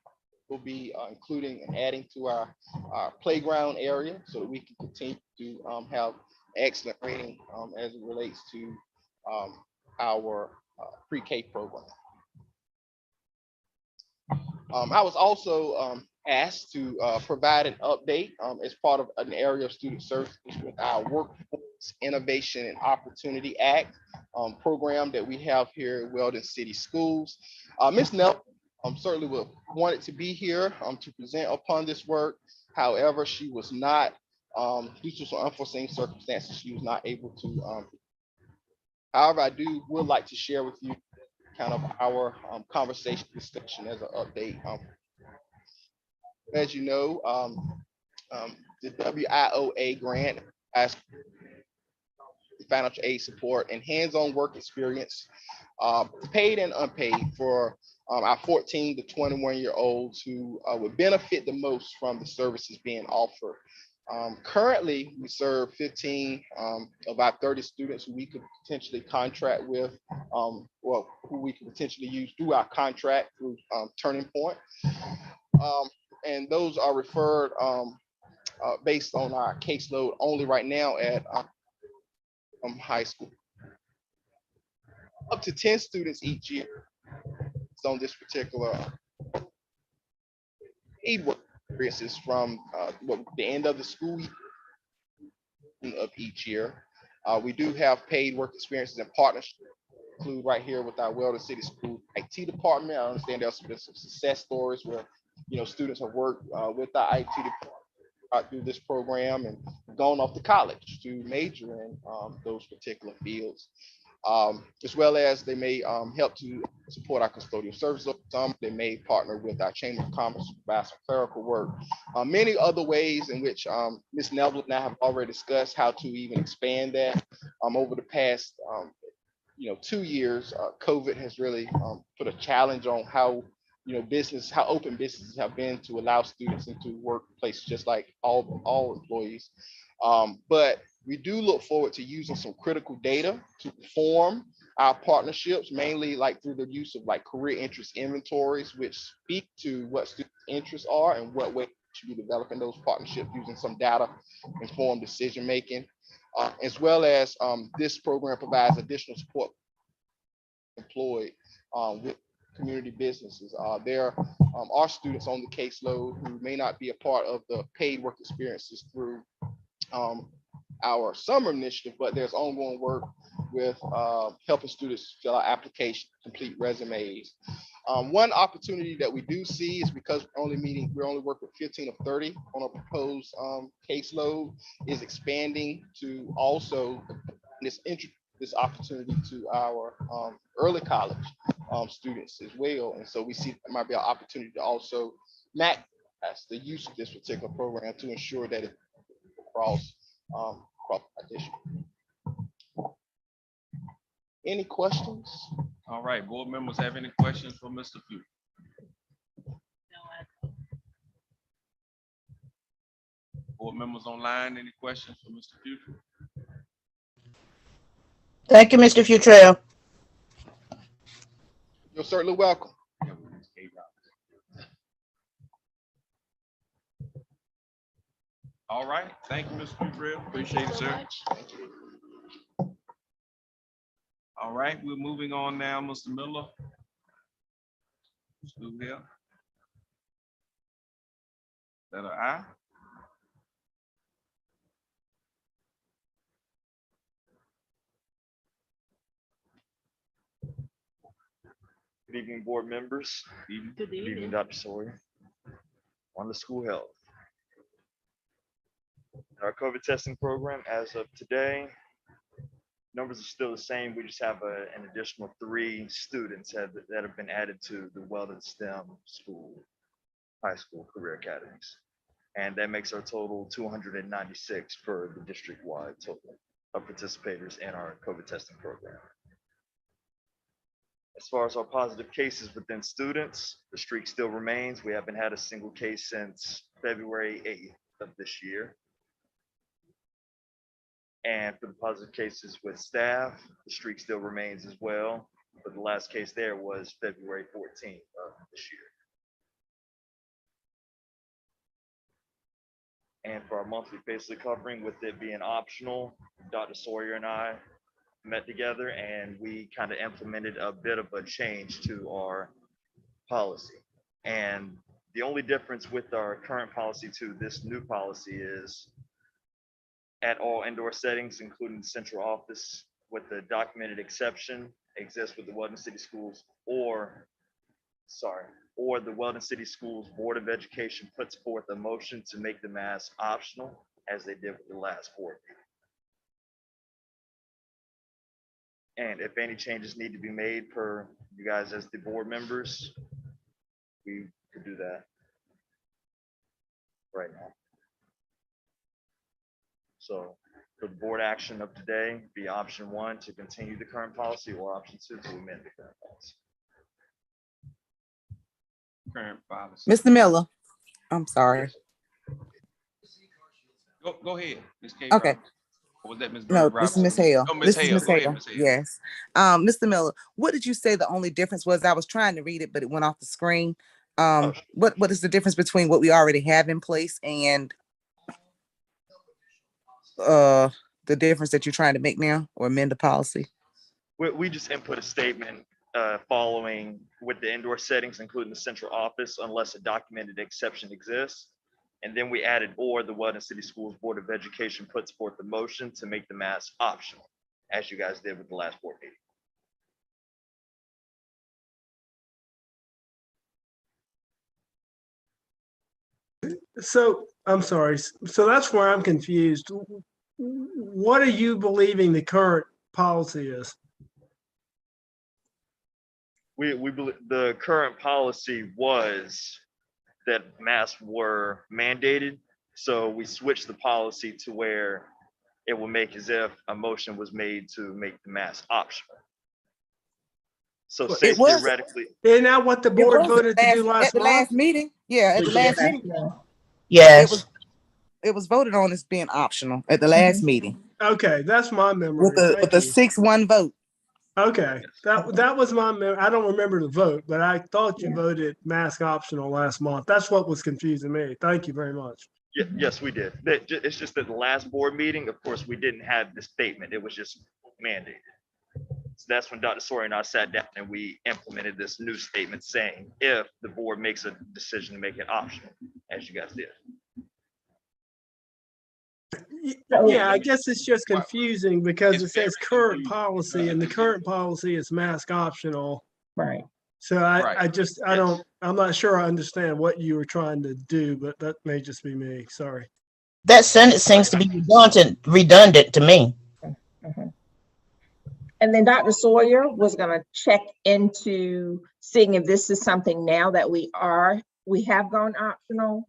Speaker 14: We'll be including and adding to our playground area so that we can continue to have excellent rating as it relates to our pre-K program. I was also asked to provide an update as part of an area of student services with our Workforce Innovation and Opportunity Act program that we have here at Weldon City Schools. Ms. Nelson certainly would wanted to be here to present upon this work. However, she was not, due to some unforeseen circumstances, she was not able to. However, I would like to share with you kind of our conversation discussion as an update. As you know, the WIOA grant asks financial aid support and hands-on work experience, paid and unpaid, for our 14 to 21-year-olds who would benefit the most from the services being offered. Currently, we serve 15 of our 30 students who we could potentially contract with, who we could potentially use through our contract through Turning Point. And those are referred based on our caseload only right now at high school. Up to 10 students each year on this particular aid work experiences from the end of the school year of each year. We do have paid work experiences and partnerships include right here with our Weldon City School IT department. I understand there's been some success stories where, students have worked with the IT department through this program and gone off to college to major in those particular fields. As well as they may help to support our custodial services. They may partner with our Chamber of Commerce to provide some clerical work. Many other ways in which Ms. Neville and I have already discussed how to even expand that. Over the past 2 years, COVID has really put a challenge on how how open businesses have been to allow students into workplace just like all employees. But we do look forward to using some critical data to form our partnerships, mainly like through the use of like career interest inventories, which speak to what students' interests are and what way we should be developing those partnerships using some data informed decision making. As well as this program provides additional support employed with community businesses. There are students on the caseload who may not be a part of the paid work experiences through our summer initiative, but there's ongoing work with helping students fill out applications, complete resumes. One opportunity that we do see is because we only work with 15 of 30 on a proposed caseload, is expanding to also this opportunity to our early college students as well. And so we see there might be an opportunity to also maximize the use of this particular program to ensure that it across our district. Any questions?
Speaker 1: All right, board members have any questions for Mr. Future? Board members online, any questions for Mr. Future?
Speaker 8: Thank you, Mr. Futrell.
Speaker 14: You're certainly welcome.
Speaker 1: All right, thank you, Mr. Futrell. Appreciate it, sir. All right, we're moving on now, Mr. Miller. Still here? Letter I.
Speaker 15: Good evening, board members.
Speaker 4: Good
Speaker 15: Good evening,
Speaker 4: evening.
Speaker 15: Dr. Sawyer. On the school health. Our COVID testing program as of today, numbers are still the same. We just have an additional 3 students that have been added to the Weldon STEM school, high school career academies. And that makes our total 296 for the district-wide total of participators in our COVID testing program. As far as our positive cases within students, the streak still remains. We haven't had a single case since February 8th of this year. And for the positive cases with staff, the streak still remains as well. But the last case there was February 14th of this year. And for our monthly facial covering, with it being optional, Dr. Sawyer and I met together and we kind of implemented a bit of a change to our policy. And the only difference with our current policy to this new policy is at all indoor settings, including the central office, with the documented exception exists with the Weldon City Schools or the Weldon City Schools Board of Education puts forth a motion to make the mask optional, as they did with the last board meeting. And if any changes need to be made per you guys as the board members, we could do that right now. So for the board action of today, be option 1 to continue the current policy or option 2 to amend the current policy.
Speaker 1: Current policy.
Speaker 11: Mr. Miller, I'm sorry.
Speaker 1: Go ahead, Ms. K.
Speaker 11: Okay.
Speaker 1: Roberts. Or was that Ms.
Speaker 11: No,
Speaker 1: Bird
Speaker 11: this is Miss
Speaker 1: Robertson?
Speaker 11: Hale.
Speaker 1: Oh, Ms.
Speaker 11: This is
Speaker 1: Hale.
Speaker 11: Miss
Speaker 1: Go ahead,
Speaker 11: Hale.
Speaker 1: Ms. Hale.
Speaker 11: Yes. Mr. Miller, what did you say the only difference was? I was trying to read it, but it went off the screen. What is the difference between what we already have in place and the difference that you're trying to make now or amend the policy?
Speaker 15: We just input a statement following with the indoor settings, including the central office, unless a documented exception exists. And then we added, or the Weldon City Schools Board of Education puts forth the motion to make the mask optional, as you guys did with the last board meeting.
Speaker 2: So I'm sorry. So that's where I'm confused. What are you believing the current policy is?
Speaker 15: We believe the current policy was that masks were mandated. So we switched the policy to where it will make as if a motion was made to make the mask optional. So say
Speaker 11: It was,
Speaker 15: theoretically,
Speaker 2: Isn't that what the
Speaker 11: it
Speaker 2: board
Speaker 11: was
Speaker 2: voted to do
Speaker 11: at
Speaker 2: last
Speaker 11: the last
Speaker 2: month?
Speaker 11: meeting. Yeah, at the last
Speaker 3: Yes.
Speaker 11: meeting. It
Speaker 8: Yes.
Speaker 11: was voted on as being optional at the last meeting
Speaker 2: Okay, that's my
Speaker 11: with
Speaker 2: memory.
Speaker 11: the
Speaker 2: Thank you.
Speaker 11: 6-1 vote.
Speaker 2: Okay, that was my memory. I don't remember the vote, but I thought you
Speaker 3: Yeah.
Speaker 2: voted mask optional last month. That's what was confusing me. Thank you very much.
Speaker 15: yes, we did. It's just that the last board meeting, of course, we didn't have the statement. It was just mandated. So that's when Dr. Sawyer and I sat down and we implemented this new statement saying, if the board makes a decision to make it optional, as you guys did.
Speaker 2: Yeah, I guess it's just confusing because
Speaker 1: It's
Speaker 2: it says
Speaker 1: very
Speaker 2: current
Speaker 1: confusing.
Speaker 2: policy and the current policy is mask optional.
Speaker 3: Right.
Speaker 2: So
Speaker 1: Right.
Speaker 2: I'm not sure I understand what you were trying to do, but that may just be me. Sorry.
Speaker 8: That sentence seems to be redundant to me.
Speaker 3: Mhm. And then Dr. Sawyer was gonna check into seeing if this is something now that we have gone optional,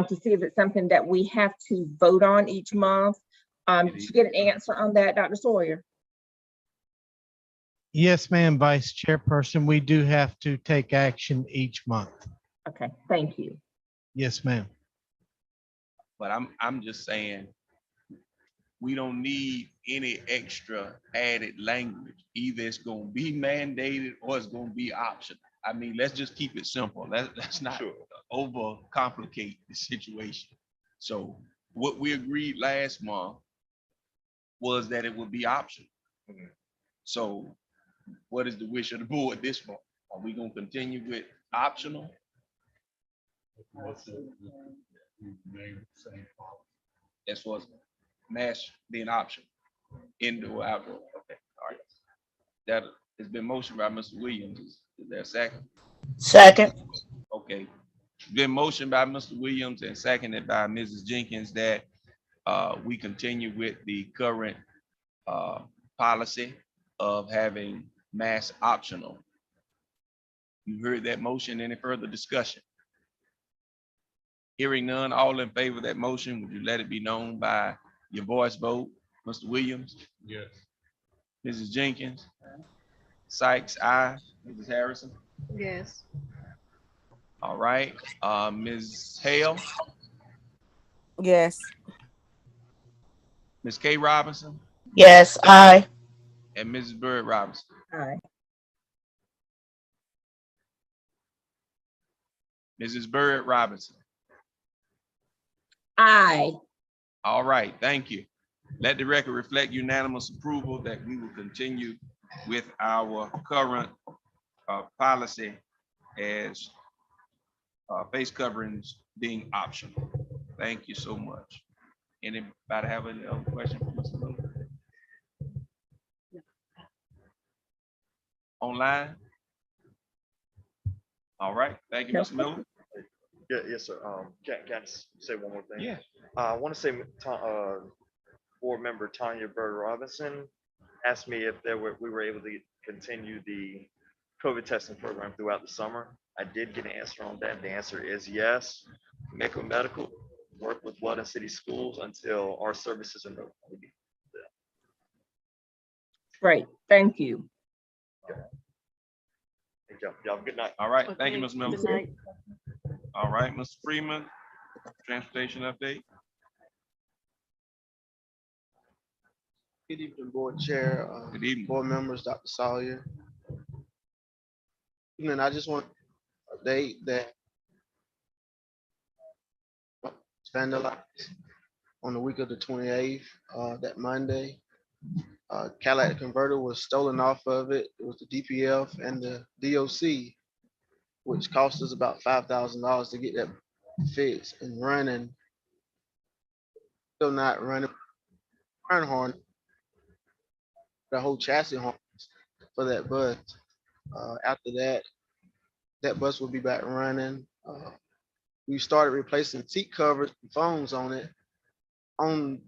Speaker 3: to see if it's something that we have to vote on each month. Did you get an answer on that, Dr. Sawyer?
Speaker 6: Yes, ma'am, Vice Chairperson. We do have to take action each month.
Speaker 3: Okay, thank you.
Speaker 6: Yes, ma'am.
Speaker 1: But I'm just saying, we don't need any extra added language. Either it's gonna be mandated or it's gonna be optional. I mean, let's just keep it simple. Let's not overcomplicate the situation. So what we agreed last month was that it would be optional. So what is the wish of the board this month? Are we gonna continue with optional? As far as mask being optional, indoor, outdoor. Okay, all right. That has been motioned by Mr. Williams. Is there a second?
Speaker 8: Second.
Speaker 1: Okay. Been motioned by Mr. Williams and seconded by Mrs. Jenkins that we continue with the current policy of having mask optional. You heard that motion. Any further discussion? Hearing none, all in favor of that motion, would you let it be known by your voice vote? Mr. Williams?
Speaker 5: Yes.
Speaker 1: Mrs. Jenkins? Sykes, aye. Mrs. Harrison?
Speaker 4: Yes.
Speaker 1: All right. Ms. Hale?
Speaker 11: Yes.
Speaker 1: Ms. K. Robinson?
Speaker 8: Yes, aye.
Speaker 1: And Mrs. Bird Robinson?
Speaker 3: Aye.
Speaker 1: Mrs. Bird Robinson?
Speaker 3: Aye.
Speaker 1: All right, thank you. Let the record reflect unanimous approval that we will continue with our current policy as face coverings being optional. Thank you so much. Anybody have any other questions for Mr. Miller? Online? All right, thank you, Mr. Miller.
Speaker 15: Yeah, yes, sir. Can I just say one more thing?
Speaker 1: Yeah.
Speaker 15: I want to say, board member Tanya Bird Robinson asked me if we were able to continue the COVID testing program throughout the summer. I did get an answer on that. The answer is yes. Mako Medical work with Blood and City Schools until our services are no.
Speaker 3: Great, thank you.
Speaker 15: Thank y'all. Y'all have a good night.
Speaker 1: All right, thank you,
Speaker 4: Okay,
Speaker 1: Mr. Miller.
Speaker 4: good night.
Speaker 1: All right, Mr. Freeman, transportation update.
Speaker 16: Good evening, board chair,
Speaker 1: Good evening.
Speaker 16: board members, Dr. Sawyer. And I just want to update that vandalized on the week of the 28th, that Monday. Catalytic converter was stolen off of it. It was the DPF and the DOC, which cost us about $5,000 to get that fixed and running. Still not running. Iron horn, the whole chassis horn for that bus. After that, that bus will be back running. we started replacing seat covers and phones on it. On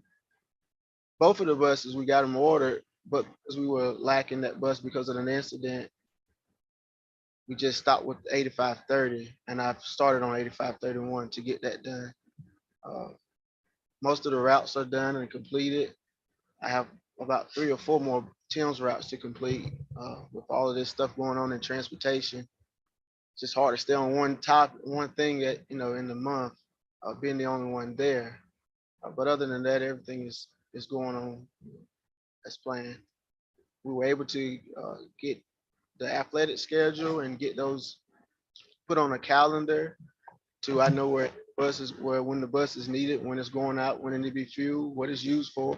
Speaker 16: both of the buses, we got them ordered, but because we were lacking that bus because of an incident, we just stopped with 8530, and I've started on 8531 to get that done. Most of the routes are done and completed. I have about 3 or 4 more Tim's routes to complete. With all of this stuff going on in transportation, it's just hard to stay on one thing at, in the month, being the only one there. But other than that, everything is going on as planned. We were able to get the athletic schedule and get those put on a calendar to, I know where when the bus is needed, when it's going out, when it need to be fueled, what it's used for.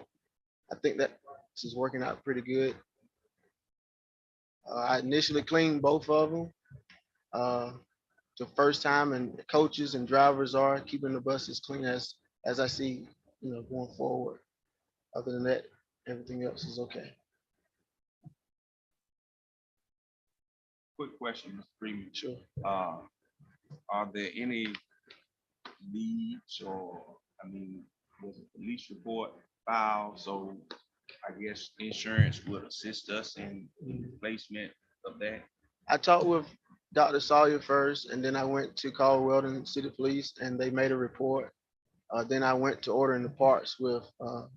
Speaker 16: I think that this is working out pretty good. I initially cleaned both of them. The first time, and coaches and drivers are keeping the buses clean as I see, going forward. Other than that, everything else is okay.
Speaker 1: Quick question, Mr. Freeman.
Speaker 16: Sure.
Speaker 1: Are there any leads or, was a police report filed? So I guess insurance would assist us in the replacement of that.
Speaker 16: I talked with Dr. Sawyer first, and then I went to call Weldon City Police, and they made a report. Then I went to ordering the parts with the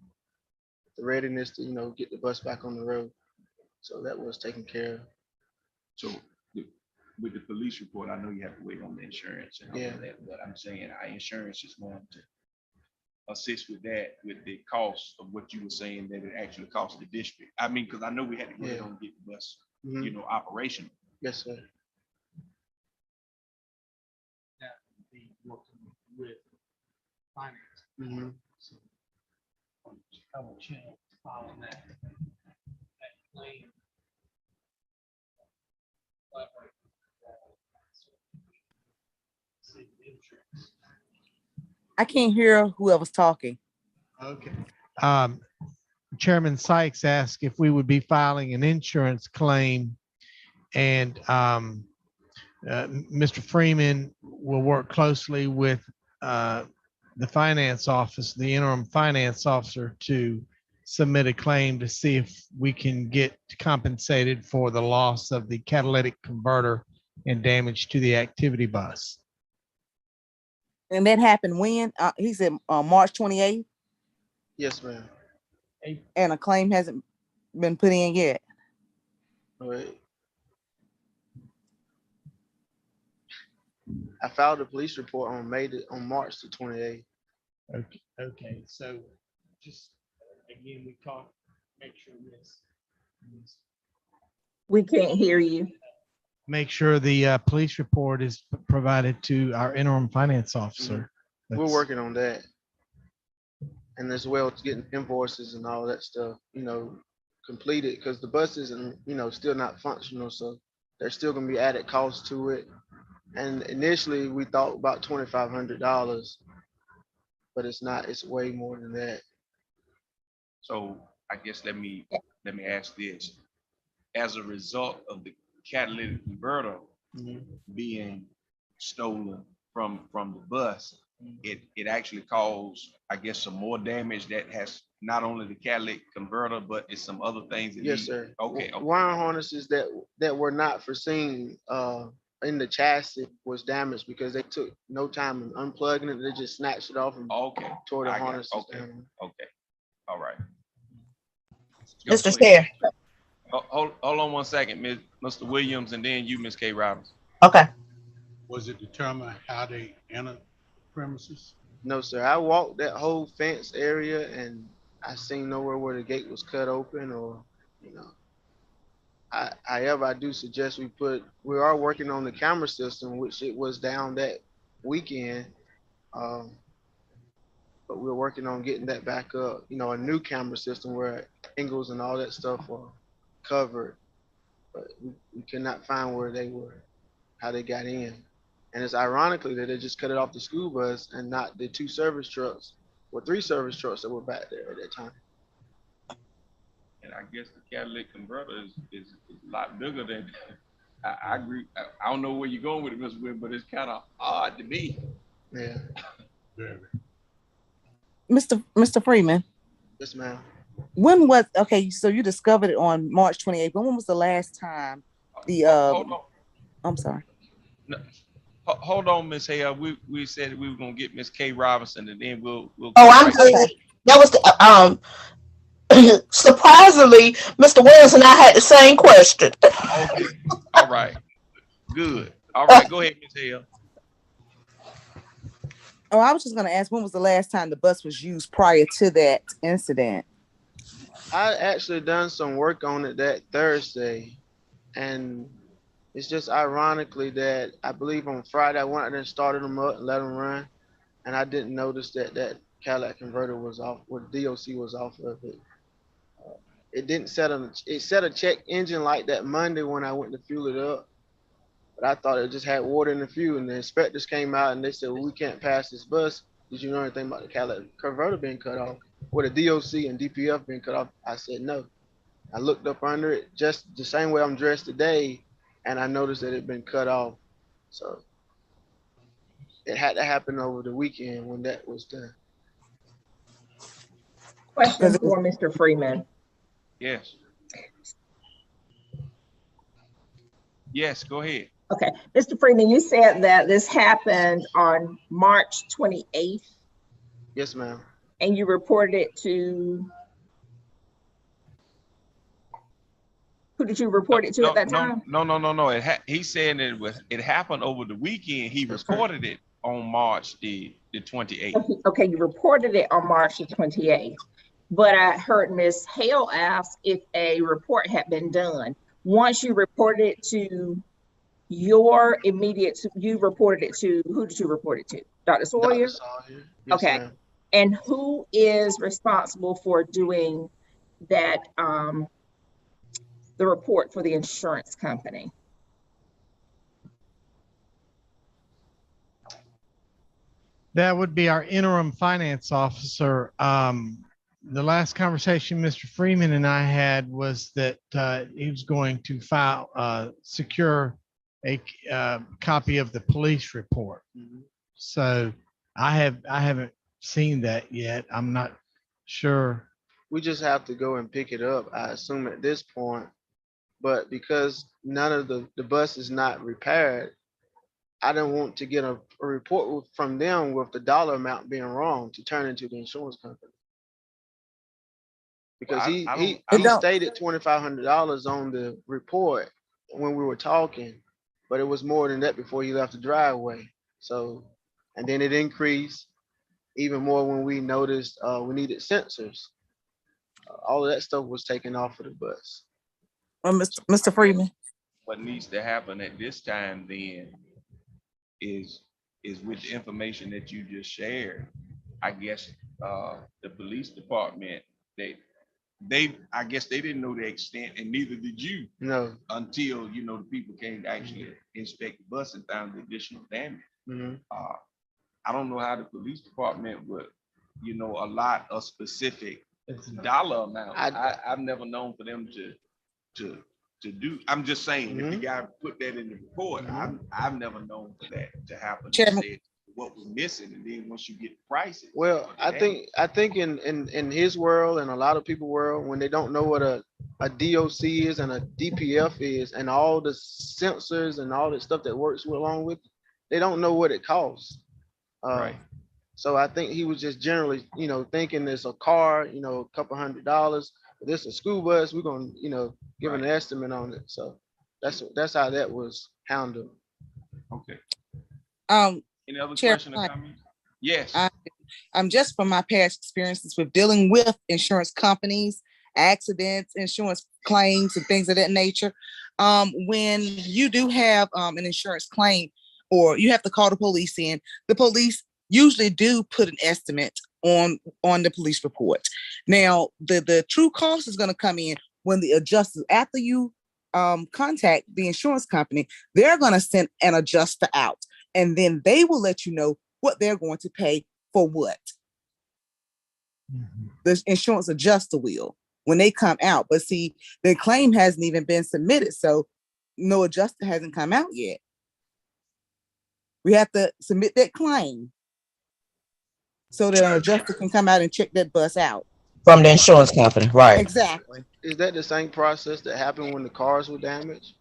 Speaker 16: readiness to, get the bus back on the road. So that was taken care of.
Speaker 1: So with the police report, I know you have to wait on the insurance and all
Speaker 16: Yeah.
Speaker 1: of that, but I'm saying our insurance is going to assist with that, with the cost of what you were saying that it actually cost the district. Because I know we had to go ahead and get the bus, operational.
Speaker 16: Yes, sir.
Speaker 6: That would be working with finance. So I will channel following that claim.
Speaker 11: I can't hear whoever's talking.
Speaker 6: Okay. Chairman Sykes asked if we would be filing an insurance claim, and Mr. Freeman will work closely with the finance office, the interim finance officer, to submit a claim to see if we can get compensated for the loss of the catalytic converter and damage to the activity bus.
Speaker 11: And that happened when? He said March 28th,
Speaker 16: Yes, ma'am.
Speaker 11: and a claim hasn't been put in yet.
Speaker 16: All right. I filed a police report on March the 28th.
Speaker 6: Okay. So just again, we talk, make sure this.
Speaker 3: We can't hear you.
Speaker 6: Make sure the police report is provided to our interim finance officer.
Speaker 16: We're working on that. And as well as getting invoices and all that stuff, completed, because the bus isn't, still not functional. So there's still gonna be added costs to it. And initially we thought about $2,500, but it's not, it's way more than that.
Speaker 1: So I guess let me ask this. As a result of the catalytic converter being stolen from the bus, it actually caused, I guess, some more damage that has not only the catalytic converter, but it's some other things.
Speaker 16: Yes, sir.
Speaker 1: Okay.
Speaker 16: Wiring harnesses that were not foreseen in the chassis was damaged because they took no time in unplugging it. They just snatched it off and tore the harnesses down.
Speaker 1: Okay. All right.
Speaker 8: Mr. Chair.
Speaker 1: Hold on one second, Mr. Williams, and then you, Ms. K. Robbins.
Speaker 8: Okay.
Speaker 5: Was it determined how they entered premises?
Speaker 16: No, sir. I walked that whole fence area and I seen nowhere where the gate was cut open or, however, I do suggest we are working on the camera system, which it was down that weekend. But we're working on getting that back up, a new camera system where angles and all that stuff are covered. But we cannot find where they were, how they got in. And it's ironically that they just cut it off the school bus and not the 2 service trucks or 3 service trucks that were back there at that time.
Speaker 1: And I guess the catalytic converter is a lot bigger than, I agree. I don't know where you're going with it, Mr. Wynn, but it's kind of odd to me
Speaker 16: Yeah.
Speaker 5: Very.
Speaker 11: Mr. Freeman,
Speaker 16: Yes, ma'am.
Speaker 11: when was, okay, so you discovered it on March 28th. When was the last time the,
Speaker 1: Hold on.
Speaker 11: I'm sorry.
Speaker 1: No, hold on, Miss Hale. We said we were gonna get Miss Kay Robinson, and then we'll.
Speaker 8: Oh,
Speaker 1: go
Speaker 8: I'm
Speaker 1: right
Speaker 8: good.
Speaker 1: back.
Speaker 8: That was surprisingly, Mr. Wells and I had the same question.
Speaker 1: Okay. All right. Good. All right. Go ahead, Miss Hale.
Speaker 11: Oh, I was just gonna ask, when was the last time the bus was used prior to that incident?
Speaker 16: I actually done some work on it that Thursday, and it's just ironically that I believe on Friday I went out there and started them up and let them run, and I didn't notice that that Cadillac converter was off, or DOC was off of it. It didn't set it set a check engine light that Monday when I went to fuel it up, but I thought it just had water in the fuel, and the inspectors came out and they said, well, we can't pass this bus. Did you know anything about the Cadillac converter being cut off, or the DOC and DPF being cut off? I said no. I looked up under it just the same way I'm dressed today, and I noticed that it had been cut off. So it had to happen over the weekend when that was done.
Speaker 3: Question for Mr. Freeman.
Speaker 1: Yes. Yes. Go ahead.
Speaker 3: Okay, Mr. Freeman, you said that this happened on March 28th.
Speaker 16: Yes, ma'am.
Speaker 3: And you reported it to, who did you report it to at that time?
Speaker 1: No. He's saying it happened over the weekend. He reported it on March the 28th.
Speaker 3: Okay, you reported it on March the 28th. But I heard Ms. Hale ask if a report had been done. Once you reported it to your immediate, you reported it to, who did you report it to? Dr. Sawyer?
Speaker 16: Dr. Sawyer. Yes,
Speaker 3: okay.
Speaker 16: ma'am.
Speaker 3: And who is responsible for doing that, the report for the insurance company?
Speaker 6: That would be our interim finance officer. The last conversation Mr. Freeman and I had was that he was going to secure a copy of the police report.
Speaker 16: Mhm.
Speaker 6: So I haven't seen that yet. I'm not sure.
Speaker 16: We just have to go and pick it up, I assume at this point. But because none of the bus is not repaired, I don't want to get a report from them with the dollar amount being wrong to turn into the insurance company. Because
Speaker 1: Well,
Speaker 16: he
Speaker 1: don't-
Speaker 16: stated $2,500 on the report when we were talking, but it was more than that before he left the driveway. So, and then it increased even more when we noticed we needed sensors. All of that stuff was taken off of the bus.
Speaker 11: Mr. Freeman.
Speaker 1: What needs to happen at this time then is with the information that you just shared. I guess the police department, I guess they didn't know the extent, and neither did you.
Speaker 16: No.
Speaker 1: Until the people came to actually inspect the bus and found the additional damage.
Speaker 16: Mm-hmm.
Speaker 1: I don't know how the police department would, allot a specific dollar amount. I've never known for them to do. I'm just saying, if the guy put that in the report, I've never known for that to happen.
Speaker 11: Chairman.
Speaker 1: Said what was missing, and then once you get prices.
Speaker 16: Well, I think in his world and a lot of people's world, when they don't know what a DOC is and a DPF is, and all the sensors and all the stuff that works along with it, they don't know what it costs.
Speaker 1: Right.
Speaker 16: So I think he was just generally, thinking it's a car, a couple $100. But this is a school bus. We're gonna, give an estimate on it. So that's how that was handled.
Speaker 1: Okay. Any other
Speaker 11: Chair,
Speaker 1: question or comment? Yes.
Speaker 11: I'm just from my past experiences with dealing with insurance companies, accidents, insurance claims, and things of that nature. When you do have an insurance claim, or you have to call the police in, the police usually do put an estimate on the police report. Now, the true cost is going to come in when the adjuster, after you contact the insurance company, they're going to send an adjuster out, and then they will let you know what they're going to pay for what. The insurance adjuster will when they come out. But see, the claim hasn't even been submitted, so no adjuster hasn't come out yet. We have to submit that claim, so that an adjuster can come out and check that bus out.
Speaker 8: From the insurance company, right?
Speaker 11: Exactly.
Speaker 16: Is that the same process that happened when the cars were damaged?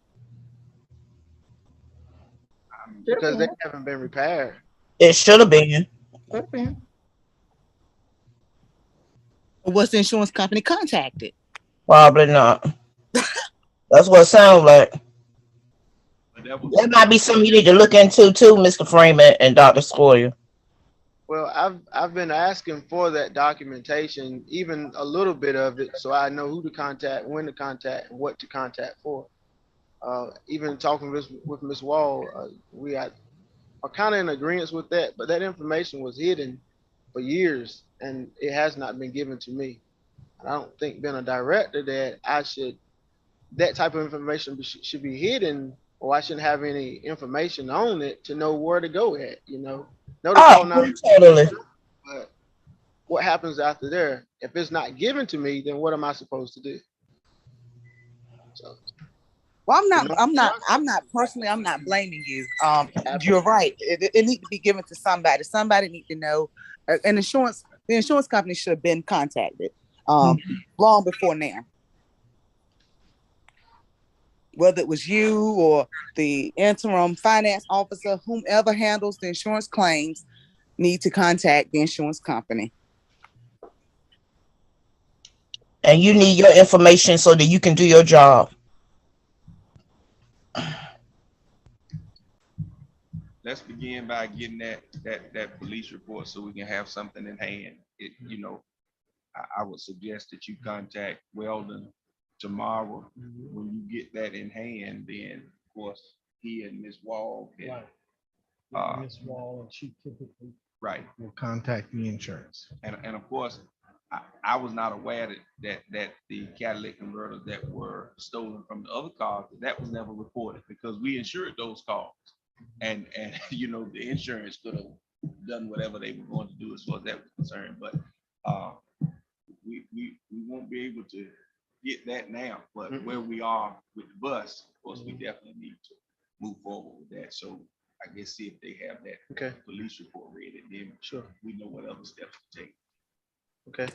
Speaker 16: Because they haven't been repaired.
Speaker 8: It should have been.
Speaker 11: Was the insurance company contacted?
Speaker 8: Probably not. That's what it sounds like. That might be something you need to look into too, Mr. Freeman and Dr. Sawyer.
Speaker 16: Well, I've been asking for that documentation, even a little bit of it, so I know who to contact, when to contact, and what to contact for. Even talking with Ms. Wall, we are kind of in agreement with that, but that information was hidden for years and it has not been given to me. And I don't think being a director that that type of information should be hidden, or I shouldn't have any information on it to know where to go at, know to call now.
Speaker 8: Totally.
Speaker 16: But what happens after there? If it's not given to me, then what am I supposed to do? So,
Speaker 11: well, I'm not blaming you. You're right. It needs to be given to somebody. Somebody need to know. The insurance company should have been contacted long before now. Whether it was you or the interim finance officer, whomever handles the insurance claims, need to contact the insurance company.
Speaker 8: And you need your information so that you can do your job.
Speaker 1: Let's begin by getting that police report so we can have something in hand. I would suggest that you contact Weldon tomorrow. When you get that in hand, then of course he and Ms. Wall can.
Speaker 6: Ms. Wall, and she typically will contact the insurance.
Speaker 1: And of course, I was not aware that the catalytic converters that were stolen from the other cars, that was never reported because we insured those cars. And the insurance could have done whatever they were going to do as far as that was concerned. But we won't be able to get that now. But where we are with the bus, of course, we definitely need to move forward with that. So I guess see if they have that police report ready, then we know what other steps to take.
Speaker 16: Okay.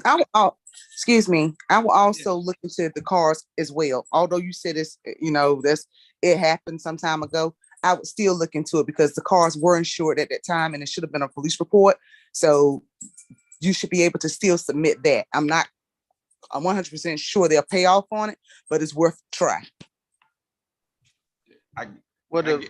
Speaker 11: Excuse me. I will also look into the cars as well. Although you said it happened some time ago, I would still look into it because the cars were insured at that time and it should have been a police report. So you should be able to still submit that. I'm 100% sure they'll pay off on it, but it's worth a try.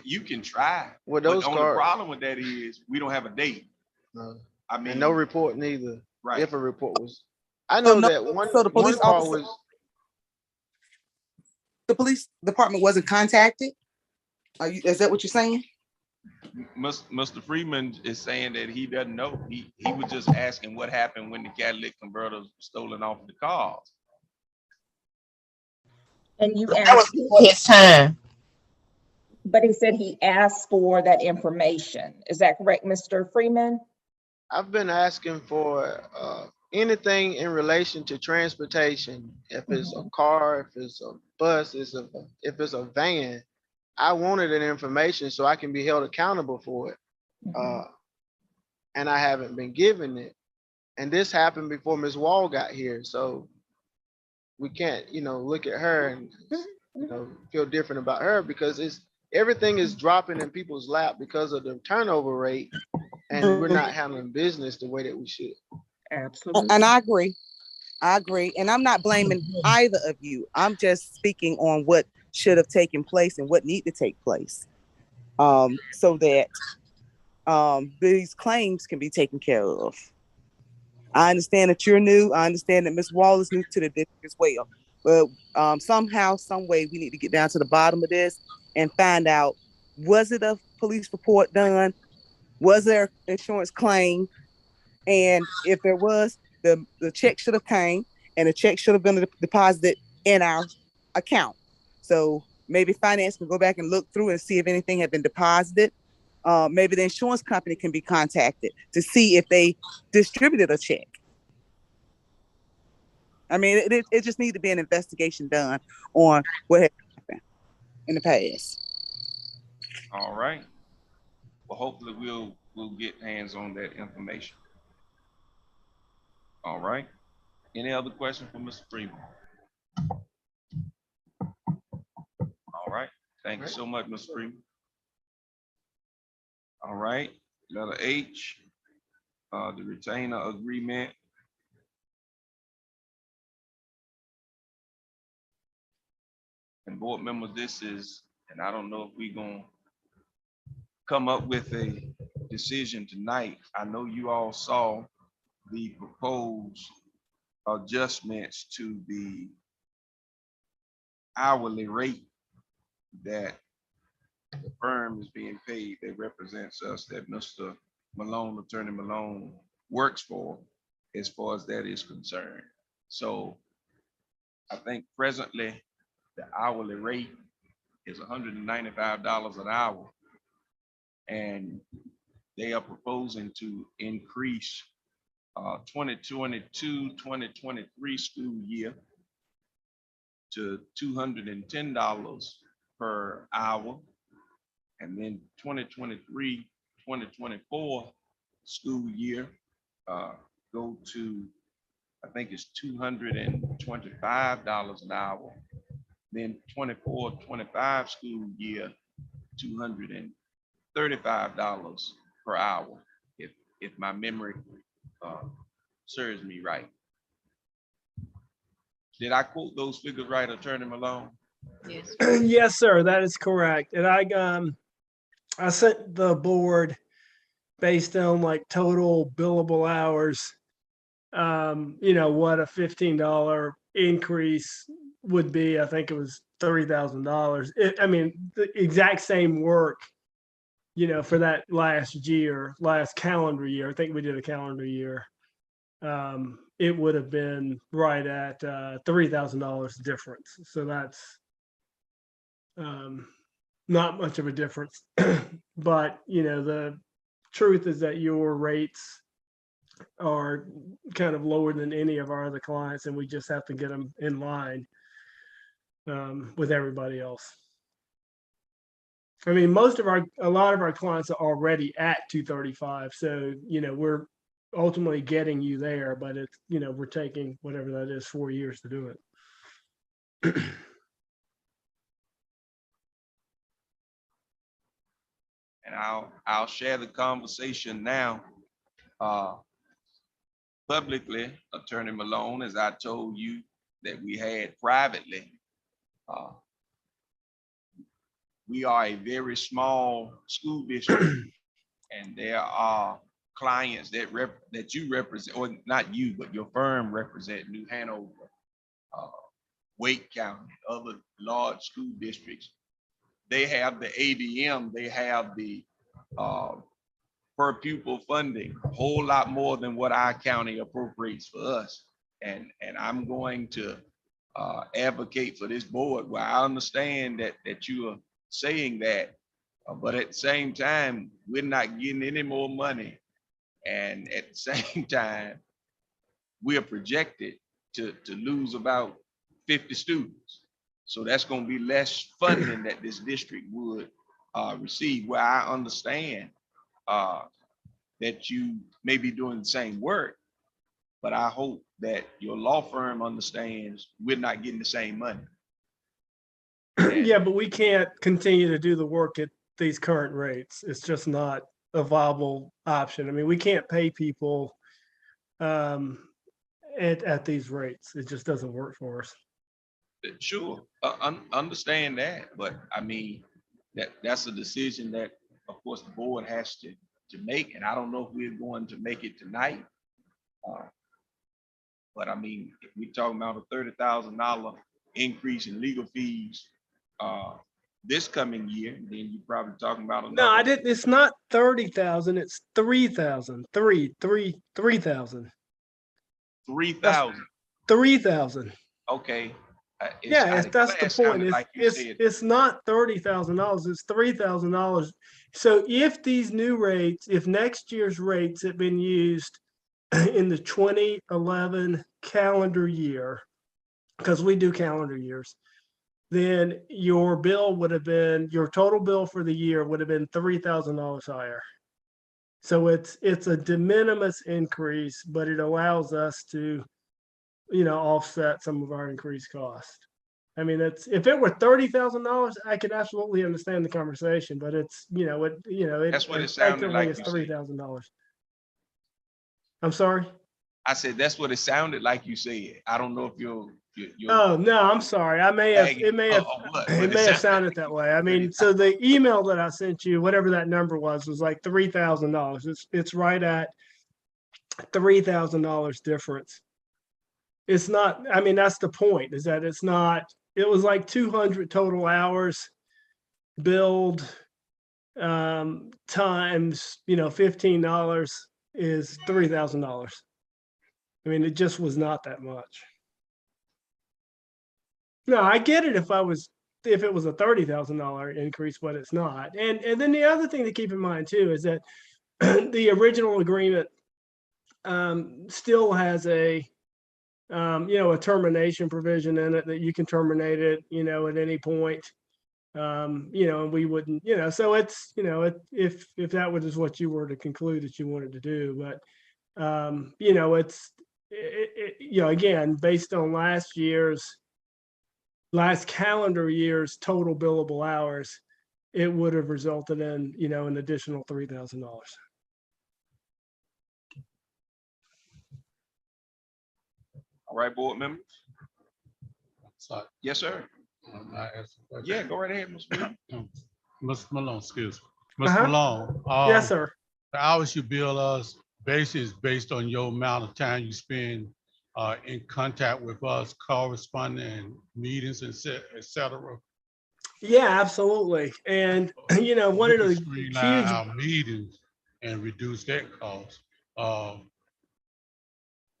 Speaker 1: You can try.
Speaker 16: Well, those
Speaker 1: but the
Speaker 16: cars,
Speaker 1: only problem with that is we don't have a date.
Speaker 16: And no report neither.
Speaker 1: Right.
Speaker 16: If a report was, I know that one.
Speaker 11: So the police
Speaker 16: one car
Speaker 11: officer, the police department wasn't contacted. Is that what you're saying?
Speaker 1: Mr. Freeman is saying that he doesn't know. He was just asking what happened when the catalytic converters were stolen off the cars.
Speaker 3: And you
Speaker 8: That was
Speaker 3: asked
Speaker 8: before his time.
Speaker 3: But he said he asked for that information. Is that correct, Mr. Freeman?
Speaker 16: I've been asking for anything in relation to transportation. If it's a car, if it's a bus, if it's a van, I wanted that information so I can be held accountable for it. And I haven't been given it. And this happened before Ms. Wall got here. So we can't, look at her and feel different about her because everything is dropping in people's lap because of the turnover rate. And we're not handling business the way that we should.
Speaker 3: Absolutely.
Speaker 11: And I agree. And I'm not blaming either of you. I'm just speaking on what should have taken place and what need to take place so that these claims can be taken care of. I understand that you're new. I understand that Ms. Wall is new to the district as well. But somehow, some way, we need to get down to the bottom of this and find out, was it a police report done? Was there insurance claim? And if there was, the check should have came and the check should have been deposited in our account. So maybe finance can go back and look through and see if anything had been deposited. Maybe the insurance company can be contacted to see if they distributed a check. I mean, it just needs to be an investigation done on what happened in the past.
Speaker 1: All right. Well, hopefully we'll get hands on that information. All right. Any other questions for Mr. Freeman? All right. Thank you so much, Mr. Freeman. All right. Letter H, the retainer agreement. And board members, this is, and I don't know if we're gonna come up with a decision tonight. I know you all saw the proposed adjustments to the hourly rate that the firm is being paid that represents us, that Mr. Malone, Attorney Malone, works for, as far as that is concerned. So I think presently the hourly rate is $195 an hour. And they are proposing to increase 2022-2023 school year to $210 per hour. And then 2023-2024 school year go to, I think it's $225 an hour. Then 24-25 school year, $235 per hour, if my memory serves me right. Did I quote those figures right, Attorney Malone?
Speaker 4: Yes.
Speaker 2: Yes, sir, that is correct. And I sent the board based on like total billable hours, what a $15 increase would be. I think it was $30,000. I mean, the exact same work, for that last calendar year. I think we did a calendar year. It would have been right at $3,000 difference. So that's not much of a difference. But the truth is that your rates are kind of lower than any of our other clients, and we just have to get them in line with everybody else. I mean, a lot of our clients are already at 235. So, we're ultimately getting you there, but it's, we're taking whatever that is, 4 years to do it.
Speaker 1: And I'll share the conversation now. Publicly, Attorney Malone, as I told you that we had privately, we are a very small school district, and there are clients that you represent, or not you, but your firm represent, New Hanover, Wake County, other large school districts. They have the ADM, they have the per pupil funding, a whole lot more than what our county appropriates for us. And I'm going to advocate for this board, where I understand that you are saying that, but at the same time, we're not getting any more money. And at the same time, we are projected to lose about 50 students. So that's going to be less funding that this district would receive, where I understand that you may be doing the same work, but I hope that your law firm understands we're not getting the same money.
Speaker 2: Yeah, but we can't continue to do the work at these current rates. It's just not a viable option. I mean, we can't pay people at these rates. It just doesn't work for us.
Speaker 1: Sure, understand that, but I mean, that's a decision that, of course, the board has to make, and I don't know if we're going to make it tonight. But I mean, if we're talking about a $30,000 increase in legal fees this coming year, then you're probably talking about another.
Speaker 2: No, I didn't. It's not 30,000. It's 3,000. 3,000.
Speaker 1: 3,000.
Speaker 2: 3,000.
Speaker 1: Okay.
Speaker 2: Yeah, that's the point. It's not $30,000. It's $3,000. So if these new rates, if next year's rates had been used in the 2011 calendar year, because we do calendar years, then your bill would have been, your total bill for the year would have been $3,000 higher. So it's a de minimis increase, but it allows us to, offset some of our increased cost. I mean, if it were $30,000, I could absolutely understand the conversation, but it's,
Speaker 1: That's what it sounded like
Speaker 2: it's
Speaker 1: you said.
Speaker 2: $3,000. I'm sorry?
Speaker 1: I said, that's what it sounded like you said. I don't know if you're.
Speaker 2: Oh, no, I'm sorry. It may have, it may have sounded that way. I mean, so the email that I sent you, whatever that number was like $3,000. It's right at $3,000 difference. It's not, I mean, that's the point, is that it's not, it was like 200 total hours billed times, $15 is $3,000. I mean, it just was not that much. No, I get it if it was a $30,000 increase, but it's not. And then the other thing to keep in mind too is that the original agreement still has a termination provision in it that you can terminate it, at any point. And we wouldn't, so it's, if that was what you were to conclude that you wanted to do, but again, based on last calendar year's total billable hours, it would have resulted in, an additional $3,000.
Speaker 1: All right, board members?
Speaker 5: Sorry.
Speaker 1: Yes, sir.
Speaker 5: I asked a question.
Speaker 1: Yeah, go right ahead, Mr.
Speaker 5: Mr. Malone, excuse me. Mr. Malone.
Speaker 2: Yes, sir.
Speaker 5: The hours you bill us basically is based on your amount of time you spend in contact with us, corresponding, meetings, and et cetera.
Speaker 2: Yeah, absolutely. And, one of the
Speaker 5: streamline our meetings and reduce that cost.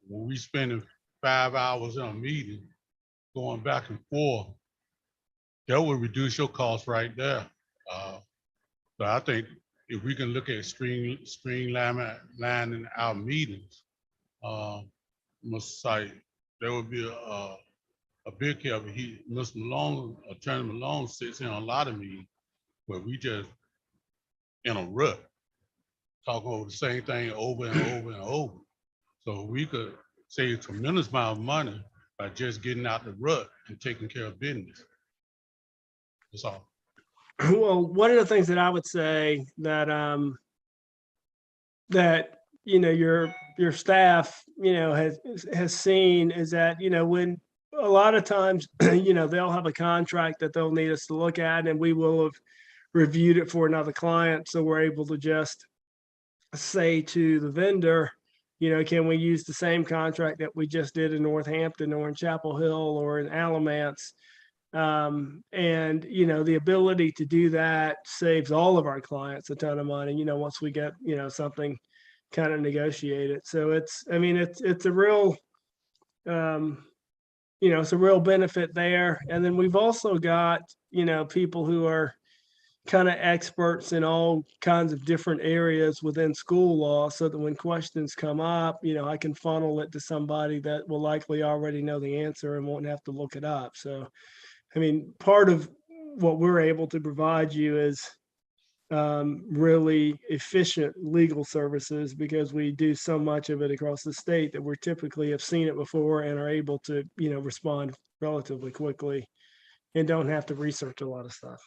Speaker 5: When we spending 5 hours in a meeting, going back and forth, that will reduce your cost right there. So I think if we can look at streamlining our meetings, must say there would be a big help. Mr. Malone, Attorney Malone sits in a lot of meetings where we just in a rut, talking over the same thing over and over and over. So we could save a tremendous amount of money by just getting out the rut and taking care of business. That's all.
Speaker 2: Well, one of the things that I would say that your staff has seen is that when a lot of times they'll have a contract that they'll need us to look at, and we will have reviewed it for another client, so we're able to just say to the vendor, can we use the same contract that we just did in Northampton or in Chapel Hill or in Alamance? And the ability to do that saves all of our clients a ton of money, once we get something kind of negotiated. So it's a real it's a real benefit there. And then we've also got people who are kind of experts in all kinds of different areas within school law, so that when questions come up, I can funnel it to somebody that will likely already know the answer and won't have to look it up. So part of what we're able to provide you is really efficient legal services, because we do so much of it across the state that we typically have seen it before and are able to, respond relatively quickly and don't have to research a lot of stuff.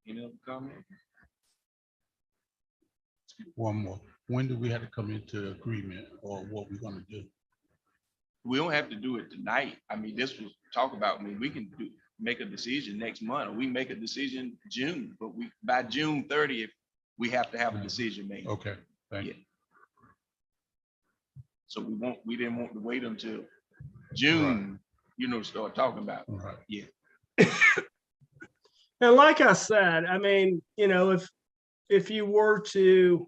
Speaker 1: Any other comment?
Speaker 5: One more. When do we have to come into agreement or what we're gonna do?
Speaker 1: We don't have to do it tonight. This was talk about, we can make a decision next month, or we make a decision June, but by June 30th, we have to have a decision made.
Speaker 5: Okay, thank you.
Speaker 1: So we didn't want to wait until June, start talking about it.
Speaker 5: Right.
Speaker 1: Yeah.
Speaker 2: And like I said, if you were to,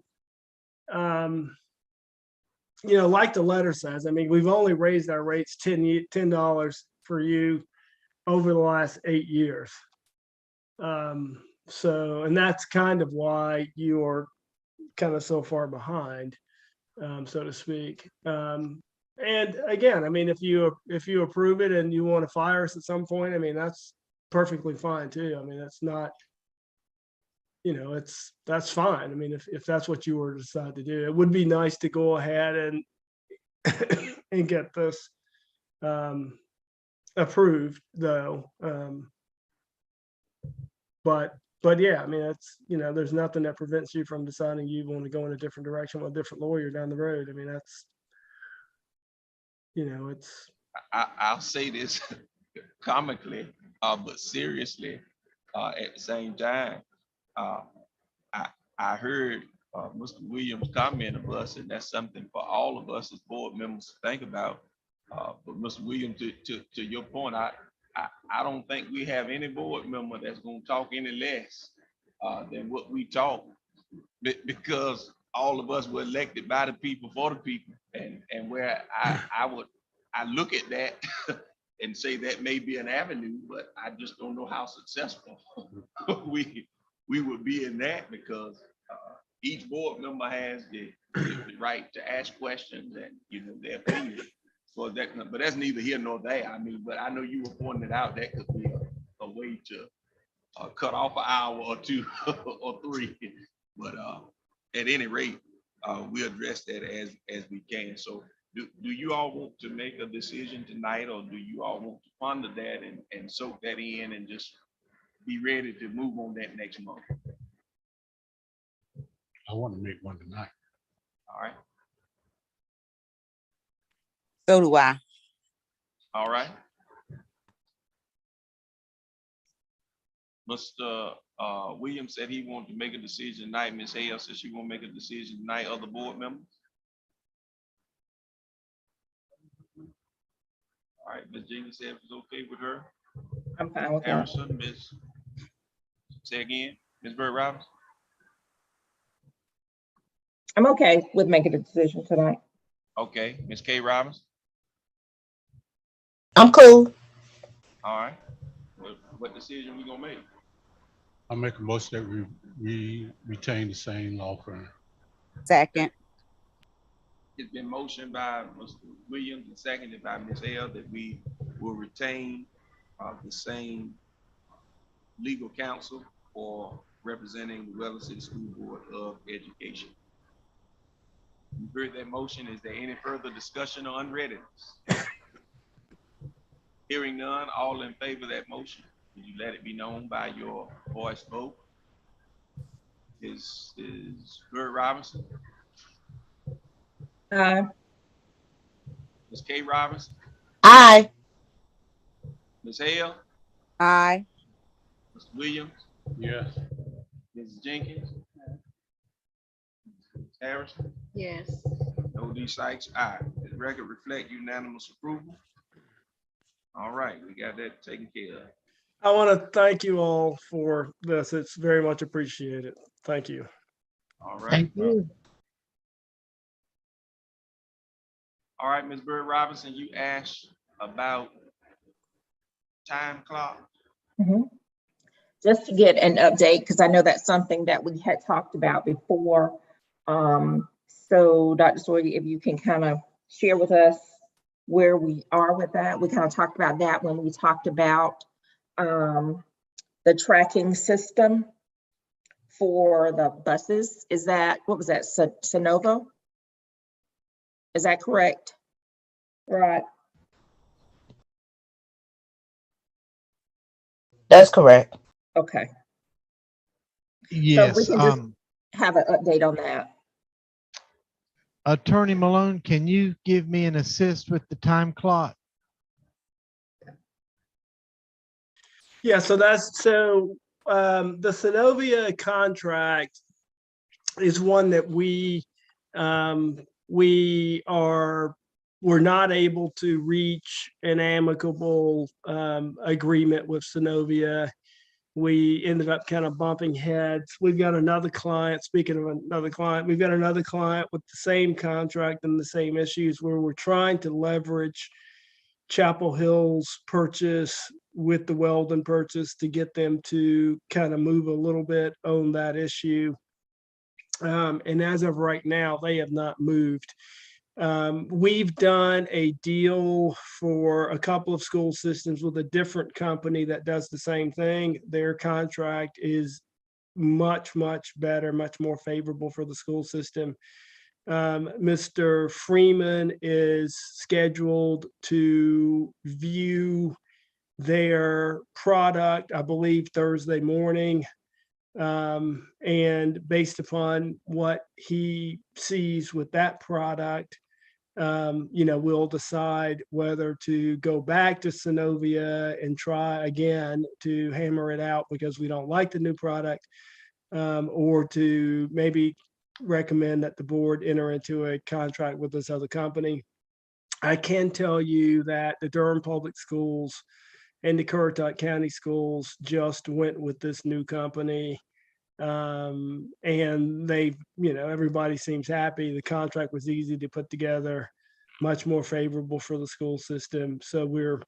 Speaker 2: like the letter says, we've only raised our rates $10 for you over the last 8 years. And that's kind of why you are kind of so far behind, so to speak. And again, if you approve it and you want to fire us at some point, that's perfectly fine too. That's not, that's fine. I mean, if that's what you were to decide to do, it would be nice to go ahead and and get this approved though. But yeah, I mean, it's, there's nothing that prevents you from deciding you want to go in a different direction with a different lawyer down the road. I mean, that's, it's,
Speaker 1: I'll say this comically, but seriously, at the same time. I, I heard Mr. Williams comment of us, and that's something for all of us as board members to think about. But Mr. Williams, to your point, I don't think we have any board member that's going to talk any less than what we talk, because all of us were elected by the people for the people, and where I look at that and say that may be an avenue, but I just don't know how successful we would be in that, because each board member has the right to ask questions and their opinion. So but that's neither here nor there. I mean, but I know you were pointing it out, that could be a way to cut off an hour or two or three. But at any rate, we address that as we can. So do you all want to make a decision tonight, or do you all want to ponder that and soak that in and just be ready to move on that next month?
Speaker 5: I want to make one tonight.
Speaker 1: All right.
Speaker 11: So do I.
Speaker 1: All right. Mr. Williams said he wanted to make a decision tonight. Ms. Hale said she won't make a decision tonight. Other board members? All right, Ms. Jenkins said it's okay with her.
Speaker 3: I'm fine with that.
Speaker 1: Harrison, say again, Ms. Bird Roberts?
Speaker 3: I'm okay with making a decision tonight.
Speaker 1: Okay, Ms. K. Robbins?
Speaker 8: I'm cool.
Speaker 1: All right. What decision we gonna make?
Speaker 5: I make a motion that we retain the same law firm.
Speaker 11: Second.
Speaker 1: It's been motioned by Mr. Williams and seconded by Ms. L that we will retain the same legal counsel for representing the Wells City School Board of Education. You heard that motion. Is there any further discussion or unreadiness? Hearing none, all in favor of that motion, will you let it be known by your voice vote? Is Bird Robinson?
Speaker 3: Aye.
Speaker 1: Ms. K. Robinson?
Speaker 8: Aye.
Speaker 1: Ms. Hale?
Speaker 11: Aye.
Speaker 1: Mr. Williams?
Speaker 5: Yes.
Speaker 1: Mrs. Jenkins? Ms. Harrison?
Speaker 4: Yes.
Speaker 1: No D. Sykes? Aye. The record reflect unanimous approval. All right, we got that taken care of.
Speaker 2: I want to thank you all for this. It's very much appreciated. Thank you.
Speaker 1: All right.
Speaker 11: Thank you.
Speaker 1: All right, Ms. Bird Robinson, you asked about time clock.
Speaker 3: Mhm. Just to get an update, because I know that's something that we had talked about before. So Dr. Sawyer, if you can kind of share with us where we are with that. We kind of talked about that when we talked about the tracking system for the buses. Is that, what was that, Sonova? Is that correct? Right.
Speaker 8: That's correct.
Speaker 3: Okay.
Speaker 6: Yes.
Speaker 3: So we can just have an update on that.
Speaker 6: Attorney Malone, can you give me an assist with the time clock?
Speaker 2: Yeah, so the Synovia contract is one that we're not able to reach an amicable agreement with Synovia. We ended up kind of bumping heads. We've got another client, speaking of another client, we've got another client with the same contract and the same issues where we're trying to leverage Chapel Hill's purchase with the Weldon purchase to get them to kind of move a little bit on that issue. And as of right now, they have not moved. We've done a deal for a couple of school systems with a different company that does the same thing. Their contract is much, much better, much more favorable for the school system. Mr. Freeman is scheduled to view their product, I believe, Thursday morning. And based upon what he sees with that product, we'll decide whether to go back to Synovia and try again to hammer it out because we don't like the new product, or to maybe recommend that the board enter into a contract with this other company. I can tell you that the Durham Public Schools and the Currituck County Schools just went with this new company. And they, everybody seems happy. The contract was easy to put together, much more favorable for the school system. So we're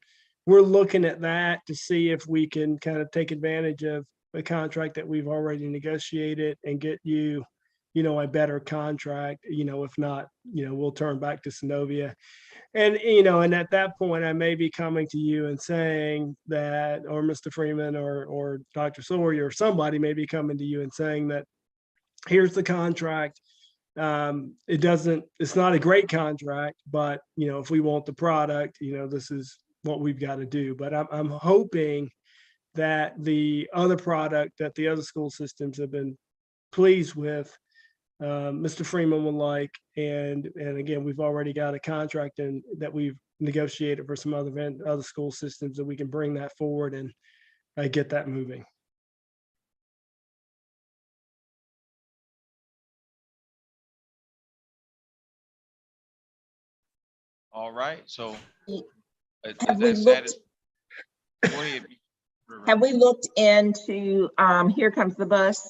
Speaker 2: looking at that to see if we can kind of take advantage of the contract that we've already negotiated and get you, a better contract. If not, we'll turn back to Synovia. And, and at that point, I may be coming to you and saying that, or Mr. Freeman or Dr. Sawyer, or somebody may be coming to you and saying that here's the contract. It's not a great contract, but, if we want the product, this is what we've got to do. But I'm hoping that the other product that the other school systems have been pleased with, Mr. Freeman would like, and again, we've already got a contract and that we've negotiated for some other school systems, that we can bring that forward and get that moving.
Speaker 1: All right, so.
Speaker 3: Have we looked into Here Comes the Bus,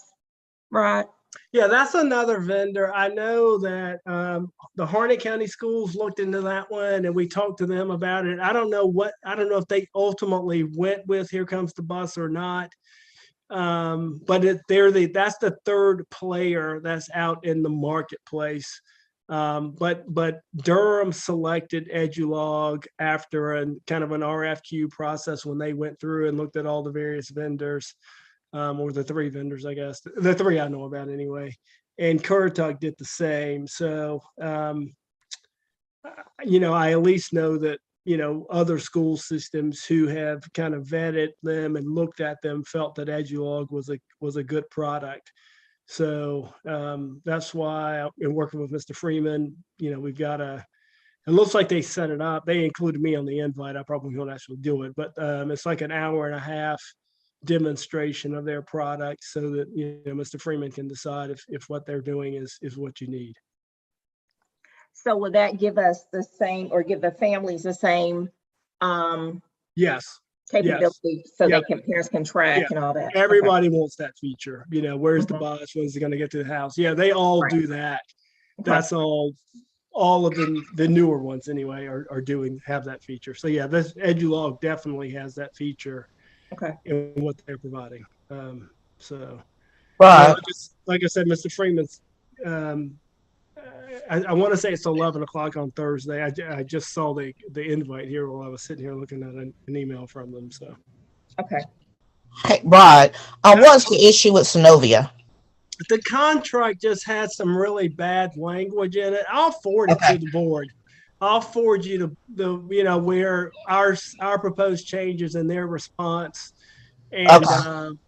Speaker 3: Rod?
Speaker 2: Yeah, that's another vendor. I know that the Harnett County Schools looked into that one and we talked to them about it. I don't know if they ultimately went with Here Comes the Bus or not. But that's the third player that's out in the marketplace. But Durham selected Edulog after kind of an RFQ process when they went through and looked at all the various vendors. Or the three vendors, I guess, the three I know about anyway. And Currituck did the same. So, I at least know that, other school systems who have kind of vetted them and looked at them felt that Edulog was a good product. So that's why in working with Mr. Freeman, we've got it looks like they set it up. They included me on the invite. I probably won't actually do it, but it's like an hour and a half demonstration of their product so that Mr. Freeman can decide if what they're doing is what you need.
Speaker 3: So will that give us the same, or give the families the same
Speaker 2: yes
Speaker 3: capability, so they parents can track and all that?
Speaker 2: Everybody wants that feature. Where's the bus? When's it going to get to the house? Yeah, they all do that. That's all of the newer ones anyway are have that feature. So yeah, this Edulog definitely has that feature. In what they're providing. So,
Speaker 8: right.
Speaker 2: Like I said, Mr. Freeman's, I want to say it's 11 o'clock on Thursday. I just saw the invite here while I was sitting here looking at an email from them. So,
Speaker 8: hey, Rod, what's the issue with Synovia?
Speaker 2: The contract just had some really bad language in it. I'll forward it to the board. I'll forward you the where our proposed changes and their response, and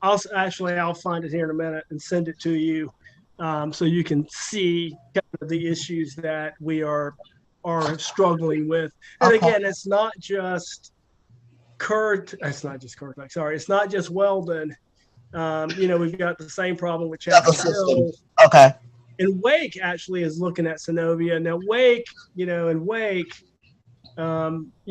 Speaker 2: I'll find it here in a minute and send it to you, so you can see kind of the issues that we are struggling with. And again, it's not just It's not just Weldon. We've got the same problem with Chapel Hill. And Wake actually is looking at Synovia. Now Wake,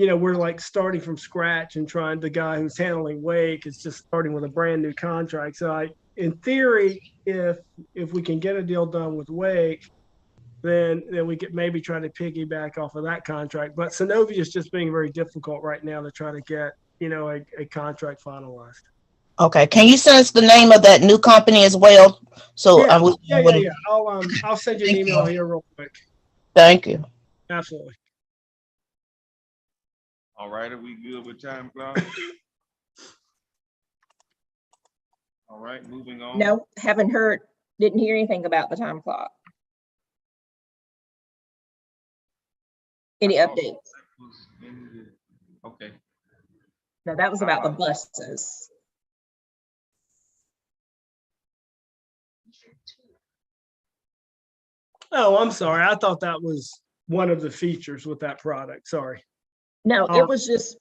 Speaker 2: we're like starting from scratch and trying, the guy who's handling Wake is just starting with a brand new contract. So in theory, if we can get a deal done with Wake, then we could maybe try to piggyback off of that contract. But Synovia is just being very difficult right now to try to get, a contract finalized.
Speaker 8: Okay, can you send us the name of that new company as well? So
Speaker 2: yeah. I'll send you an email here real quick.
Speaker 8: Thank you.
Speaker 2: Absolutely.
Speaker 1: All right, are we good with time clock? All right, moving on.
Speaker 3: No, haven't heard, didn't hear anything about the time clock. Any updates?
Speaker 1: Okay.
Speaker 3: No, that was about the buses.
Speaker 2: Oh, I'm sorry. I thought that was one of the features with that product. Sorry.
Speaker 3: No, it was just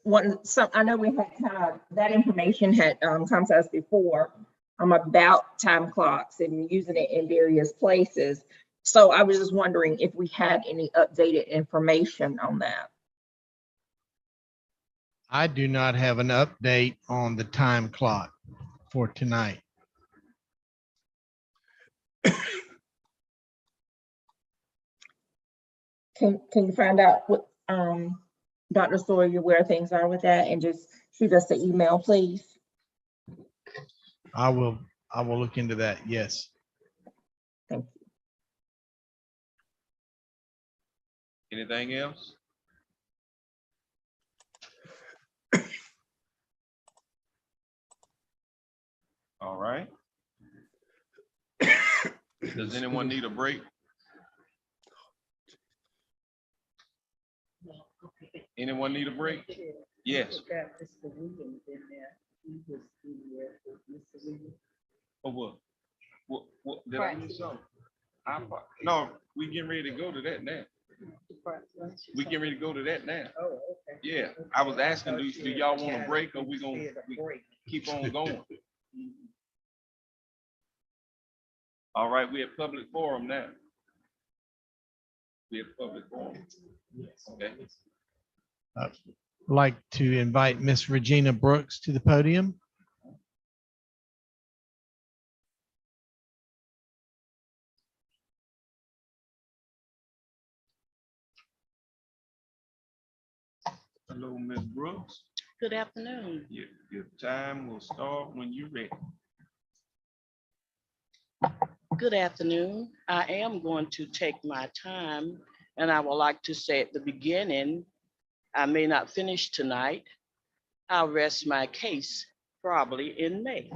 Speaker 3: I know we had kind of, that information had come to us before about time clocks and using it in various places. So I was just wondering if we had any updated information on that.
Speaker 6: I do not have an update on the time clock for tonight.
Speaker 3: Can you find out what, Dr. Sawyer, where things are with that, and just shoot us an email, please?
Speaker 6: I will look into that. Yes.
Speaker 3: Thank
Speaker 1: you. Anything else? All right. Does anyone need a break? Anyone need a break? Yes. Oh, what, did I miss something? No, we getting ready to go to that now. We getting ready to go to that now. Oh, okay. Yeah, I was asking, do y'all want a break or we gonna keep on going? All right, we at public forum now. We at public forum. Okay.
Speaker 6: I'd like to invite Miss Regina Brooks to the podium.
Speaker 1: Hello, Ms. Brooks.
Speaker 17: Good afternoon.
Speaker 1: Your time will start when you're ready.
Speaker 17: Good afternoon. I am going to take my time, and I would like to say at the beginning, I may not finish tonight. I'll rest my case probably in May.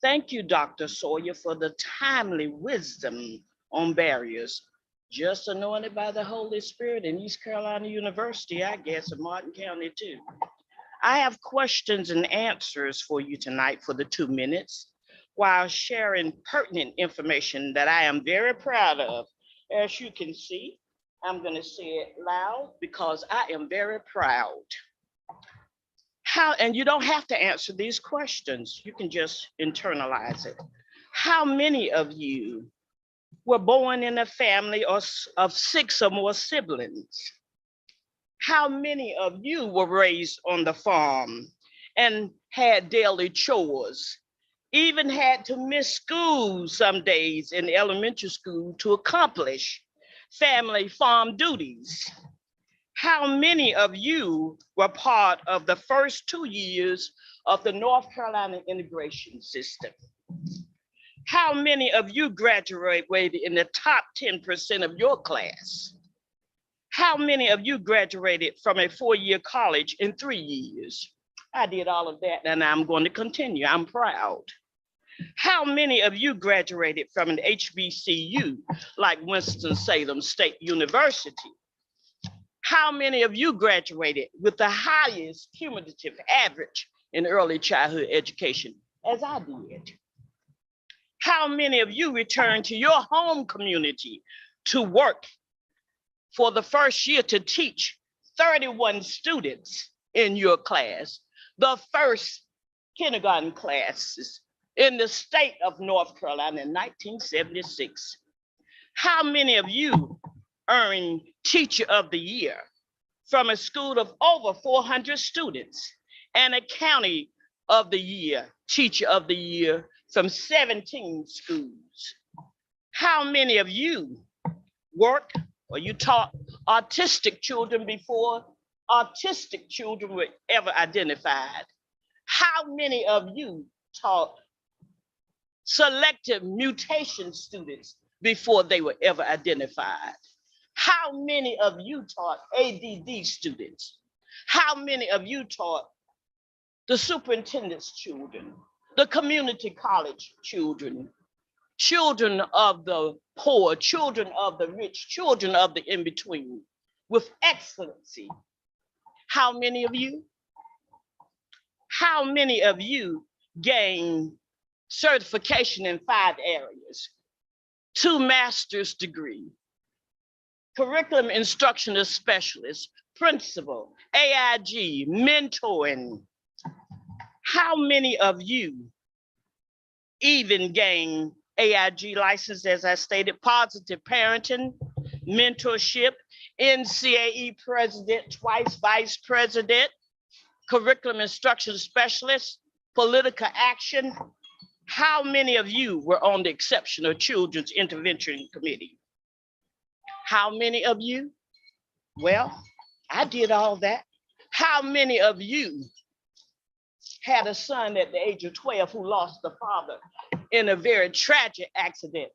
Speaker 17: Thank you, Dr. Sawyer, for the timely wisdom on barriers, just anointed by the Holy Spirit in East Carolina University, I guess, in Martin County too. I have questions and answers for you tonight for the 2 minutes, while sharing pertinent information that I am very proud of. As you can see, I'm going to say it loud because I am very proud. And you don't have to answer these questions. You can just internalize it. How many of you were born in a family of 6 or more siblings? How many of you were raised on the farm and had daily chores? Even had to miss school some days in elementary school to accomplish family farm duties? How many of you were part of the first 2 years of the North Carolina integration system? How many of you graduated in the top 10% of your class? How many of you graduated from a 4-year college in 3 years? I did all of that, and I'm going to continue. I'm proud. How many of you graduated from an HBCU like Winston-Salem State University? How many of you graduated with the highest cumulative average in early childhood education, as I did? How many of you returned to your home community to work for the first year to teach 31 students in your class, the first kindergarten classes in the state of North Carolina in 1976? How many of you earned Teacher of the Year from a school of over 400 students and a County of the Year, Teacher of the Year from 17 schools? How many of you worked or you taught autistic children before autistic children were ever identified? How many of you taught selective mutation students before they were ever identified? How many of you taught ADD students? How many of you taught the superintendent's children, the community college children, children of the poor, children of the rich, children of the in-between with excellency. How many of you? How many of you gain certification in 5 areas? 2 master's degree, curriculum instructional specialist, principal, AIG, mentoring. How many of you even gain AIG license, as I stated, positive parenting, mentorship, NCAE president, twice vice president, curriculum instruction specialist, political action? How many of you were on the Exceptional Children's Intervention Committee? How many of you? Well, I did all that. How many of you had a son at the age of 12 who lost the father in a very tragic accident,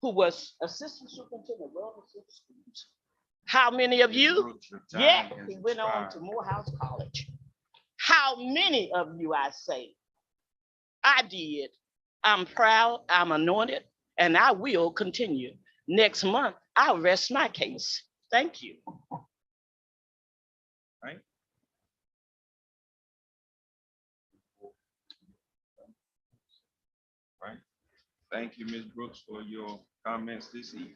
Speaker 17: who was assistant superintendent of Wellness Schools? How many of you? Yeah, he went on to Morehouse College. How many of you, I say? I did. I'm proud, I'm anointed, and I will continue. Next month, I'll rest my case. Thank you.
Speaker 1: Right. Right. Thank you, Ms. Brooks, for your comments this evening.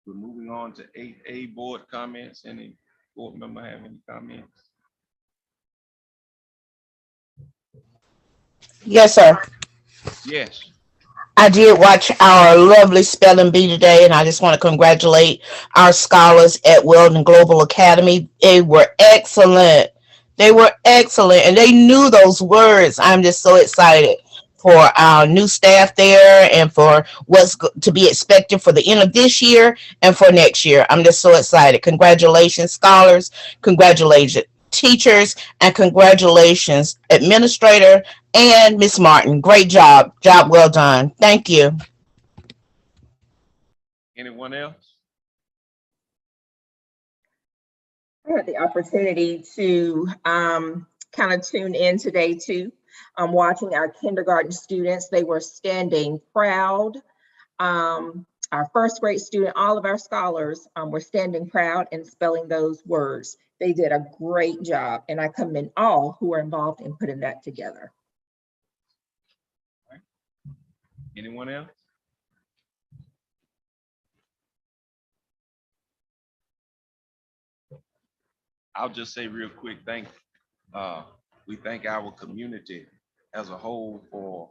Speaker 1: We're moving on to 8A board comments. Any board member have any comments?
Speaker 8: Yes, sir.
Speaker 1: Yes.
Speaker 8: I did watch our lovely spelling bee today, and I just want to congratulate our scholars at Weldon Global Academy. They were excellent. They were excellent, and they knew those words. I'm just so excited for our new staff there and for what's to be expected for the end of this year and for next year. I'm just so excited. Congratulations, scholars. Congratulations, teachers, and congratulations, administrator and Miss Martin. Great job. Job well done. Thank you.
Speaker 1: Anyone else?
Speaker 3: I had the opportunity to kind of tune in today too. Watching our kindergarten students, they were standing proud. Our first grade student, all of our scholars were standing proud and spelling those words. They did a great job, and I commend all who are involved in putting that together.
Speaker 1: Anyone else? I'll just say real quick, we thank our community as a whole for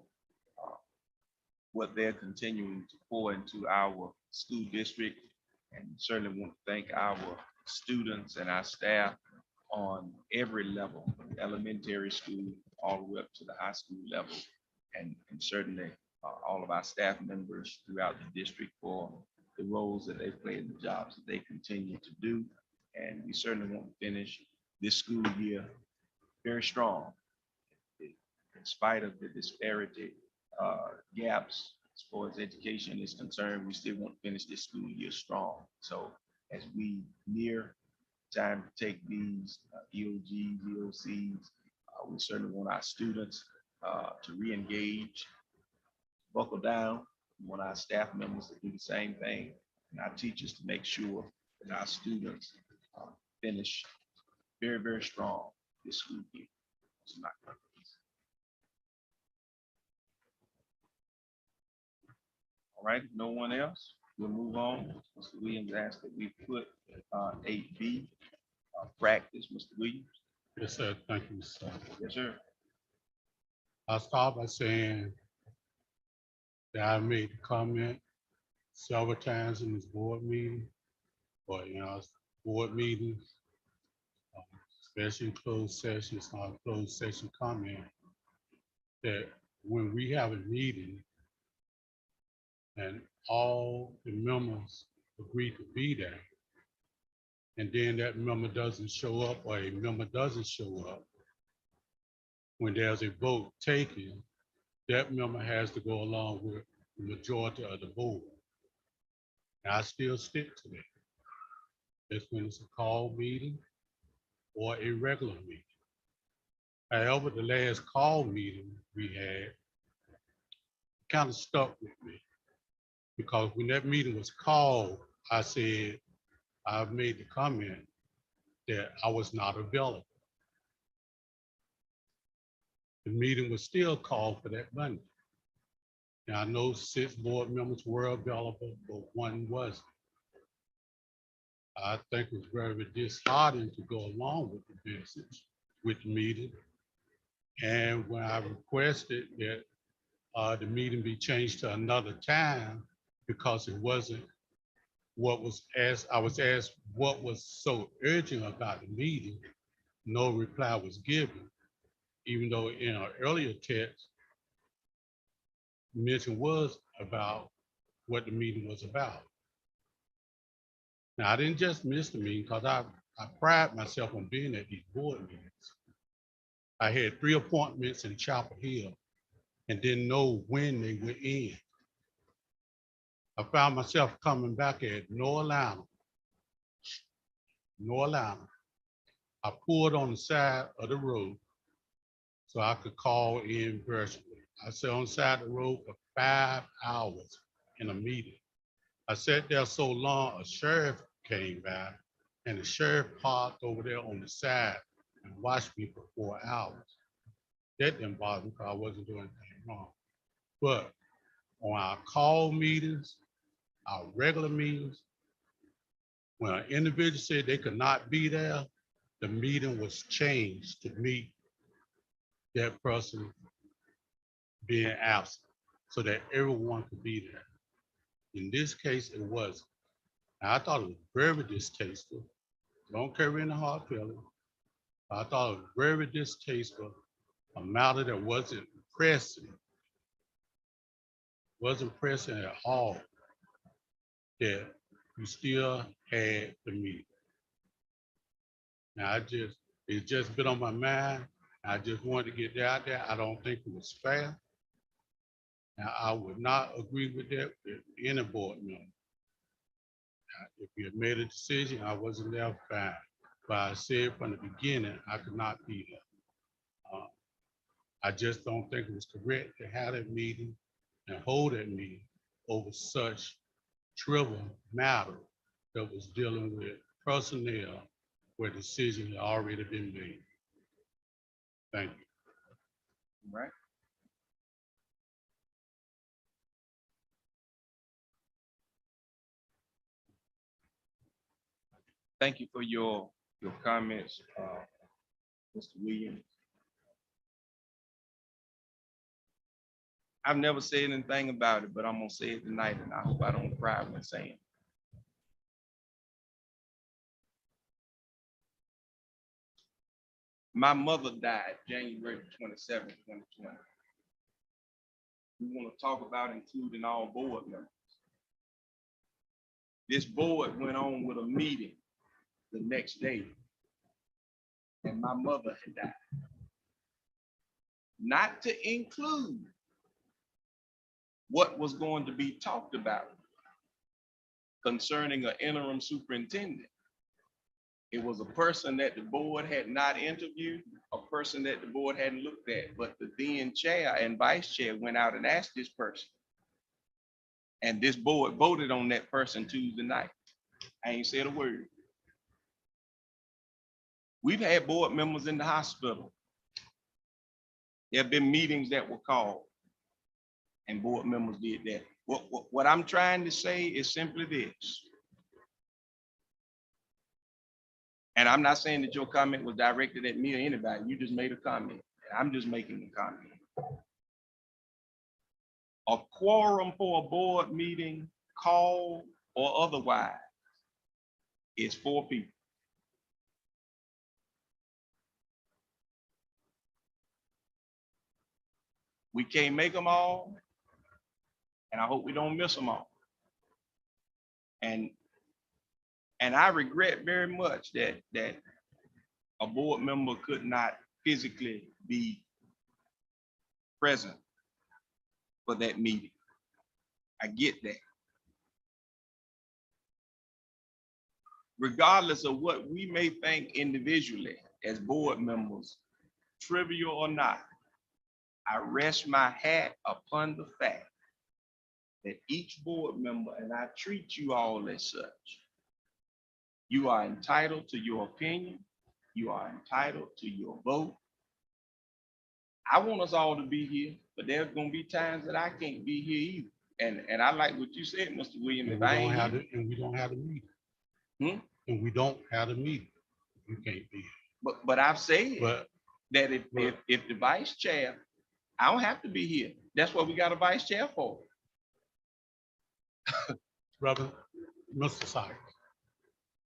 Speaker 1: what they're continuing to pour into our school district, and certainly want to thank our students and our staff on every level, from elementary school all the way up to the high school level, and certainly all of our staff members throughout the district for the roles that they play in the jobs that they continue to do. And we certainly want to finish this school year very strong. In spite of the disparity gaps as far as education is concerned, we still want to finish this school year strong. So as we near time to take these EOGs, EOCs, we certainly want our students to re-engage, buckle down. We want our staff members to do the same thing, and our teachers to make sure that our students finish very, very strong this school year. It's not gonna be easy. All right, no one else? We'll move on. Mr. Williams asked that we put 8B practice. Mr. Williams?
Speaker 5: Yes, sir. Thank you, sir.
Speaker 1: Yes, sir.
Speaker 5: I'll start by saying that I made the comment several times in this board meeting, or board meetings, especially in closed sessions, not closed session comment, that when we have a meeting and all the members agree to be there, and then that member doesn't show up, or a member doesn't show up, when there's a vote taken, that member has to go along with the majority of the board. And I still stick to that. That's when it's a called meeting or a regular meeting. However, the last call meeting we had kind of stuck with me because when that meeting was called, I said, I made the comment that I was not available. The meeting was still called for that Monday. Now, I know 6 board members were available, but 1 wasn't. I think it was very disheartening to go along with the message, with the meeting. And when I requested that the meeting be changed to another time because it wasn't what was asked, I was asked what was so urgent about the meeting, no reply was given, even though in an earlier text, mention was about what the meeting was about. Now, I didn't just miss the meeting because I pride myself on being at these board meetings. I had 3 appointments in Chapel Hill and didn't know when they were in. I found myself coming back at North Atlanta. I pulled on the side of the road so I could call in virtually. I sat on the side of the road for 5 hours in a meeting. I sat there so long, a sheriff came by and the sheriff parked over there on the side and watched me for 4 hours. That didn't bother me because I wasn't doing anything wrong. But on our call meetings, our regular meetings, when an individual said they could not be there, the meeting was changed to meet that person being absent so that everyone could be there. In this case, it wasn't. Now, I thought it was very distasteful. Don't carry in the hard feeling. I thought it was very distasteful, a matter that wasn't pressing at all, that you still had the meeting. Now, it's just been on my mind. I just wanted to get that out there. I don't think it was fair. Now, I would not agree with that with any board member. If you had made a decision, I wasn't there, fine. But I said from the beginning, I could not be there. I just don't think it was correct to have that meeting and hold that meeting over such trivial matter that was dealing with personnel where decisions had already been made. Thank you.
Speaker 1: All right. Thank you for your comments, Mr. Williams. I've never said anything about it, but I'm gonna say it tonight, and I hope I don't cry when saying it. My mother died January 27, 2020. We want to talk about including all board members. This board went on with a meeting the next day, and my mother had died. Not to include what was going to be talked about concerning an interim superintendent. It was a person that the board had not interviewed, a person that the board hadn't looked at, but the then chair and vice chair went out and asked this person. And this board voted on that person Tuesday night. I ain't said a word. We've had board members in the hospital. There have been meetings that were called and board members did that. What I'm trying to say is simply this. And I'm not saying that your comment was directed at me or anybody. You just made a comment. I'm just making a comment. A quorum for a board meeting, call or otherwise, is 4 people. We can't make them all, and I hope we don't miss them all. And I regret very much that a board member could not physically be present for that meeting. I get that. Regardless of what we may think individually as board members trivial or not, I rest my hat upon the fact that each board member, and I treat you all as such, you are entitled to your opinion. You are entitled to your vote. I want us all to be here, but there's gonna be times that I can't be here either. And I like what you said, Mr. Williams.
Speaker 5: And
Speaker 1: If
Speaker 5: we
Speaker 1: I
Speaker 5: don't
Speaker 1: ain't
Speaker 5: have
Speaker 1: here,
Speaker 5: and we don't have a meeting.
Speaker 1: Hmm?
Speaker 5: And we don't have a meeting. You can't be.
Speaker 1: but I've said
Speaker 5: But
Speaker 1: that if the vice chair, I don't have to be here. That's what we got a vice chair for.
Speaker 5: brother, Mr. Sykes,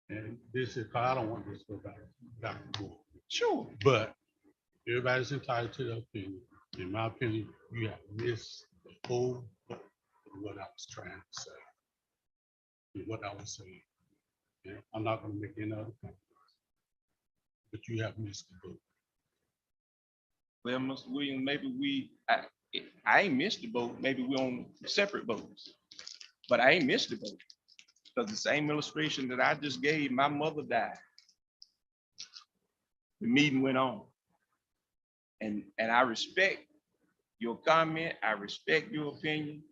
Speaker 5: and this is, I don't want this to go back and forth.
Speaker 1: Sure.
Speaker 5: But everybody's entitled to their opinion. In my opinion, you have missed the whole point of what I was trying to say. And what I was saying. And I'm not gonna make any other comments. But you have missed the boat.
Speaker 1: Well, Mr. Williams, maybe I ain't missed the boat. Maybe we're on separate boats. But I ain't missed the boat. Because the same illustration that I just gave, my mother died. The meeting went on. And I respect your comment. I respect your opinion.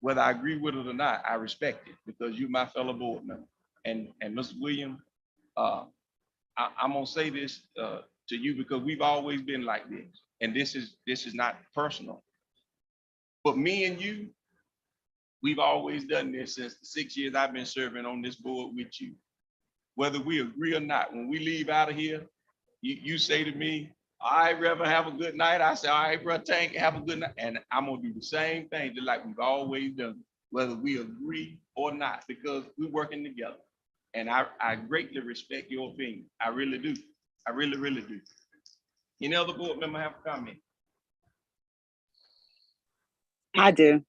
Speaker 1: Whether I agree with it or not, I respect it because you're my fellow board member. And Mr. Williams, I'm gonna say this to you because we've always been like this. And this is not personal. But me and you, we've always done this since the 6 years I've been serving on this board with you. Whether we agree or not, when we leave out of here, you say to me, all right, Reverend, have a good night. I say, all right, bro, Tank, have a good night. And I'm gonna do the same thing just like we've always done, whether we agree or not, because we're working together. And I greatly respect your opinion. I really do. I really, really do. Any other board member have a comment?
Speaker 11: I do.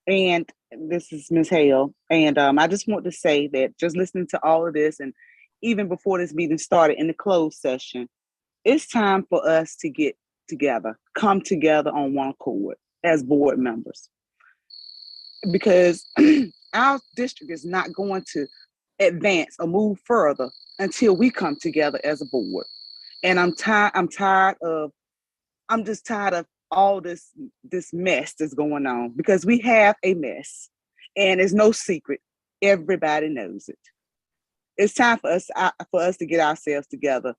Speaker 11: And this is Ms. Hale. And I just want to say that just listening to all of this, and even before this meeting started in the closed session, it's time for us to get together, come together on one accord as board members. Because our district is not going to advance or move further until we come together as a board. And I'm tired of all this mess that's going on, because we have a mess and it's no secret. Everybody knows it. It's time for us to get ourselves together,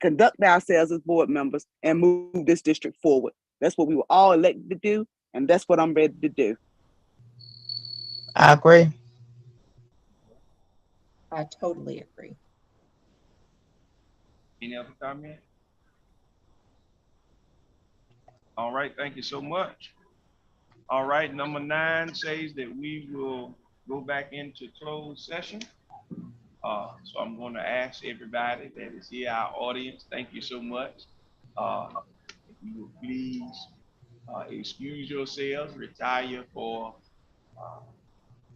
Speaker 11: conduct ourselves as board members, and move this district forward. That's what we were all elected to do, and that's what I'm ready to do.
Speaker 8: I agree.
Speaker 3: I totally agree.
Speaker 1: Any other comment? All right, thank you so much. All right, number 9 says that we will go back into closed session. So I'm going to ask everybody that is here, our audience, thank you so much. If you will please excuse yourselves, retire for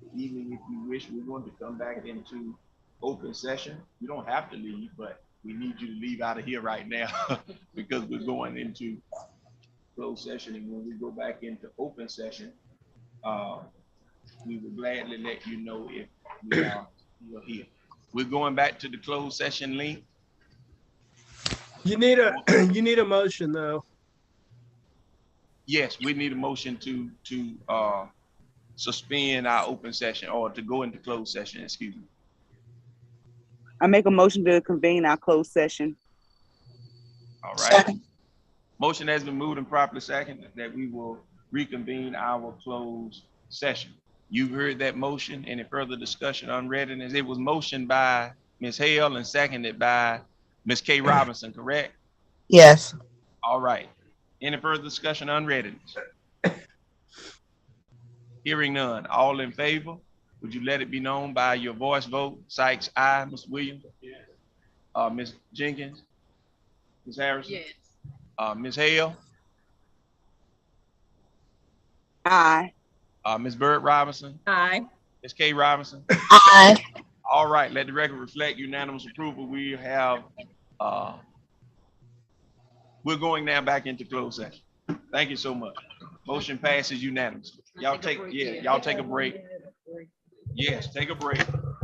Speaker 1: the evening if you wish. We're going to come back into open session. You don't have to leave, but we need you to leave out of here right now because we're going into closed session. And when we go back into open session, we will gladly let you know if we are still here. We're going back to the closed session link.
Speaker 2: You need a motion though.
Speaker 1: Yes, we need a motion to suspend our open session or to go into closed session, excuse me.
Speaker 11: I make a motion to convene our closed session.
Speaker 1: All right. Motion has been moved and properly seconded that we will reconvene our closed session. You've heard that motion. Any further discussion on readiness? It was motioned by Ms. Hale and seconded by Ms. K. Robinson, correct?
Speaker 8: Yes.
Speaker 1: All right. Any further discussion on readiness? Hearing none. All in favor? Would you let it be known by your voice vote? Sykes, aye. Mr. Williams? Ms. Jenkins? Ms. Harrison?
Speaker 4: Yes.
Speaker 1: Ms. Hale?
Speaker 11: Aye.
Speaker 1: Ms. Bird Robinson?
Speaker 3: Aye.
Speaker 1: Ms. K. Robinson?
Speaker 8: Aye.
Speaker 1: All right, let the record reflect unanimous approval. We have, we're going now back into closed session. Thank you so much. Motion passes unanimously. Y'all take a break. Yes, take a break.